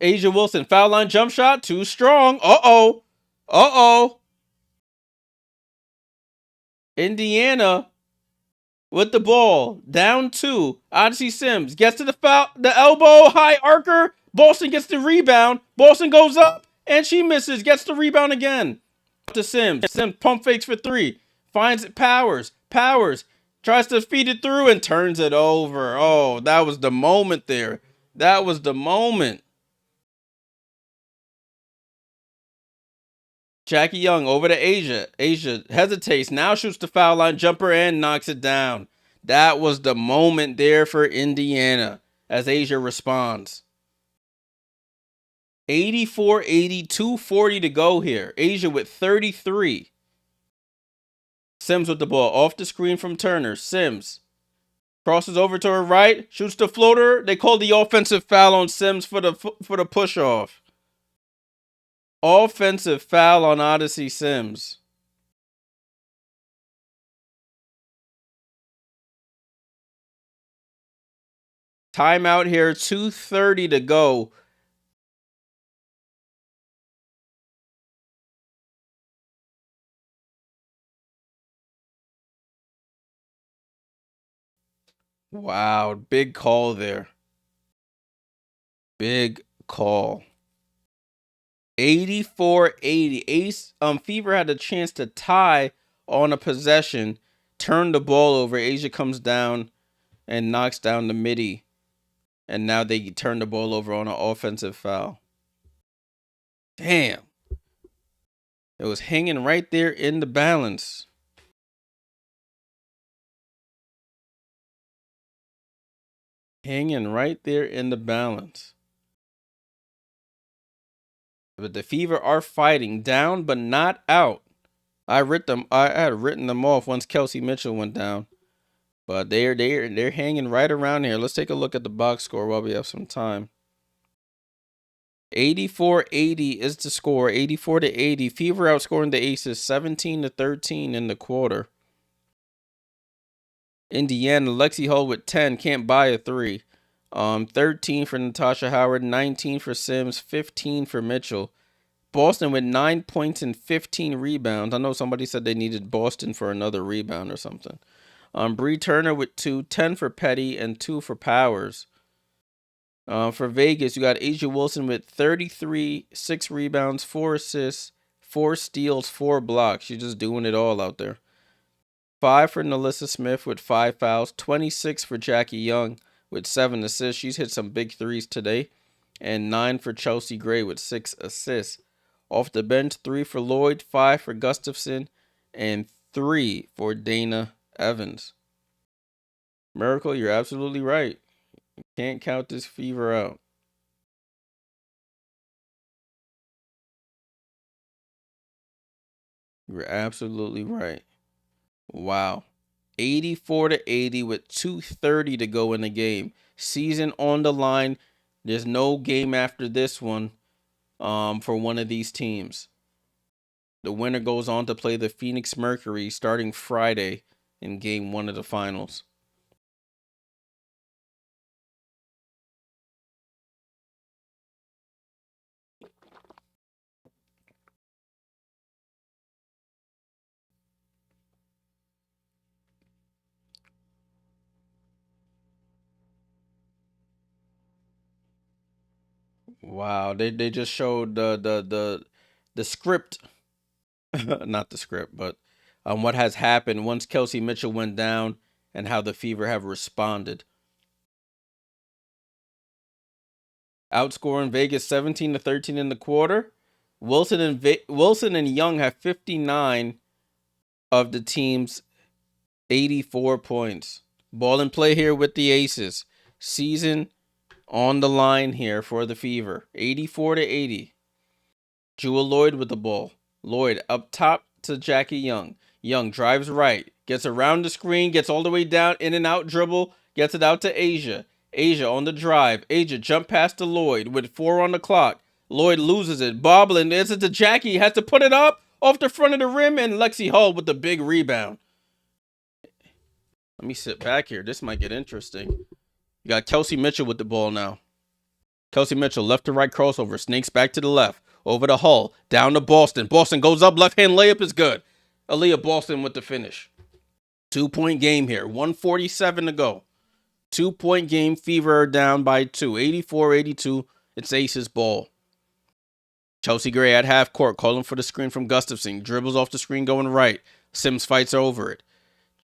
A'ja Wilson, foul line jump shot. Too strong. Uh-oh. Uh-oh. Indiana with the ball. Down 2. Odyssey Sims gets to the foul. The elbow. High arcer. Boston gets the rebound. Boston goes up. And she misses. Gets the rebound again. To Sims. Sims pump fakes for 3. Finds it. Powers. Powers tries to feed it through and turns it over. Oh, that was the moment there. That was the moment. Jackie Young over to Asia. Asia hesitates, now shoots the foul line jumper and knocks it down. That was the moment there for Indiana as Asia responds. 84-80, 2:40 to go here. Asia with 33. Sims with the ball off the screen from Turner. Sims crosses over to her right, shoots the floater. They call the offensive foul on Sims for the push off. Offensive foul on Odyssey Sims. Timeout here, 2:30 to go. Wow, big call there. Big call. 84-80. Fever had a chance to tie on a possession, turn the ball over. Asia comes down and knocks down the midi. And now they turn the ball over on an offensive foul. Damn. It was hanging right there in the balance. Hanging right there in the balance. But the Fever are fighting, down but not out. I had written them off once Kelsey Mitchell went down. But they're hanging right around here. Let's take a look at the box score while we have some time. 84-80 is the score. 84-80. Fever outscoring the Aces 17-13 in the quarter. Indiana, Lexi Hull with 10, can't buy a 3. 13 for Natasha Howard, 19 for Sims, 15 for Mitchell. Boston with 9 points and 15 rebounds. I know somebody said they needed Boston for another rebound or something. Bree Turner with 2, 10 for Petty, and 2 for Powers. For Vegas, you got Asia Wilson with 33, 6 rebounds, 4 assists, 4 steals, 4 blocks. She's just doing it all out there. 5 for Nalissa Smith with 5 fouls. 26 for Jackie Young with 7 assists. She's hit some big threes today. And 9 for Chelsea Gray with 6 assists. Off the bench, 3 for Lloyd, 5 for Gustafson, and 3 for Dana Evans. Miracle, you're absolutely right. You can't count this Fever out. You're absolutely right. Wow. 84-80 with 2:30 to go in the game. Season on the line. There's no game after this one for one of these teams. The winner goes on to play the Phoenix Mercury starting Friday in game 1 of the finals. Wow, they just showed the script, not the script, but what has happened once Kelsey Mitchell went down and how the Fever have responded. Outscoring Vegas 17-13 in the quarter. Wilson and Young have 59 of the team's 84 points. Ball and play here with the Aces. Season on the line here for the Fever. 84-80. Jewel Lloyd with the ball. Lloyd up top to Jackie Young. Young drives right. Gets around the screen. Gets all the way down. In and out dribble. Gets it out to Asia. Asia on the drive. Asia jump past to Lloyd with 4 on the clock. Lloyd loses it. Bobbling. It's to Jackie. Has to put it up off the front of the rim. And Lexi Hull with the big rebound. Let me sit back here. This might get interesting. You got Kelsey Mitchell with the ball now. Kelsey Mitchell, left to right crossover. Snakes back to the left. Over to Hull. Down to Boston. Boston goes up. Left-hand layup is good. Aliyah Boston with the finish. 2-point game here. 1:47 to go. 2-point game. Fever are down by 2. 84-82. It's Aces ball. Chelsea Gray at half court. Calling for the screen from Gustafson. Dribbles off the screen going right. Sims fights over it.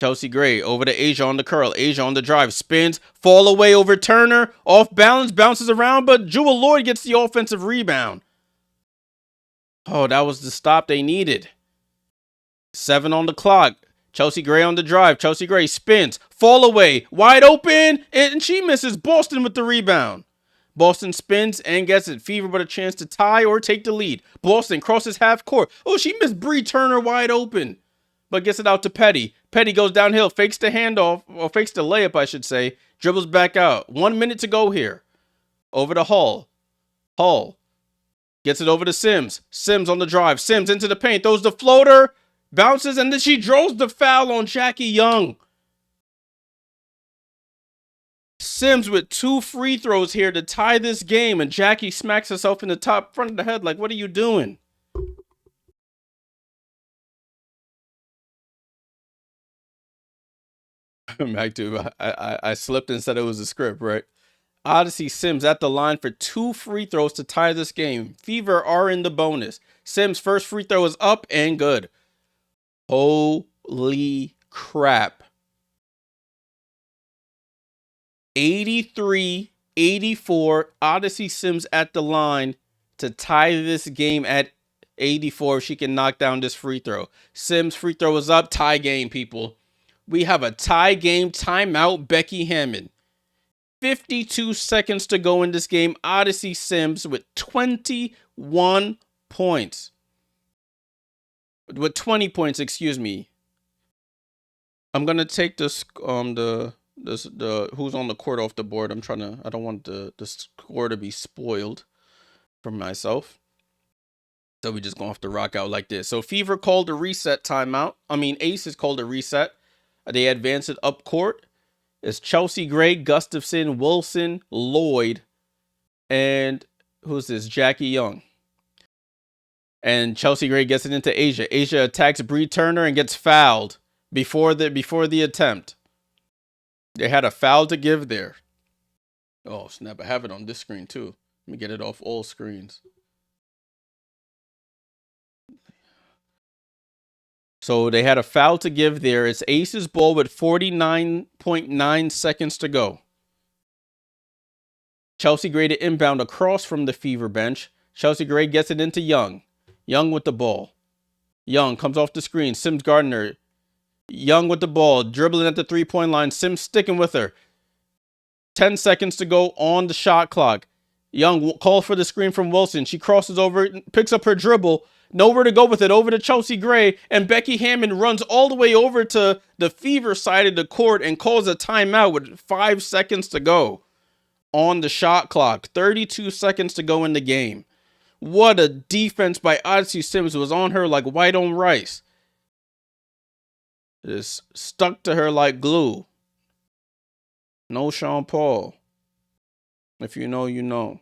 Chelsea Gray over to Asia on the curl. Asia on the drive. Spins. Fall away over Turner. Off balance. Bounces around. But Jewel Lloyd gets the offensive rebound. Oh, that was the stop they needed. 7 on the clock. Chelsea Gray on the drive. Chelsea Gray spins. Fall away. Wide open. And she misses. Boston with the rebound. Boston spins and gets it. Fever but a chance to tie or take the lead. Boston crosses half court. Oh, she missed Bree Turner wide open, but gets it out to Petty. Petty goes downhill, fakes the handoff, or fakes the layup, I should say. Dribbles back out. 1 minute to go here. Over to Hull. Hull gets it over to Sims. Sims on the drive. Sims into the paint. Throws the floater. Bounces, and then she draws the foul on Jackie Young. Sims with 2 free throws here to tie this game, and Jackie smacks herself in the top front of the head like, what are you doing? Back to I slipped and said it was a script, right? Odyssey Sims at the line for 2 free throws to tie this game. Fever are in the bonus. Sims' first free throw is up and good. Holy crap. 83-84. Odyssey Sims at the line to tie this game at 84 if she can knock down this free throw. Sims' free throw is up. Tie game, people. We have a tie game. Timeout, Becky Hammond. 52 seconds to go in this game. Odyssey Sims with 21 points. With 20 points, excuse me. I'm gonna take this the who's on the court off the board. I don't want the score to be spoiled for myself. So we just gonna have to rock out like this. So Fever called a reset timeout. Aces called a reset. They advance it up court. It's Chelsea Gray, Gustafson, Wilson, Lloyd, and who's this? Jackie Young. And Chelsea Gray gets it into Asia. Asia attacks Bree Turner and gets fouled before the attempt. They had a foul to give there. Oh, snap. I have it on this screen too. Let me get it off all screens. So they had a foul to give there. It's Aces ball with 49.9 seconds to go. Chelsea Gray to inbound across from the Fever bench. Chelsea Gray gets it into Young. Young with the ball. Young comes off the screen. Sims Gardner. Young with the ball. Dribbling at the 3-point line. Sims sticking with her. 10 seconds to go on the shot clock. Young calls for the screen from Wilson. She crosses over, picks up her dribble. Nowhere to go with it. Over to Chelsea Gray. And Becky Hammond runs all the way over to the Fever side of the court and calls a timeout with 5 seconds to go on the shot clock. 32 seconds to go in the game. What a defense by Odyssey Sims. It was on her like white on rice. Just stuck to her like glue. No Sean Paul. If you know, you know.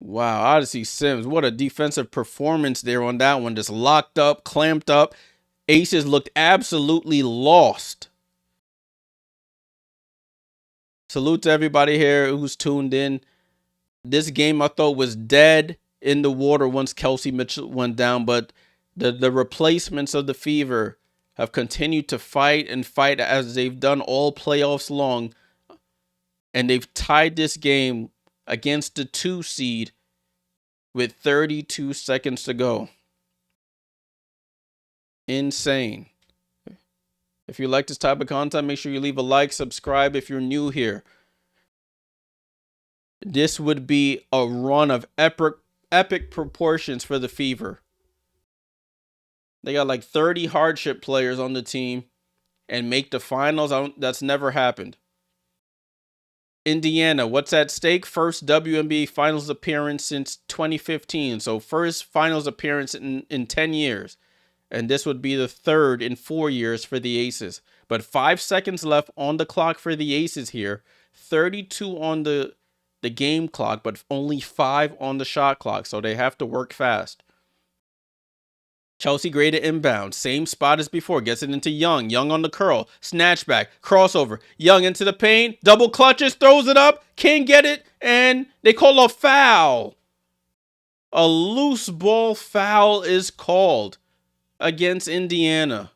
Wow, Odyssey Sims, what a defensive performance there on that one. Just locked up, clamped up. Aces looked absolutely lost. Salute to everybody here who's tuned in. This game I thought was dead in the water once Kelsey Mitchell went down, but the replacements of the Fever have continued to fight and fight as they've done all playoffs long. And they've tied this game against the 2 seed with 32 seconds to go. Insane. If you like this type of content, make sure you leave a like, subscribe if you're new here. This would be a run of epic proportions for the Fever. They got like 30 hardship players on the team and make the finals. That's never happened. Indiana, what's at stake? First WNBA Finals appearance since 2015. So first Finals appearance in 10 years. And this would be the third in 4 years for the Aces. But 5 seconds left on the clock for the Aces here. 32 on the game clock, but only 5 on the shot clock. So they have to work fast. Chelsea Gray to inbound. Same spot as before. Gets it into Young. Young on the curl. Snatchback. Crossover. Young into the paint. Double clutches. Throws it up. Can't get it. And they call a foul. A loose ball foul is called against Indiana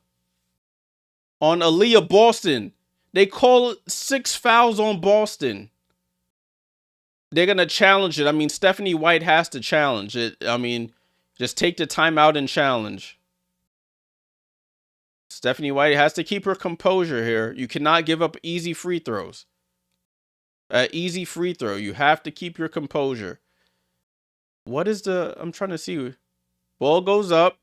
on Aliyah Boston. They call 6 fouls on Boston. They're going to challenge it. I mean, Stephanie White has to challenge it. I mean, just take the timeout and challenge. Stephanie White has to keep her composure here. You cannot give up easy free throws. Easy free throw. You have to keep your composure. What is the... I'm trying to see. Ball goes up.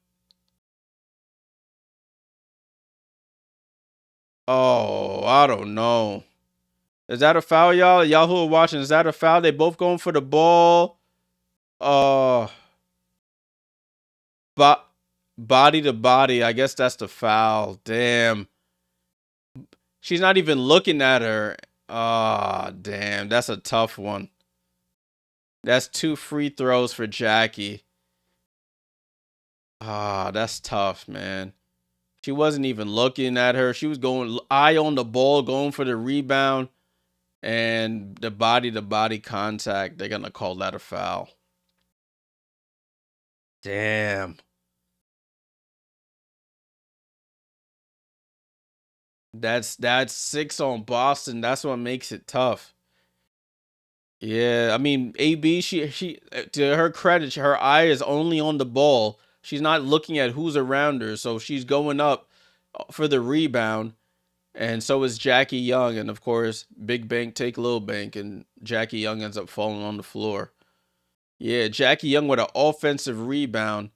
Oh, I don't know. Is that a foul, y'all? Y'all who are watching, is that a foul? They both going for the ball. But body to body. I guess that's the foul. Damn. She's not even looking at her. Ah, damn. That's a tough one. That's 2 free throws for Jackie. Ah, that's tough, man. She wasn't even looking at her. She was going eye on the ball, going for the rebound. And the body-to-body contact, they're going to call that a foul. Damn. That's 6 on Boston. That's what makes it tough. Yeah, I mean, AB, she to her credit, her eye is only on the ball. She's not looking at who's around her, so she's going up for the rebound. And so is Jackie Young, and of course, big bank take little bank, and Jackie Young ends up falling on the floor. Yeah, Jackie Young with an offensive rebound,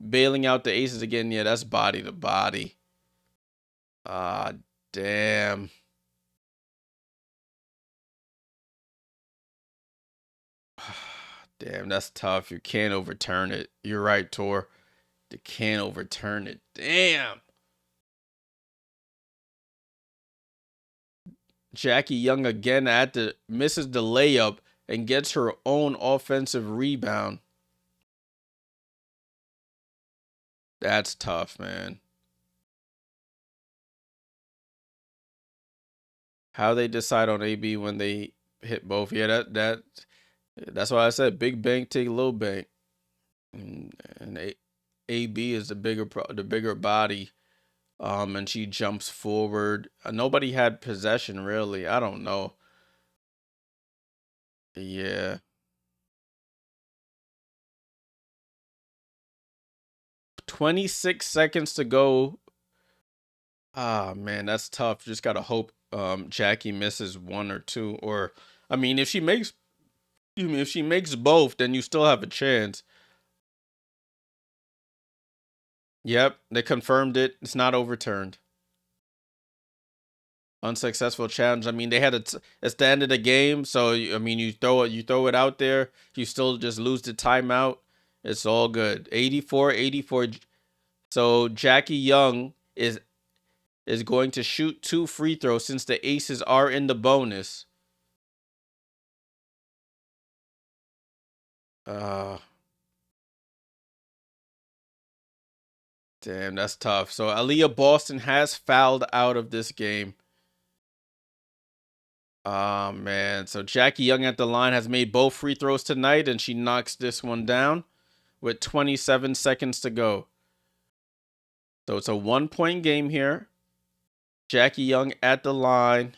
bailing out the Aces again. Yeah, that's body to body. Ah, damn. Damn, that's tough. You can't overturn it. You're right, Tor. You can't overturn it. Damn. Jackie Young again misses the layup and gets her own offensive rebound. That's tough, man. How they decide on AB when they hit both? Yeah, that's why I said big bank take little bank, and AB is the bigger body. And she jumps forward. Nobody had possession really. I don't know. Yeah. 26 seconds to go. Ah, man, that's tough. Just gotta hope Jackie misses 1 or 2. Or I mean, if she makes both, then you still have a chance. Yep, they confirmed it. It's not overturned. Unsuccessful challenge. I mean, they had it's the end of the game, so I mean, you throw it out there. You still just lose the timeout. It's all good. 84. So Jackie Young is going to shoot 2 free throws since the Aces are in the bonus. Damn, that's tough. So Aliyah Boston has fouled out of this game. Oh, man. So Jackie Young at the line has made both free throws tonight, and she knocks this one down with 27 seconds to go. So it's a 1-point game here. Jackie Young at the line.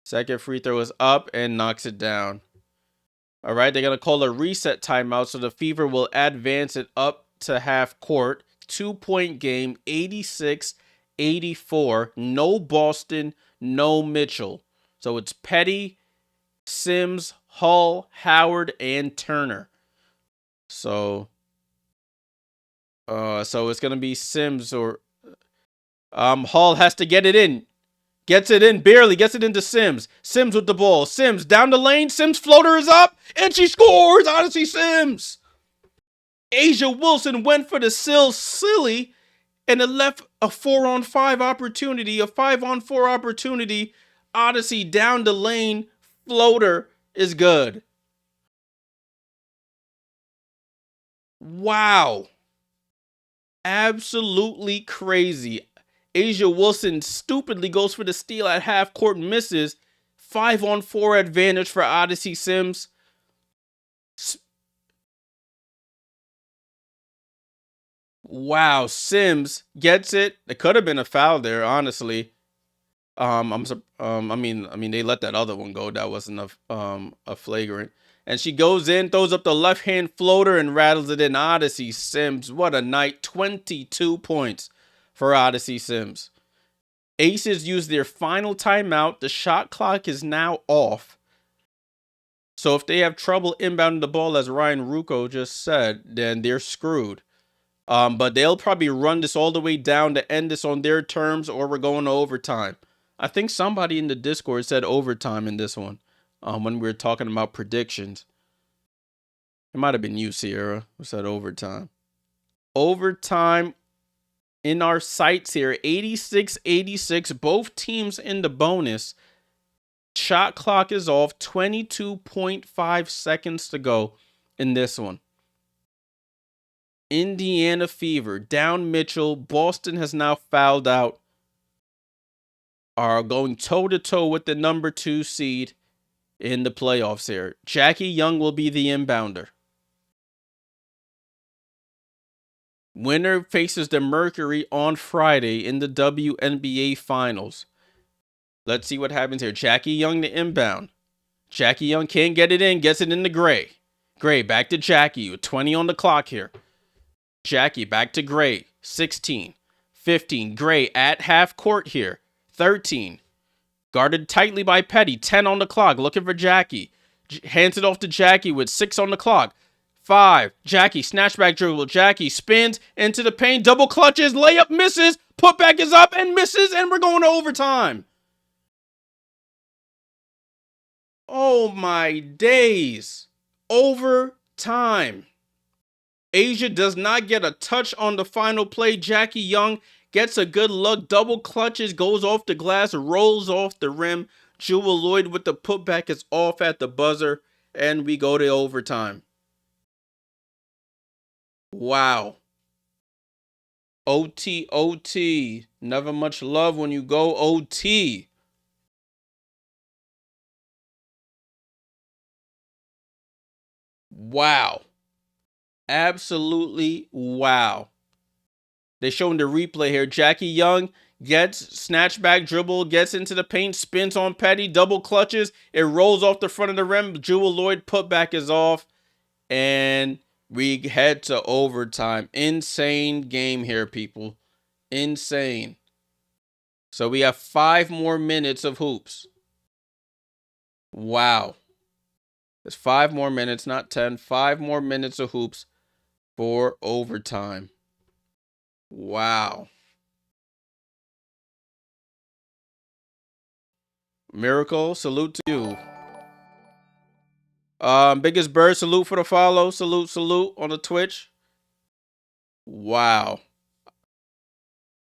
Second free throw is up and knocks it down. All right, they're going to call a reset timeout, so the Fever will advance it up to half court. 2-point game, 86-84. No Boston, no Mitchell. So it's Petty, Sims, Hull, Howard, and Turner. So it's going to be Sims or Hull has to get it in. Gets it in, barely gets it into Sims. Sims with the ball. Sims down the lane. Sims floater is up, and she scores. Odyssey Sims. Asia Wilson went for the silly, and it left a 4-on-5 opportunity, a 5-on-4 opportunity. Odyssey down the lane. Floater is good. Wow. Absolutely crazy. Asia Wilson stupidly goes for the steal at half court and misses. 5-on-4 advantage for Odyssey Sims. Wow, Sims gets it. It could have been a foul there, honestly. I mean, they let that other one go. That wasn't a flagrant. And she goes in, throws up the left hand floater, and rattles it in. Odyssey Sims, what a night! 22 points for Odyssey Sims. Aces use their final timeout. The shot clock is now off. So if they have trouble inbounding the ball, as Ryan Rucco just said, then they're screwed. But they'll probably run this all the way down to end this on their terms, or we're going to overtime. I think somebody in the Discord said overtime in this one, when we were talking about predictions. It might have been you, Sierra, who said overtime. Overtime in our sights here, 86-86. Both teams in the bonus. Shot clock is off, 22.5 seconds to go in this one. Indiana Fever, down Mitchell. Boston has now fouled out. Are going toe-to-toe with the number 2 seed in the playoffs here. Jackie Young will be the inbounder. Winner faces the Mercury on Friday in the WNBA Finals. Let's see what happens here. Jackie Young the inbound. Jackie Young can't get it in. Gets it into Gray. Gray back to Jackie with 20 on the clock here. Jackie back to Gray. 16. 15. Gray at half court here. 13. Guarded tightly by Petty. 10 on the clock. Looking for Jackie. Hands it off to Jackie with 6 on the clock. 5. Jackie, snatchback dribble. Jackie spins into the paint. Double clutches. Layup misses. Putback is up and misses. And we're going to overtime. Oh my days. Overtime. Asia does not get a touch on the final play. Jackie Young gets a good look. Double clutches. Goes off the glass. Rolls off the rim. Jewel Lloyd with the putback is off at the buzzer. And we go to overtime. Wow. OT, OT. Never much love when you go OT. Wow. Absolutely wow. They're showing the replay here. Jackie Young gets snatchback dribble, gets into the paint, spins on Petty, double clutches. It rolls off the front of the rim. Jewel Lloyd putback is off. And we head to overtime. Insane game here, people. Insane. So we have 5 more minutes of hoops. Wow. There's 5 more minutes, not 10. 5 more minutes of hoops for overtime. Wow. Miracle, salute to you. Biggest Bird, salute for the follow. Salute on the Twitch. Wow.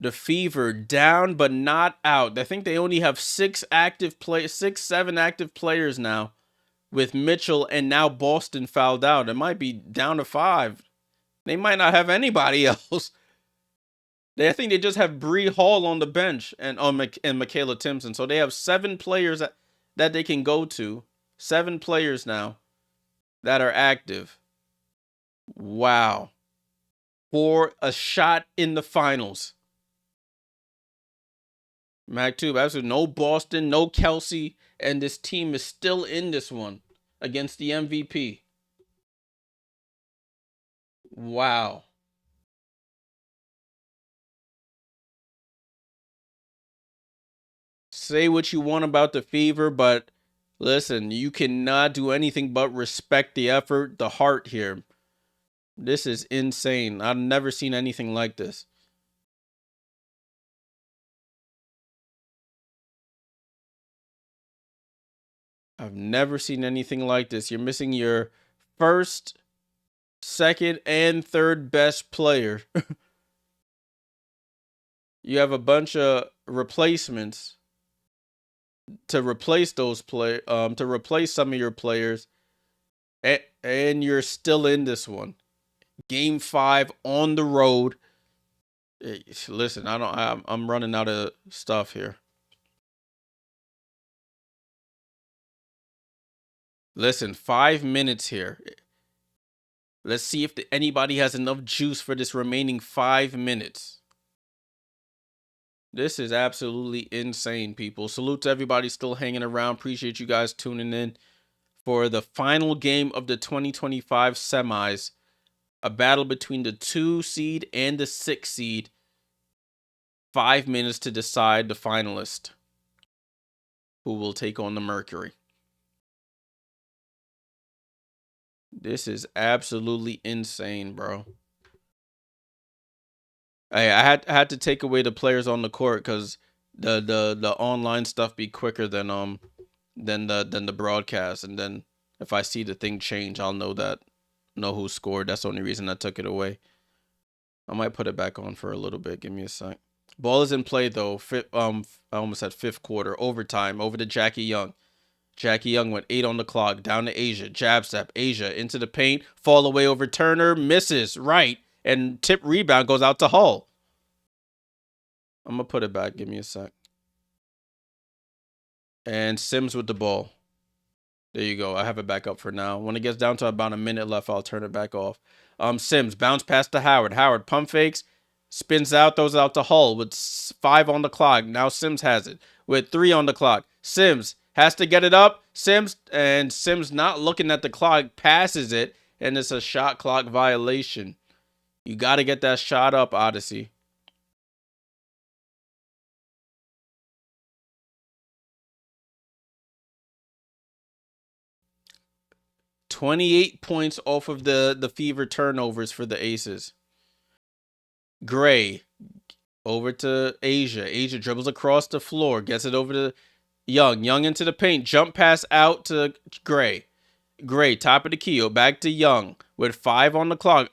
The Fever down but not out. I think they only have 6, 7 active players now, with Mitchell and now Boston fouled out. It might be down to 5. They might not have anybody else. I think they just have Bree Hall on the bench and Michaela Timpson. So they have 7 players that they can go to. 7 players now that are active. Wow. For a shot in the finals. MacTube, absolutely no Boston, no Kelsey, and this team is still in this one against the MVP. Wow. Say what you want about the Fever, but listen, you cannot do anything but respect the effort, the heart here. This is insane. I've never seen anything like this. I've never seen anything like this. You're missing your first, second, and third best player. You have a bunch of replacements to replace those to replace some of your players, and you're still in this one. Game 5 on the road. Listen, I'm running out of stuff here. Listen, 5 minutes here. Let's see if anybody has enough juice for this remaining 5 minutes. This is absolutely insane, people. Salute to everybody still hanging around. Appreciate you guys tuning in for the final game of the 2025 semis. A battle between the 2 seed and the 6 seed. 5 minutes to decide the finalist who will take on the Mercury. This is absolutely insane, bro. I had to take away the players on the court because the online stuff be quicker than the broadcast, and then if I see the thing change, I'll know who scored. That's the only reason I took it away. I might put it back on for a little bit. Give me a sec. Ball is in play though. I almost said fifth quarter. Overtime over to Jackie Young. Jackie Young went 8 on the clock. Down to Asia. Jab step. Asia into the paint. Fall away over Turner. Misses. Right. And tip rebound goes out to Hull. I'm going to put it back. Give me a sec. And Sims with the ball. There you go. I have it back up for now. When it gets down to about a minute left, I'll turn it back off. Sims bounce pass to Howard. Howard pump fakes. Spins out. Throws it out to Hull with 5 on the clock. Now Sims has it with 3 on the clock. Sims has to get it up. Sims not looking at the clock. Passes it. And it's a shot clock violation. You got to get that shot up, Odyssey. $28 points off of the Fever turnovers for the Aces. Gray over to Asia. Asia dribbles across the floor. Gets it over to Young. Young into the paint. Jump pass out to Gray. Gray, top of the key. Back to Young with 5 on the clock.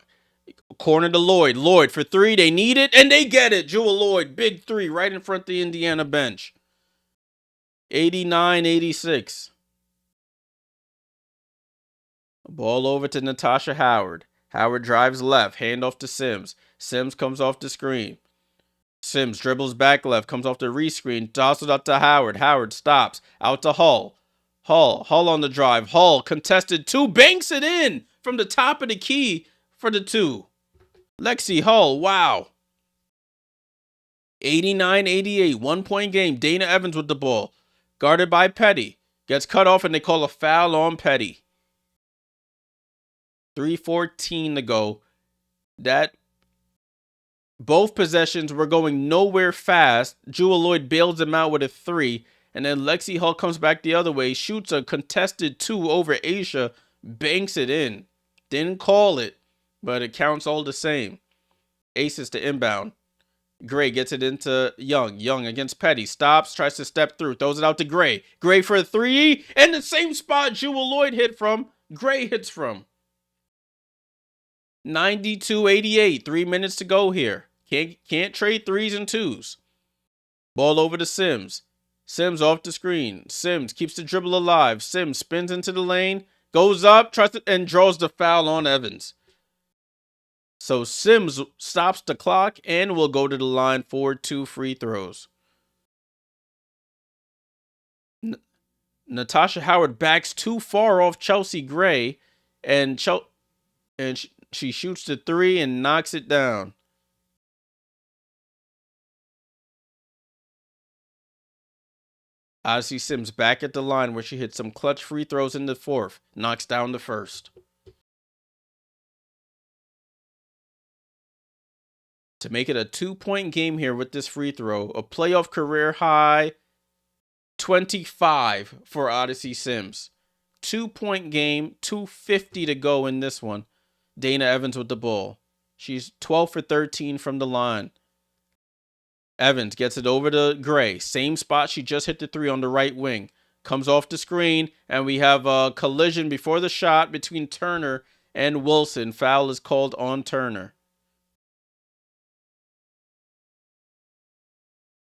Corner to Lloyd. Lloyd for 3. They need it, and they get it. Jewel Lloyd, big 3 right in front of the Indiana bench. 89-86. Ball over to Natasha Howard. Howard drives left. Handoff to Sims. Sims comes off the screen. Sims dribbles back left. Comes off the rescreen. Tosses up to Howard. Howard stops. Out to Hull. Hull on the drive. Hull contested 2. Banks it in from the top of the key for the 2. Lexi Hull. Wow. 89-88. 1-point game. Dana Evans with the ball. Guarded by Petty. Gets cut off and they call a foul on Petty. 3:14 to go. Both possessions were going nowhere fast. Jewel Lloyd bails him out with a 3. And then Lexi Hull comes back the other way. Shoots a contested 2 over Asia. Banks it in. Didn't call it, but it counts all the same. Aces to inbound. Gray gets it into Young. Young against Petty. Stops. Tries to step through. Throws it out to Gray. Gray for a 3. And the same spot Jewel Lloyd hit from. Gray hits from. 92-88. 3 minutes to go here. Can't trade 3s and 2s. Ball over to Sims. Sims off the screen. Sims keeps the dribble alive. Sims spins into the lane. Goes up. Tries to, and draws the foul on Evans. So Sims stops the clock and will go to the line for 2 free throws. Natasha Howard backs too far off Chelsea Gray. And she shoots the 3 and knocks it down. Odyssey Sims back at the line where she hit some clutch free throws in the 4th. Knocks down the 1st. To make it a 2-point game here with this free throw. A playoff career high 25 for Odyssey Sims. 2-point game. 2:50 to go in this one. Dana Evans with the ball. She's 12 for 13 from the line. Evans gets it over to Gray. Same spot she just hit the 3 on the right wing. Comes off the screen, and we have a collision before the shot between Turner and Wilson. Foul is called on Turner.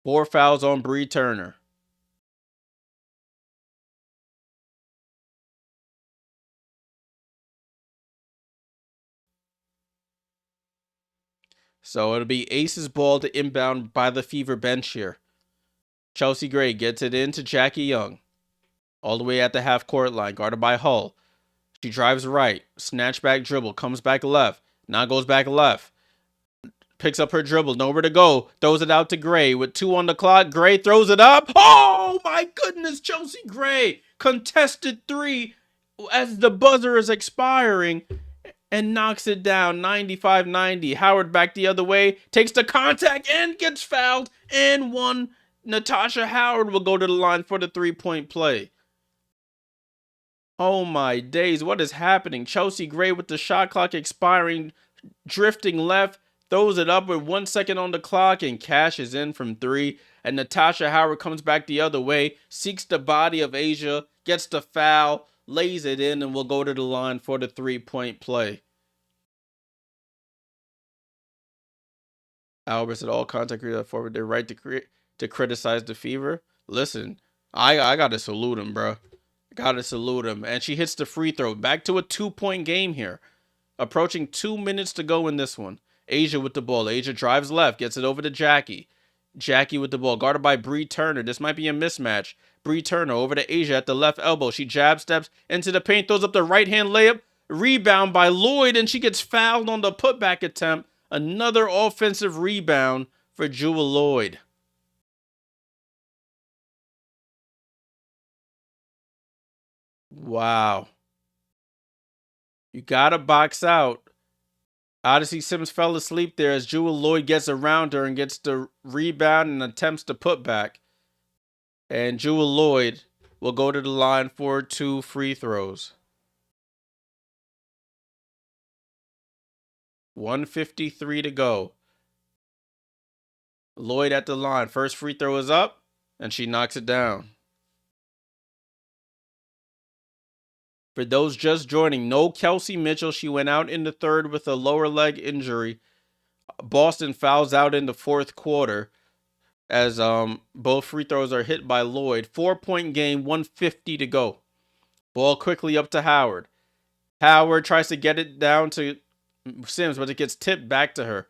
4 fouls on Bree Turner. So it'll be Ace's ball to inbound by the Fever bench here. Chelsea Gray gets it into Jackie Young. All the way at the half-court line, guarded by Hull. She drives right. Snatch back dribble. Comes back left. Now goes back left. picks up her dribble, nowhere to go, throws it out to Gray with 2 on the clock. Gray throws it up. Oh my goodness, Chelsea Gray contested 3 as the buzzer is expiring and knocks it down 95-90. Howard back the other way, takes the contact and gets fouled and one. Natasha Howard will go to the line for the 3-point play. Oh my days, what is happening? Chelsea Gray with the shot clock expiring, drifting left, throws it up with 1 second on the clock and cashes in from 3. And Natasha Howard comes back the other way, seeks the body of Asia, gets the foul, lays it in, and will go to the line for the 3-point play. Albert said all contact creators forward their right to criticize the Fever. Listen, I gotta salute him, bro. Gotta salute him. And she hits the free throw. Back to a 2-point game here. Approaching 2 minutes to go in this one. Asia with the ball. Asia drives left, gets it over to Jackie. Jackie with the ball, guarded by Bree Turner. This might be a mismatch. Bree Turner over to Asia at the left elbow. She jab steps into the paint, throws up the right-hand layup. Rebound by Lloyd, and she gets fouled on the putback attempt. Another offensive rebound for Jewel Lloyd. Wow. You gotta box out. Odyssey Sims fell asleep there as Jewel Lloyd gets around her and gets the rebound and attempts to put back. And Jewel Lloyd will go to the line for 2 free throws. 1:53 to go. Lloyd at the line. First free throw is up, and she knocks it down. For those just joining, no Kelsey Mitchell. She went out in the third with a lower leg injury. Boston fouls out in the fourth quarter as both free throws are hit by Lloyd. 4-point game, 1:50 to go. Ball quickly up to Howard. Howard tries to get it down to Sims, but it gets tipped back to her.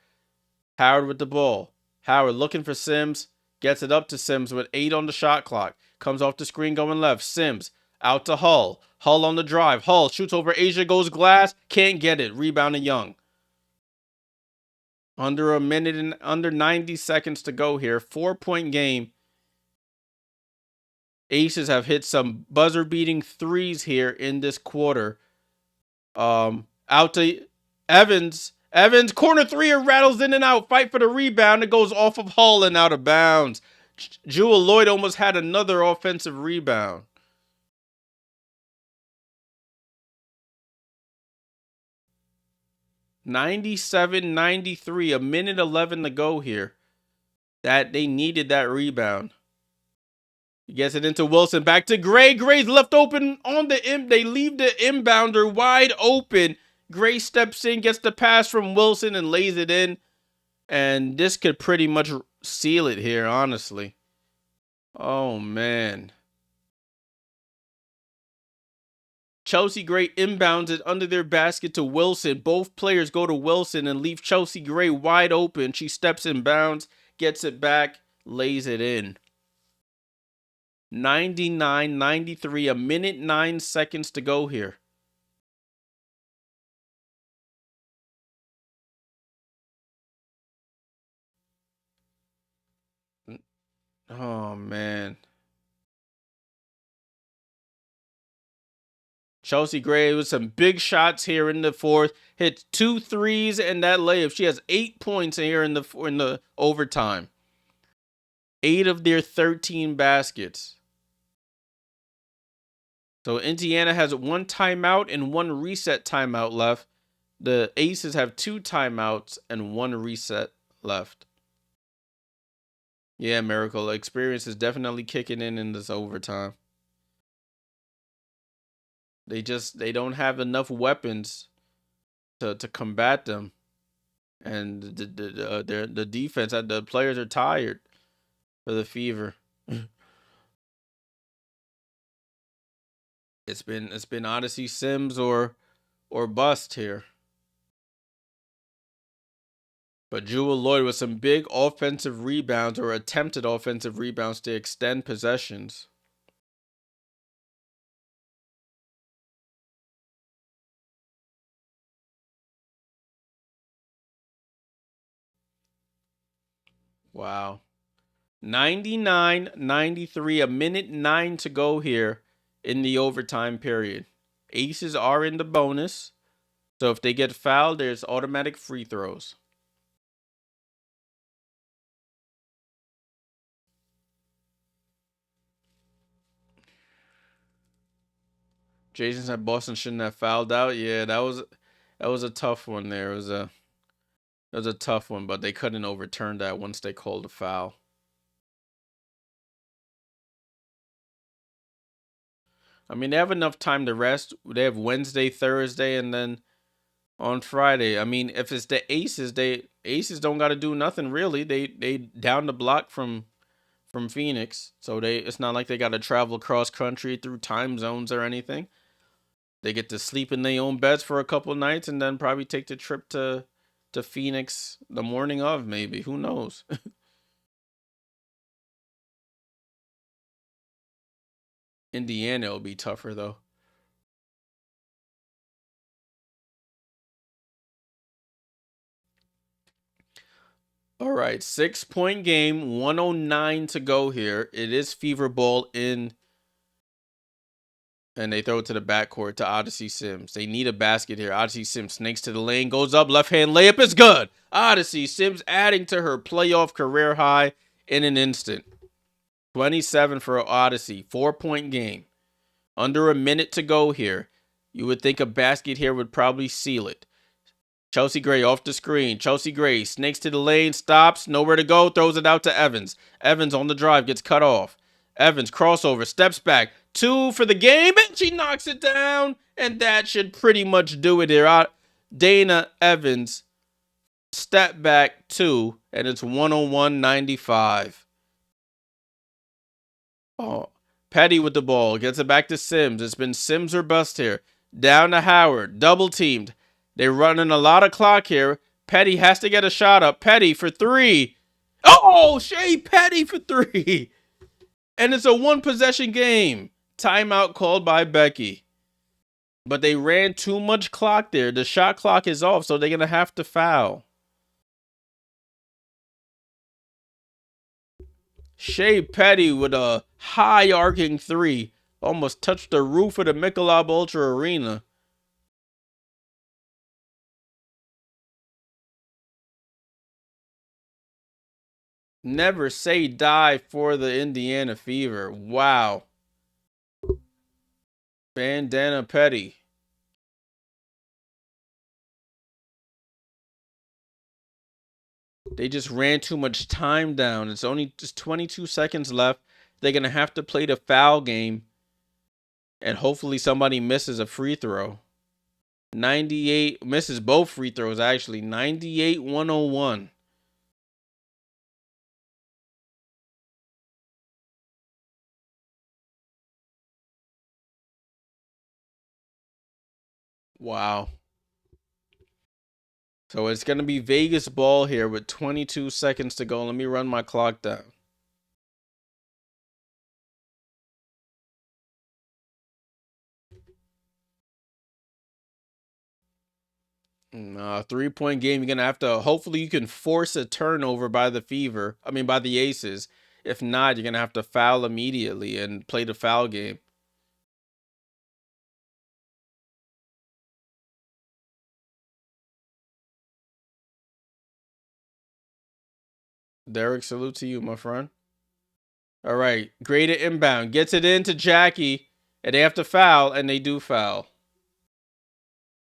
Howard with the ball. Howard looking for Sims. Gets it up to Sims with 8 on the shot clock. Comes off the screen going left. Sims out to Hull. Hull on the drive. Hull shoots over Asia, goes glass. Can't get it. Rebound to Young. Under a minute and under 90 seconds to go here. 4-point game. Aces have hit some buzzer-beating threes here in this quarter. Out to Evans. Evans, corner 3 rattles in and out. Fight for the rebound. It goes off of Hull and out of bounds. Jewel Lloyd almost had another offensive rebound. (97-93), a minute 11 to go here. That they needed that rebound. He gets it into Wilson. Back to Gray. Gray's left open on the they leave the inbounder wide open. Gray steps in, gets the pass from Wilson, and lays it in. And this could pretty much seal it here, honestly. Oh, man. Chelsea Gray inbounds it under their basket to Wilson. Both players go to Wilson and leave Chelsea Gray wide open. She steps in bounds, gets it back, lays it in. 99-93, a minute 9 seconds to go here. Oh, man. Chelsea Gray with some big shots here in the fourth. Hits 2 threes and that layup. She has 8 points here in the overtime. 8 of their 13 baskets. So Indiana has 1 timeout and 1 reset timeout left. The Aces have 2 timeouts and 1 reset left. Yeah, Miracle. Experience is definitely kicking in this overtime. They don't have enough weapons to combat them, and the defense, the players are tired for the Fever. It's been Odyssey Sims or bust here. But Jewel Lloyd with some big offensive rebounds or attempted offensive rebounds to extend possessions. Wow. 99-93, a minute 9 to go here in the overtime period. Aces are in the bonus. So if they get fouled, there's automatic free throws. Jason said Boston shouldn't have fouled out. Yeah, that was a tough one there. It was a tough one, but they couldn't overturn that once they called a foul. I mean, they have enough time to rest. They have Wednesday, Thursday, and then on Friday. I mean, if it's the Aces, Aces don't got to do nothing really. They down the block from Phoenix, so it's not like they got to travel cross country through time zones or anything. They get to sleep in their own beds for a couple nights and then probably take the trip to Phoenix the morning of, maybe. Who knows? Indiana will be tougher though. All right, 6-point game, 109 to go here. It is Fever Ball in, and they throw it to the backcourt to Odyssey Sims. They need a basket here. Odyssey Sims snakes to the lane, goes up, left hand layup is good. Odyssey Sims adding to her playoff career high in an instant. 27 for Odyssey, 4-point game. Under a minute to go here. You would think a basket here would probably seal it. Chelsea Gray off the screen. Chelsea Gray snakes to the lane, stops, nowhere to go, throws it out to Evans. Evans on the drive, gets cut off. Evans crossover, steps back. 2 for the game, and she knocks it down. And that should pretty much do it here. Dana Evans, step back 2, and it's 101-95. Oh, Petty with the ball, gets it back to Sims. It's been Sims or bust here. Down to Howard, double teamed. They're running a lot of clock here. Petty has to get a shot up. Petty for 3. Oh, Shea Petty for 3. And it's a 1-possession game. Timeout called by Becky. But they ran too much clock there. The shot clock is off, so they're going to have to foul. Shea Petty with a high arcing 3. Almost touched the roof of the Michelob Ultra Arena. Never say die for the Indiana Fever. Wow. Bandana Petty. They just ran too much time down. It's only just 22 seconds left. They're going to have to play the foul game. And hopefully somebody misses a free throw. 98 misses both free throws, actually. 98-101. Wow. So it's going to be Vegas ball here with 22 seconds to go. Let me run my clock down. Three-point game, you're going to have to, hopefully you can force a turnover by the Fever. I mean, by the Aces. If not, you're going to have to foul immediately and play the foul game. Derek, salute to you, my friend. All right, graded inbound. Gets it into Jackie, and they have to foul, and they do foul.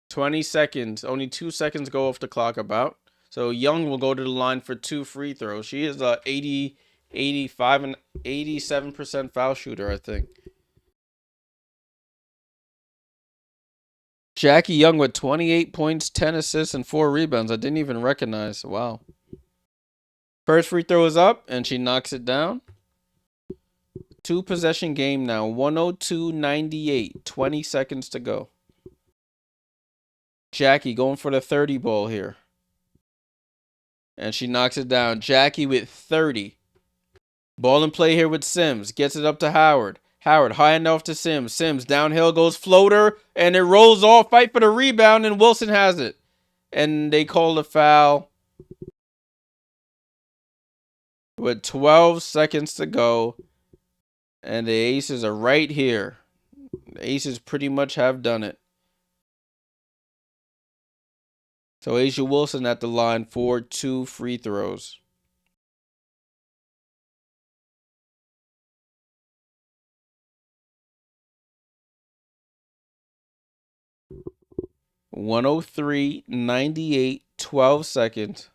20 seconds. Only 2 seconds go off the clock about. So Young will go to the line for 2 free throws. She is a 80, 85, and 87% foul shooter, I think. Jackie Young with 28 points, 10 assists, and 4 rebounds. I didn't even recognize. Wow. First free throw is up, and she knocks it down. 2-possession game now. 102-98. 20 seconds to go. Jackie going for the 30 ball here. And she knocks it down. Jackie with 30. Ball in play here with Sims. Gets it up to Howard. Howard high enough to Sims. Sims downhill goes floater. And it rolls off. Fight for the rebound. And Wilson has it. And they call the foul. with 12 seconds to go. And the aces are right here. The aces pretty much have done it. So A'ja Wilson at the line for 2 free throws. (103.98), 12 seconds.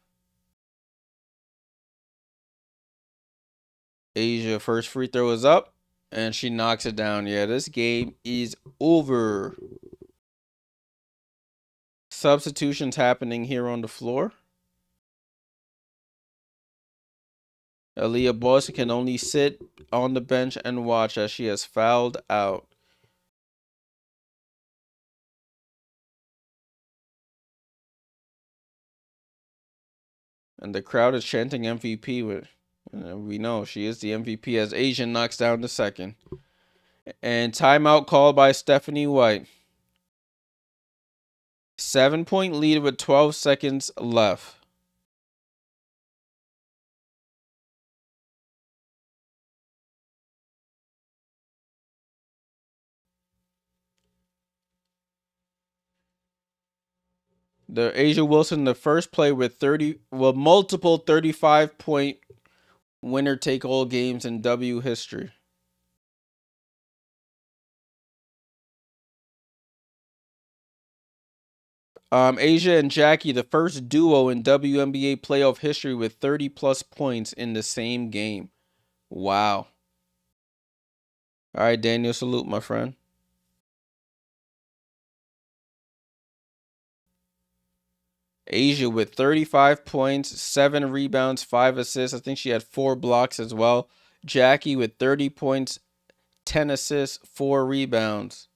A'ja first free throw is up, and she knocks it down. Yeah, this game is over. Substitutions happening here on the floor. Aliyah Boston can only sit on the bench and watch as she has fouled out. And the crowd is chanting MVP. We know she is the MVP as A'ja knocks down the second. And timeout called by Stephanie White. 7-point lead with 12 seconds left. The A'ja Wilson, the first play with multiple 35-point winner take all games in W history. A'ja and Jackie, the first duo in WNBA playoff history with 30 plus points in the same game. Wow. All right, Daniel, salute, my friend. A'ja with 35 points, 7 rebounds, 5 assists. I think she had 4 blocks as well. Jackie with 30 points, 10 assists, 4 rebounds.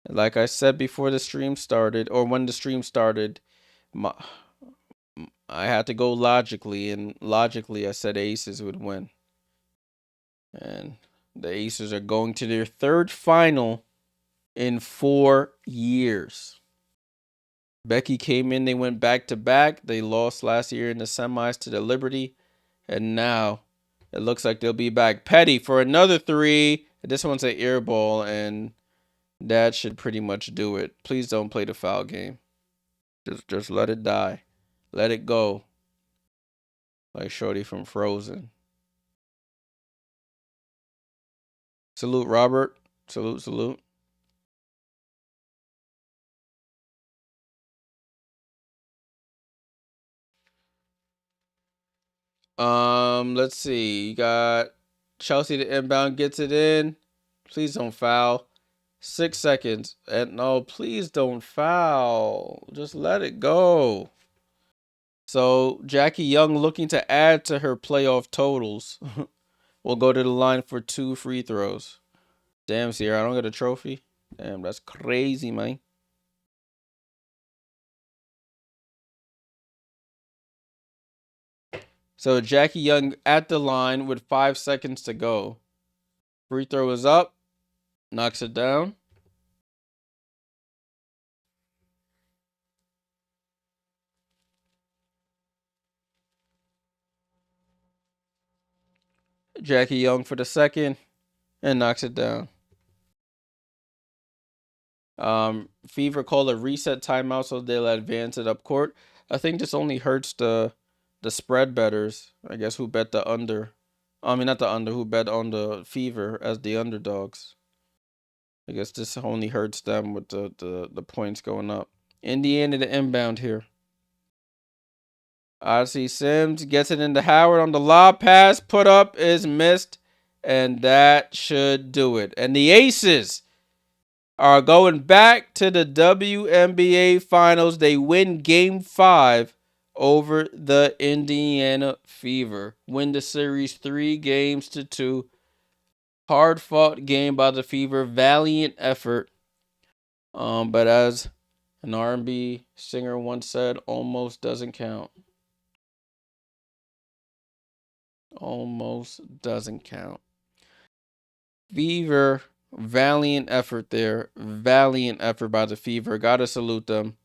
Like I said before the stream started, or when the stream started, I had to go logically, and logically I said Aces would win. And the Aces are going to their 3rd final in 4 years. Becky came in, they went back to back. They lost last year in the semis to the Liberty. And now it looks like they'll be back. Petty for another 3. This one's an air ball, and that should pretty much do it. Please don't play the foul game. Just let it die. Let it go. Like Shorty from Frozen. Salute, Robert. Salute, salute. Let's see. You got Chelsea to inbound, gets it in. Please don't foul. 6 seconds. And no, please don't foul. Just let it go. So Jackie Young, looking to add to her playoff totals, will go to the line for 2 free throws. Damn, Sierra, I don't get a trophy. Damn, that's crazy, man. So Jackie Young at the line with 5 seconds to go. Free throw is up. Knocks it down. Jackie Young for the second and knocks it down. Fever called a reset timeout so they'll advance it up court. I think this only hurts the spread bettors, I guess, who bet the under. I mean, not the under, who bet on the Fever as the underdogs. I guess this only hurts them with the points going up. Indiana the inbound here. Odyssey Sims gets it into Howard on the lob pass. Put up is missed. And that should do it. And the Aces are going back to the WNBA Finals. They win Game 5 over the Indiana Fever. Win the series 3-2. Hard-fought game by the Fever. Valiant effort. But as an R&B singer once said, almost doesn't count. Almost doesn't count. Fever, valiant effort there. Valiant effort by the Fever. Gotta salute them.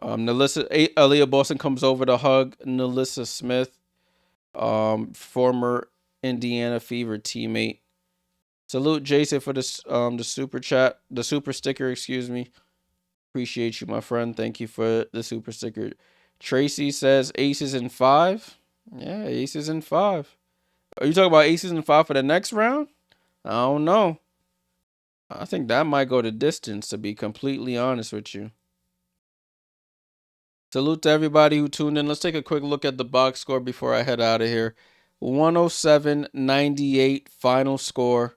Aliyah Boston comes over to hug Nalissa Smith, former Indiana Fever teammate. Salute Jason for the super chat, the super sticker, excuse me. Appreciate you, my friend. Thank you for the super sticker. Tracy says aces in 5. Yeah, aces in 5. Are you talking about aces in 5 for the next round? I don't know. I think that might go the distance, to be completely honest with you. Salute to everybody who tuned in. Let's take a quick look at the box score before I head out of here. 107-98 final score.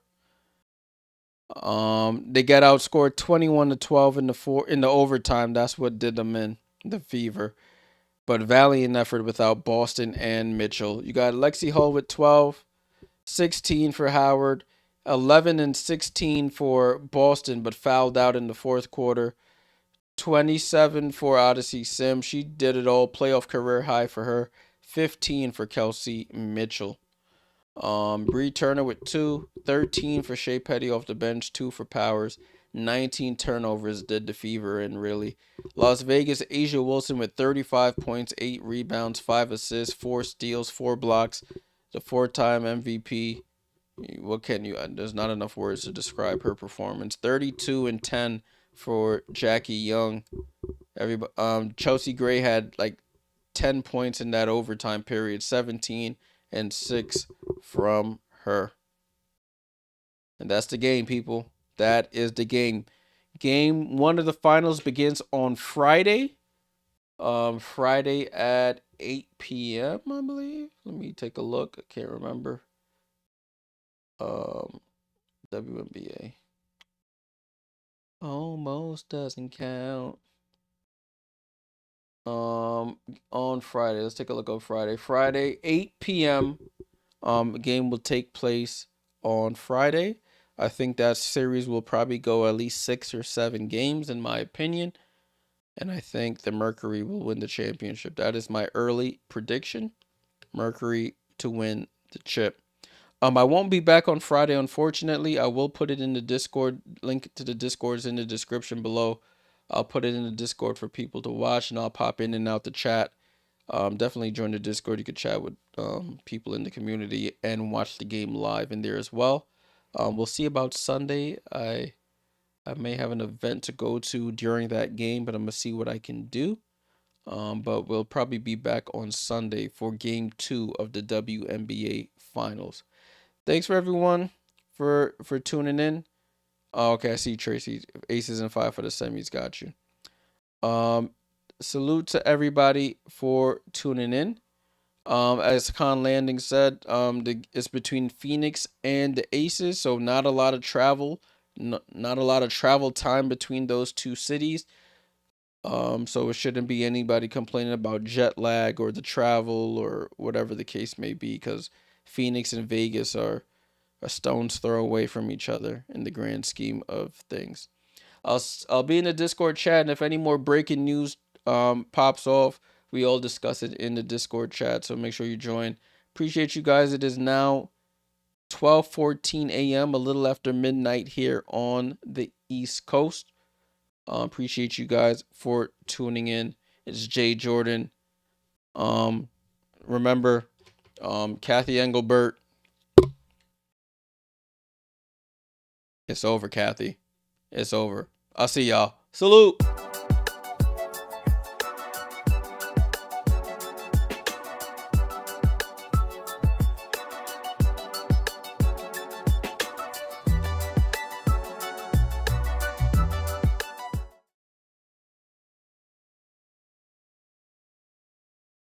They got outscored 21-12 in the overtime. That's what did them in, the Fever. But valiant effort without Boston and Mitchell. You got Lexi Hull with 12, 16 for Howard, 11 and 16 for Boston, but fouled out in the fourth quarter. 27 for Odyssey Sim. She did it all. Playoff career high for her. 15 for Kelsey Mitchell. Bree Turner with 2, 13 for Shea Petty off the bench, 2 for Powers, 19 turnovers did the Fever in, really. Las Vegas, Asia Wilson with 35 points, 8 rebounds, 5 assists, 4 steals, 4 blocks. The 4-time MVP. What can you? There's not enough words to describe her performance. 32 and 10 for Jackie Young. Chelsea Gray had like 10 points in that overtime period, 17 and 6 from her. And that's the game, people. That is the game. Game 1 of the finals begins on Friday. Friday at 8 p.m., I believe. Let me take a look. I can't remember. WNBA. Almost doesn't count. On Friday. Let's take a look on Friday. Friday, 8 p.m. Game will take place on Friday. I think that series will probably go at least 6 or 7 games, in my opinion. And I think the Mercury will win the championship. That is my early prediction. Mercury to win the chip. I won't be back on Friday, unfortunately. I will put it in the Discord. Link to the Discord is in the description below. I'll put it in the Discord for people to watch, and I'll pop in and out the chat. Definitely join the Discord. You can chat with people in the community and watch the game live in there as well. We'll see about Sunday. I may have an event to go to during that game, but I'm gonna see what I can do. But we'll probably be back on Sunday for Game 2 of the WNBA Finals. Thanks for everyone for tuning in. Oh, okay, I see Tracy. Aces and 5 for the semis. Got you. Salute to everybody for tuning in. As Con Landing said, it's between Phoenix and the Aces, so not a lot of travel, not a lot of travel time between those two cities. So it shouldn't be anybody complaining about jet lag or the travel or whatever the case may be, because Phoenix and Vegas are a stone's throw away from each other in the grand scheme of things. I'll be in the Discord chat, and if any more breaking news pops off, we all discuss it in the Discord chat. So make sure you join. Appreciate you guys. It is now 12:14 a.m., a little after midnight here on the East Coast. Appreciate you guys for tuning in. It's Jay Jordan. Remember, Kathy Engelbert. It's over, Kathy. It's over. I'll see y'all. Salute.